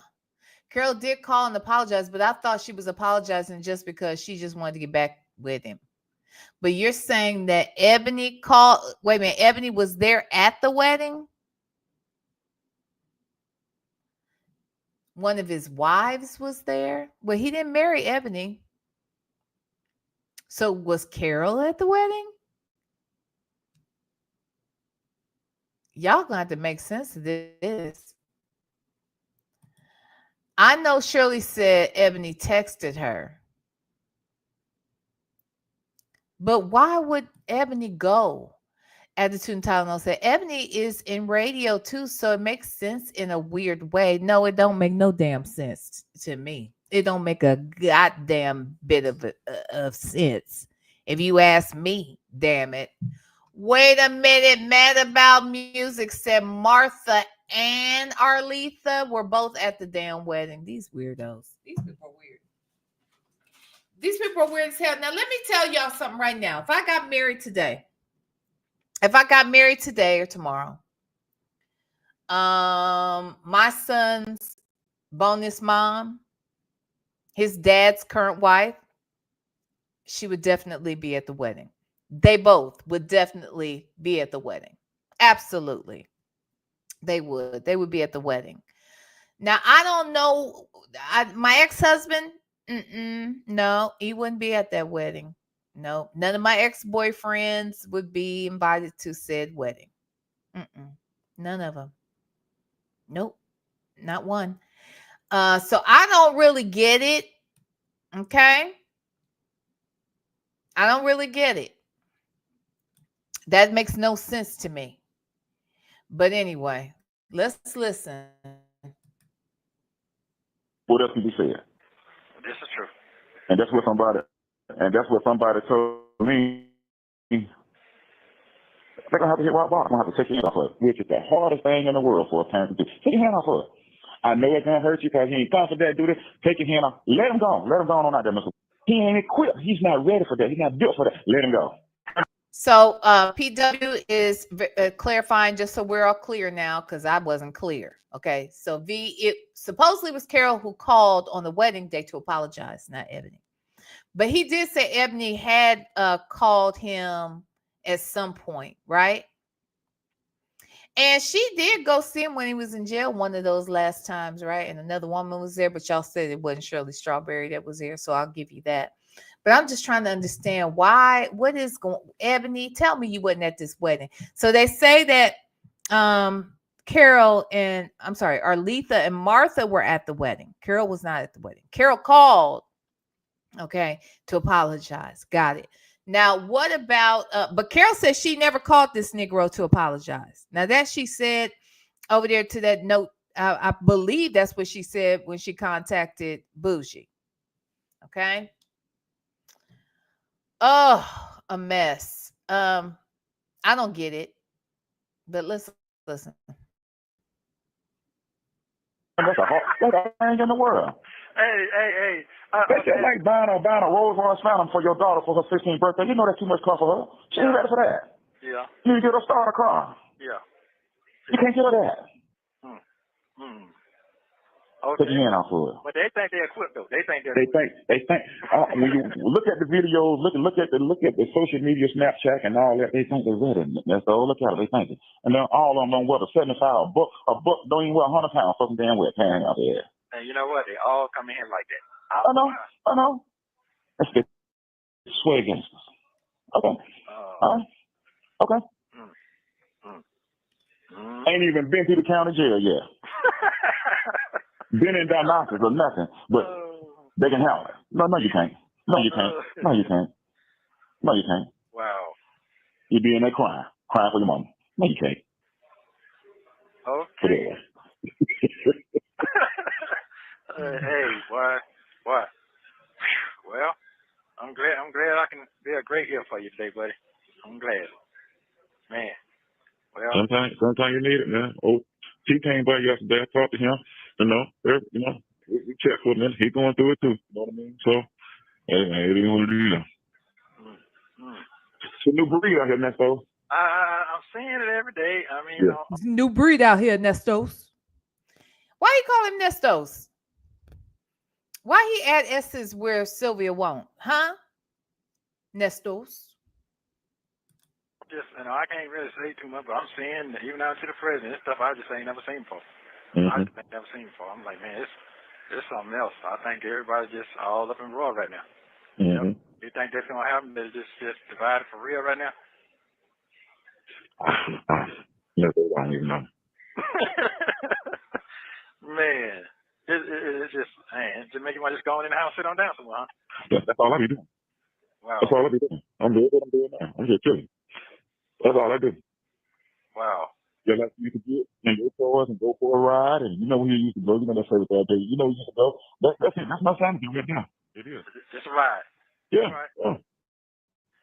Carol did call and apologize, but I thought she was apologizing just because she just wanted to get back with him. But you're saying that Ebony called. Wait a minute. Ebony was there at the wedding? One of his wives was there? Well, he didn't marry Ebony. So was Carol at the wedding? Y'all gonna have to make sense of this. I know Shirley said Ebony texted her. But why would Ebony go? Attitude and Tylenol said Ebony is in radio too, so it makes sense in a weird way. No, it don't make no damn sense to me. It don't make a goddamn bit of sense. If you ask me, damn it. Wait a minute, Mad About Music said Martha and Arletha were both at the damn wedding. These weirdos. These people are weird. These people are weird as hell. Now, let me tell y'all something right now. If I got married today or tomorrow, my son's bonus mom, his dad's current wife, she would definitely be at the wedding. They both would definitely be at the wedding. Absolutely. They would. They would be at the wedding. Now, I don't know. My ex-husband, no, he wouldn't be at that wedding. No, none of my ex-boyfriends would be invited to said wedding. None of them. Nope, not one. So I don't really get it. Okay. I don't really get it. That makes no sense to me. But anyway, let's listen. What else can be said? This is true. And that's what somebody told me. They're gonna have to hit rock bottom. I'm gonna have to take your hand off of it, which is the hardest thing in the world for a parent to do. Take your hand off of it. I know it's gonna hurt you because he ain't confident to do this. Take your hand off. Let him go. Let him go on out there, Mr. He ain't equipped. He's not ready for that. He's not built for that. Let him go. So PW is clarifying, just so we're all clear now, because I wasn't clear. Okay, so it supposedly was Carol who called on the wedding day to apologize, not Ebony. But he did say Ebony had called him at some point, right? And she did go see him when he was in jail one of those last times, right? And another woman was there, but y'all said it wasn't Shirley Strawberry that was there, so I'll give you that. But I'm just trying to understand why. What is going? Ebony, tell me you wasn't at this wedding. So they say that Carol and Arletha and Martha were at the wedding. Carol was not at the wedding. Carol called, okay, to apologize. Got it. Now, what about? But Carol said she never called this Negro to apologize. Now that she said over there to that note, I believe that's what she said when she contacted Bougie. Okay. Oh, a mess. I don't get it, but listen. That's the hardest thing in the world. Hey. That's just like buying a Rolls Royce Phantom for your daughter for her 16th birthday. You know that's too much car for her. She ain't ready for that. Yeah. You get her starter car. Yeah. You can't get her that. Okay. Take your hand off of it. But they think they're equipped though. They think when you look at the videos, look at the social media, Snapchat and all that, they think they're ready. That's all. Look at it, they think it. And then all of them don't wear a 75, a buck don't even wear 100 pounds fucking damn wet pants out there. And you know what? They all come in here like that. I know. That's the swear against us. Okay. Okay. Ain't even been to the county jail yet. Been in diagnostics or nothing, but they can handle it. No, you can't. No, you can't. Wow. You be in there crying for your mama. No, you can't. Okay. Hey, what? Well, I'm glad I can be a here for you today, buddy. I'm glad. Man. Well, Sometimes you need it, man. Oh, he came by yesterday. I talked to him. We checked with him. He going through it too. You know what I mean? So, hey, man, it is what it is. It's a new breed out here, Nesto. I'm seeing it every day. I mean, Yeah. New breed out here, Nestos. Why you call him Nestos? Why he add S's where Sylvia won't? Huh? Nestos. just, I can't really say too much, but I'm seeing, even out to the president, stuff I just ain't never seen before. I just ain't never seen before. I'm like, man, it's something else. I think everybody's just all up in roar right now. Mm-hmm. You think that's going to happen? They're just divided for real right now? No, I don't even know. Man, it's just, man, just make you want to just go in the house, sit on down somewhere, huh? That's all I be doing. Wow. That's all I be doing. I'm doing what I'm doing now. I'm just chilling. That's all I do. Wow. Yeah, like you could get in your cars and go for a ride, and you know where you used to go. You know that favorite that day. You know where you used to go. That's it. That's my sanity right now. It is. Just a ride. Yeah. Right.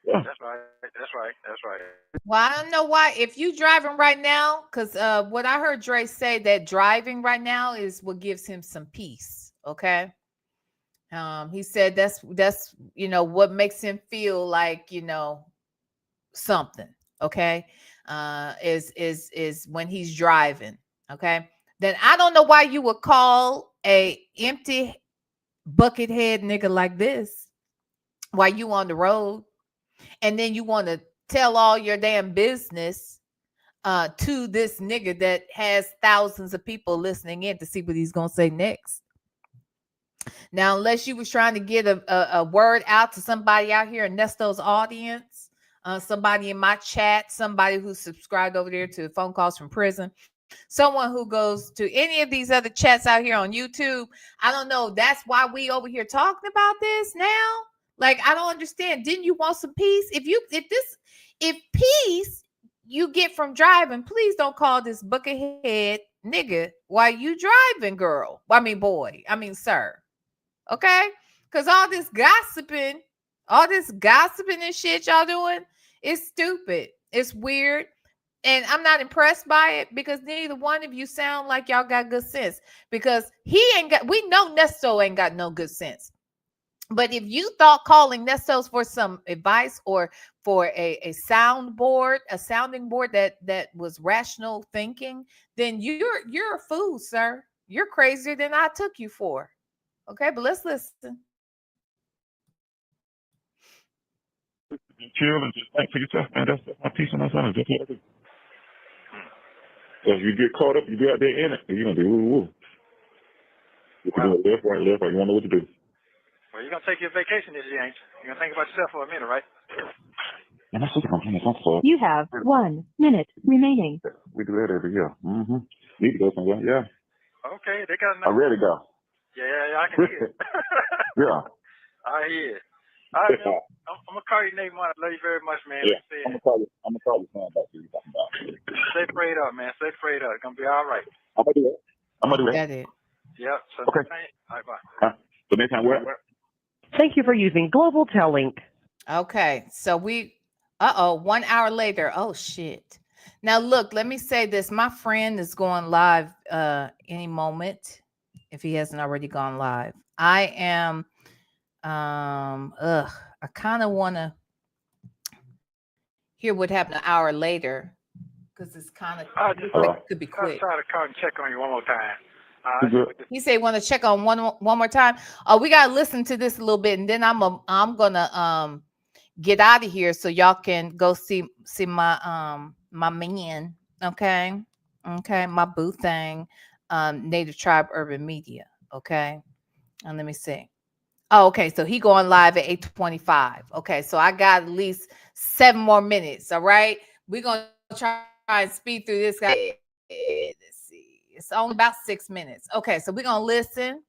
Yeah. That's right. That's right. That's right. Well, I don't know why. If you driving right now, because what I heard Dre say that driving right now is what gives him some peace. Okay. He said that's what makes him feel like something. Okay. Is when he's driving. Okay. Then I don't know why you would call a empty bucket head nigga like this while you on the road. And then you want to tell all your damn business to this nigga that has thousands of people listening in to see what he's going to say next. Now, unless you was trying to get a word out to somebody out here in Nesto's audience, somebody in my chat, somebody who subscribed over there to Phone Calls from Prison, someone who goes to any of these other chats out here on YouTube, I don't know. That's why we over here talking about this now. Like, I don't understand. Didn't you want some peace? If peace you get from driving, please don't call this buckethead nigga while you driving, girl. Boy. Sir. Okay? Because all this gossiping and shit y'all doing is stupid. It's weird. And I'm not impressed by it because neither one of you sound like y'all got good sense. Because we know Nesto ain't got no good sense. But if you thought calling Nestos for some advice or for a sounding board that was rational thinking, then you're a fool, sir. You're crazier than I took you for. Okay, but let's listen. Chill and just think for yourself, man. That's my peace and my sanity. That's what I do. So if you get caught up, you get out there in it, you're gonna do woo. You can do it left, right. You wanna know what to do. Well, you're going to take your vacation this year, ain't you? You're going to think about yourself for a minute, right? And that's what I'm for. You have 1 minute remaining. We do that every year. Mm-hmm. Need to go somewhere, yeah. Okay, they got enough. I'm ready to go. Yeah, I can hear it. Yeah. I hear it. All right, man. I'm going to call you Nate Martin. I love you very much, man. Yeah, I'm going to call you son about you talking about. Stay prayed up, man. Stay prayed up. It's going to be all right. I'm going to do that. Got it. Yep. So okay. All right, bye. So next time, where? Thank you for using Global Tel-Link. Okay, so 1 hour later. Oh, shit. Now, look, let me say this. My friend is going live any moment if he hasn't already gone live. I am, I kind of want to hear what happened an hour later because it's kind of could be quick. I'll try to call and check on you one more time. He said want to check on one more time. Oh, we gotta listen to this a little bit, and then I'm gonna get out of here so y'all can go see my my man. Okay, my boo thing, Native Tribe Urban Media. Okay, and let me see. Oh, okay, so he going live at 8:25. Okay, so I got at least 7 more minutes. All right, we're gonna try and speed through this guy. Let's see. It's only about 6 minutes. Okay, so we're gonna listen.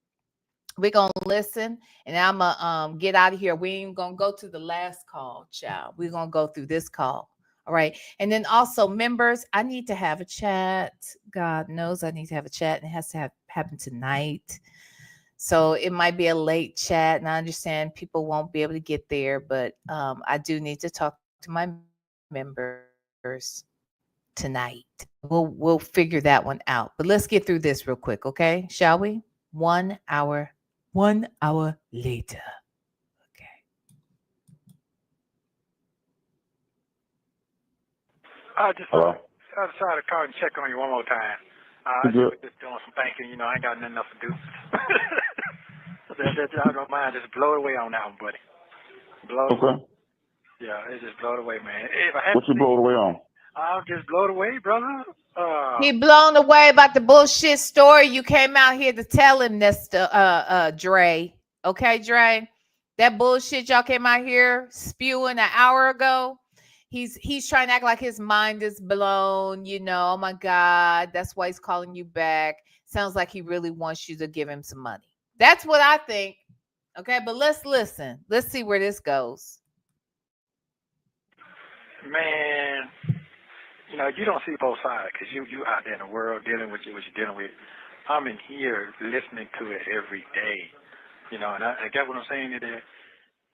And I'm gonna get out of here. We ain't gonna go to the last call, child. We're gonna go through this call. All right. And then also, members, I need to have a chat. God knows I need to have a chat, and it has to happen tonight. So it might be a late chat, and I understand people won't be able to get there, but I do need to talk to my members tonight. We'll figure that one out. But let's get through this real quick, okay? Shall we? 1 hour later. Okay. I Hello? decided to call and check on you one more time. I was just doing some thinking, I ain't got nothing else to do. I don't mind, just blow it away on that one, buddy. Blow it away. Yeah, it just blow it away, man. If I What you blow it away on? I'll just blow it away, brother. He blown away about the bullshit story you came out here to tell him, Nesto, Dre. Okay, Dre? That bullshit y'all came out here spewing an hour ago. He's trying to act like his mind is blown, oh my God. That's why he's calling you back. Sounds like he really wants you to give him some money. That's what I think. Okay, but let's listen. Let's see where this goes. Man, you don't see both sides because you out there in the world dealing with what you're dealing with. I'm in here listening to it every day, and I get what I'm saying today.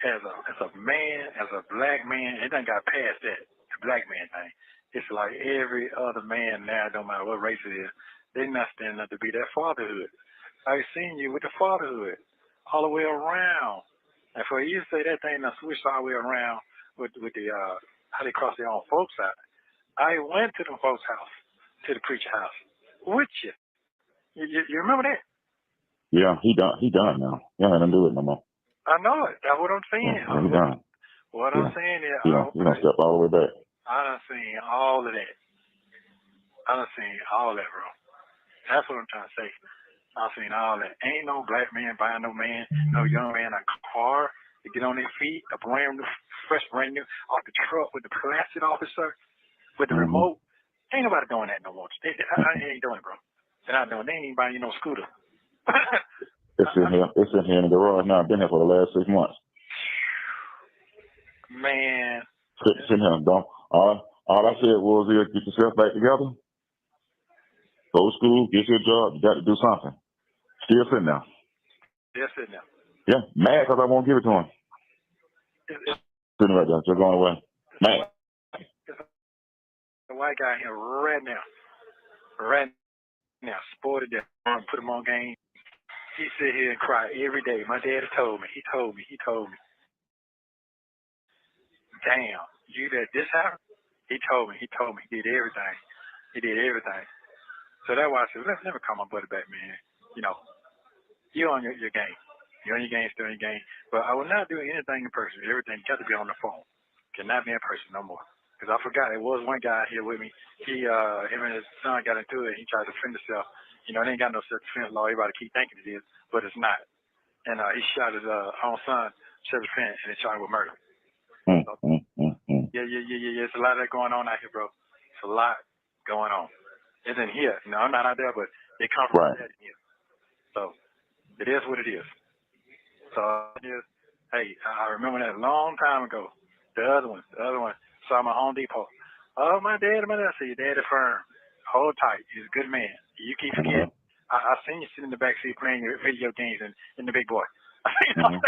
As a man, as a black man, it done got past that the black man thing. It's like every other man now, don't matter what race it is, they're not standing up to be that fatherhood. I've seen you with the fatherhood all the way around, and for you to say that thing now switched all the way around with the how they cross their own folks out. I went to the folks' house, to the preacher house, with you. You remember that? Yeah, he done now. Yeah, I don't do it no more. I know it. That's what I'm saying. Yeah, he done. What I'm saying is, you don't step all the way back. I done seen all of that. I done seen all that, bro. That's what I'm trying to say. I've seen all that. Ain't no black man buying no young man a car to get on their feet, a brand new, fresh brand new, off the truck with the plastic officer, with the remote. Ain't nobody doing that no more. I ain't doing it, bro. They're not doing it. They ain't even buying you no scooter. It's in here in the garage now. I've been here for the last 6 months. Man. Sitting here, don't. All I said was, get yourself back together. Go to school, get your job. You got to do something. Still sitting there. Still sitting there. Yeah, mad because I won't give it to him. Sitting right there, just going away. Mad. The white guy here right now, sported that, put him on game. He sit here and cry every day. My daddy told me. He told me. Damn, you let this happen? He told me. He did everything. So that's why I said, let's never call my buddy back, man. You're on your game. You're on your game, still on your game. But I will not do anything in person. Everything got to be on the phone. Cannot be in person no more. Because I forgot, there was one guy here with me. Him and his son got into it. He tried to defend himself. It ain't got no self-defense law. Everybody keep thinking it is, but it's not. And he shot his own son, self-defense, and they charged him with murder. Yeah. It's a lot of that going on out here, bro. It's a lot going on. It's in here. I'm not out there, but they come from that in here. So it is what it is. So hey, I remember that a long time ago. The other one saw my Home Depot. Oh, my dad. I said, your daddy firm. Hold tight. He's a good man. You keep forgetting. I seen you sitting in the back seat playing your video games in the big boy. You know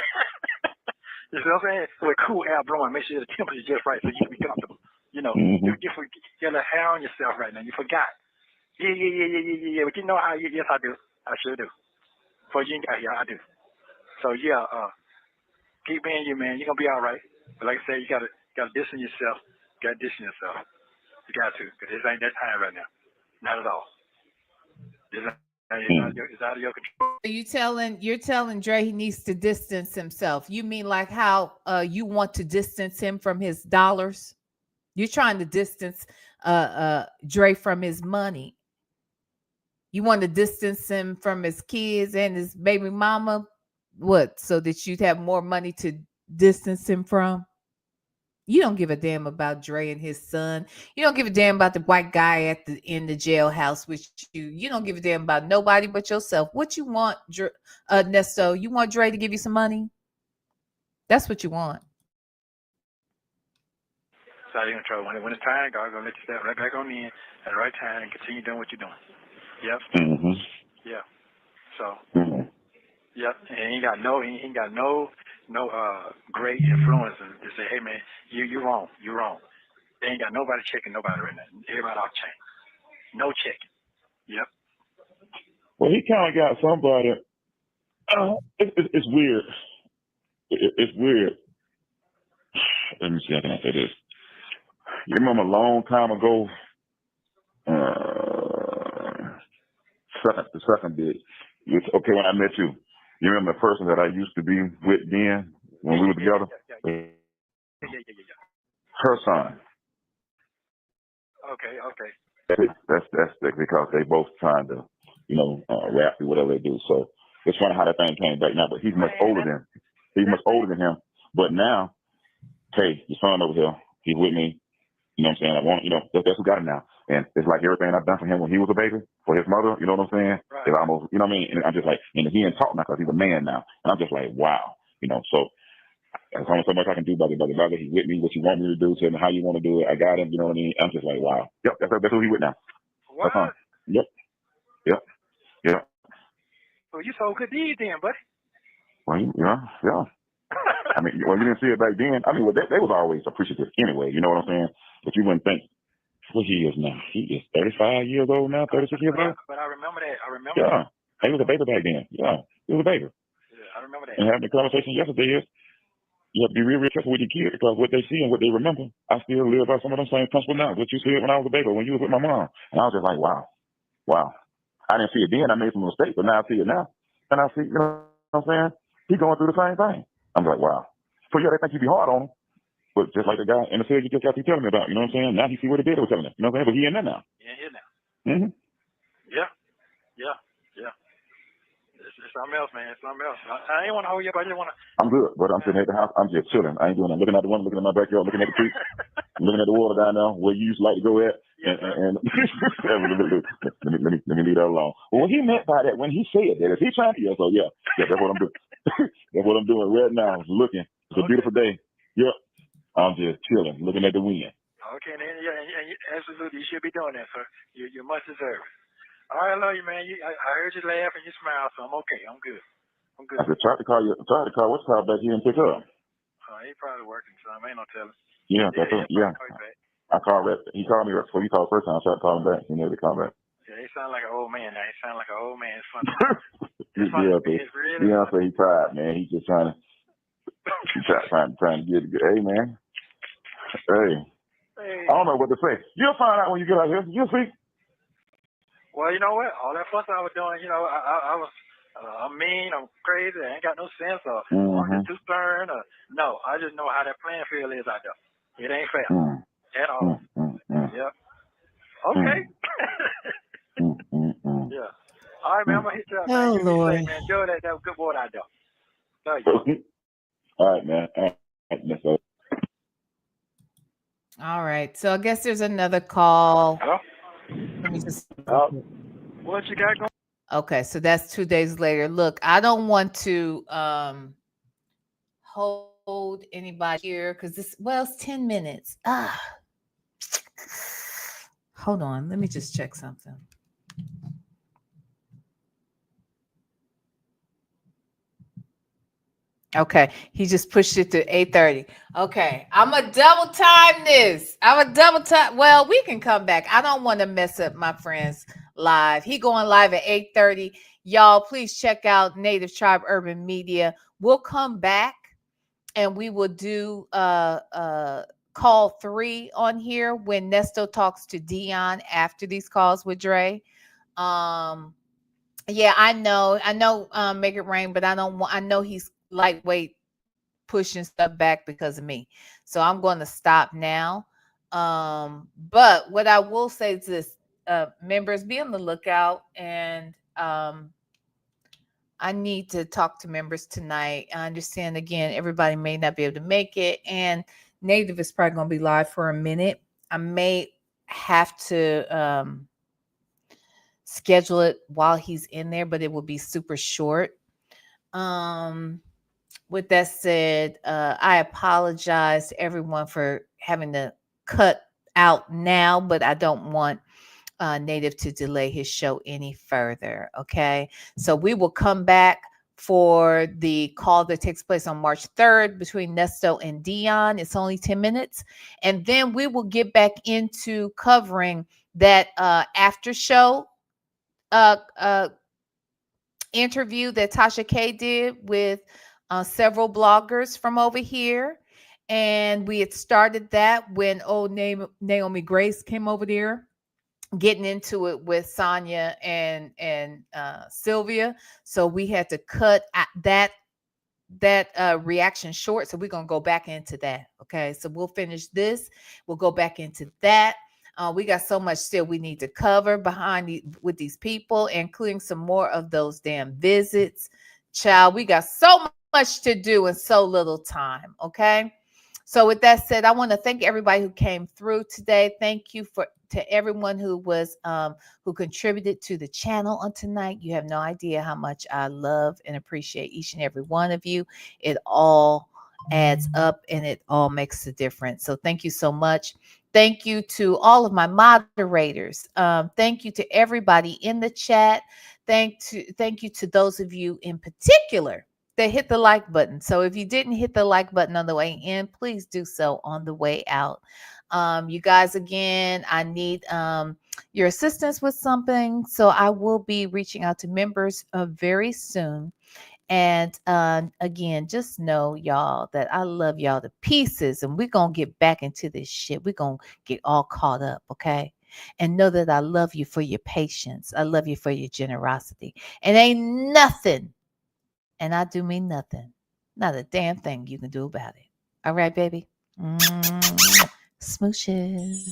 what I'm saying? With cool air blowing, make sure the temperature is just right so you can be comfortable. You got a hair on yourself right now. You forgot. Yeah. But you know how? Yes, I do. I sure do. Before you got here, I do. So keep being you, man. You're gonna be all right. But like I said, you gotta distance yourself. You got to, because this ain't that time right now. Not at all. It's out of your control. You're telling Dre he needs to distance himself. You mean like how you want to distance him from his dollars? You're trying to distance Dre from his money. You want to distance him from his kids and his baby mama? What? So that you'd have more money to distance him from? You don't give a damn about Dre and his son. You don't give a damn about the white guy in the jailhouse with you. You don't give a damn about nobody but yourself. What you want, Nesto? You want Dre to give you some money? That's what you want. So you're in trouble. When it's time, God's gonna let you step right back on in at the right time and continue doing what you're doing. Yep. Yeah. So. Yep. And he ain't got no great influence to say, hey man, you wrong. You wrong. They ain't got nobody checking nobody right now. Everybody off chain. No checking. Yep. Well, he kind of got somebody. It's weird. It's weird. Let me see how can I say this. You remember a long time ago, the second bit. Okay, when I met you, you remember the person that I used to be with then when we were together? Yeah. Her son. Okay. That's because they both trying to, rap or whatever they do. So it's funny how that thing came back now. But he's much older than him. But now, hey, your son over here, he's with me. You know what I'm saying? I want, that's who got him now. And it's like everything I've done for him when he was a baby, for his mother, you know what I'm saying? Right. It's almost, you know what I mean? And I'm just like, and he ain't talk now because he's a man now. And I'm just like, wow. So there's only so much I can do, brother. He's with me, what you want me to do, tell me how you want to do it. I got him, you know what I mean? I'm just like, wow. Yep, that's who he with now. What? Yep. So you so good deed then, buddy. Well, yeah. I mean, well, you didn't see it back then. I mean, well, they was always appreciative anyway, you know what I'm saying? But you wouldn't think what he is now. He is 35 years old now, 36 years old. But I remember that. Yeah. He was a baby back then. Yeah. He was a baby. Yeah, I remember that. And having the conversation yesterday is, you have to be real careful with your kids because what they see and what they remember, I still live by some of them same principles now. What you said when I was a baby, when you was with my mom. And I was just like, wow. I didn't see it then. I made some mistakes, but now I see it now. And I see, you know what I'm saying? He going through the same thing. I'm like, wow. So yeah, they think you be hard on him. But just like the guy in the series you just got to telling me about, you know what I'm saying? Now he see what he did was telling him. You know what I'm saying? But he in there now. Yeah, here now. Mm-hmm. Yeah. It's something else, man. It's something else. I ain't want to hold you up. I just want to. I'm good, but I'm sitting at the house. I'm just chilling. I ain't doing that. Looking out the window, looking at my backyard, looking at the creek, looking at the water down there where you used to like to go at. Yes, and let me leave that alone. Well, what he meant by that when he said that, is he trying to? So yeah, that's what I'm doing. That's what I'm doing right now. Looking. It's a beautiful day. Yep. I'm just chilling, looking at the wind. Okay, and absolutely, you should be doing that, sir. You must deserve it. All right, I love you, man. I heard you laugh and you smile, so I'm okay. I'm good. I just tried to call what's called back here and pick up. He probably working, so I ain't no telling. Yeah, yeah. I called Rep. He called me right before he called first time. I tried to call him back. He never called back. Yeah, he sound like an old man now. He sound like an old man. It's funny. So he tried, man. He's just trying to trying to get it good. Hey, man. Hey. I don't know what to say. You'll find out when you get out here. You'll see. Well, you know what? All that fuss I was doing, I was I'm mean, I'm crazy, I ain't got no sense, or I'm too stern, or no. I just know how that playing field is out there. It ain't fair at all. Yeah. Okay. Yeah. All right, man. I'm gonna hit you up, man. You be safe, man. Enjoy that was good boy out there. Love you. All right, man. All right. So I guess there's another call. Hello? Let me just. What you got going? Okay, so that's 2 days later. Look, I don't want to hold anybody here because it's 10 minutes. Hold on. Let me just check something. Okay, he just pushed it to 8:30. Okay, I'm a double time this. Well, we can come back. I don't want to mess up my friend's live. He going live at 8:30. Y'all, please check out Native Tribe Urban Media. We'll come back and we will do call 3 on here when Nesto talks to Deon after these calls with Dre. Yeah, I know, make it rain, but I know he's lightweight pushing stuff back because of me. So I'm going to stop now. But what I will say is this, members, be on the lookout. And I need to talk to members tonight. I understand, again, everybody may not be able to make it. And Native is probably going to be live for a minute. I may have to schedule it while he's in there, but it will be super short. With that said, I apologize to everyone for having to cut out now, but I don't want Native to delay his show any further. Okay, so we will come back for the call that takes place on March 3rd between Nesto and Deon. It's only 10 minutes. And then we will get back into covering that after show interview that Tasha K did with several bloggers from over here. And we had started that when Naomi Grace came over there, getting into it with Sonya and Sylvia. So we had to cut that reaction short. So we're going to go back into that. Okay. So we'll finish this. We'll go back into that. We got so much still we need to cover with these people, including some more of those damn visits. Child, we got so much to do in so little time. Okay. So with that said, I want to thank everybody who came through today. Thank you to everyone who was who contributed to the channel on tonight. You have no idea how much I love and appreciate each and every one of you. It all adds up and it all makes a difference. So thank you so much. Thank you to all of my moderators. Thank you to everybody in the chat. Thank you to those of you in particular that hit the like button. So if you didn't hit the like button on the way in, please do so on the way out. You guys, again, I need your assistance with something. So I will be reaching out to members very soon. And again, just know, y'all, that I love y'all to pieces. And we're going to get back into this shit. We're going to get all caught up, okay? And know that I love you for your patience. I love you for your generosity. And ain't nothing, and I do mean nothing, not a damn thing you can do about it. All right, baby? Smooches.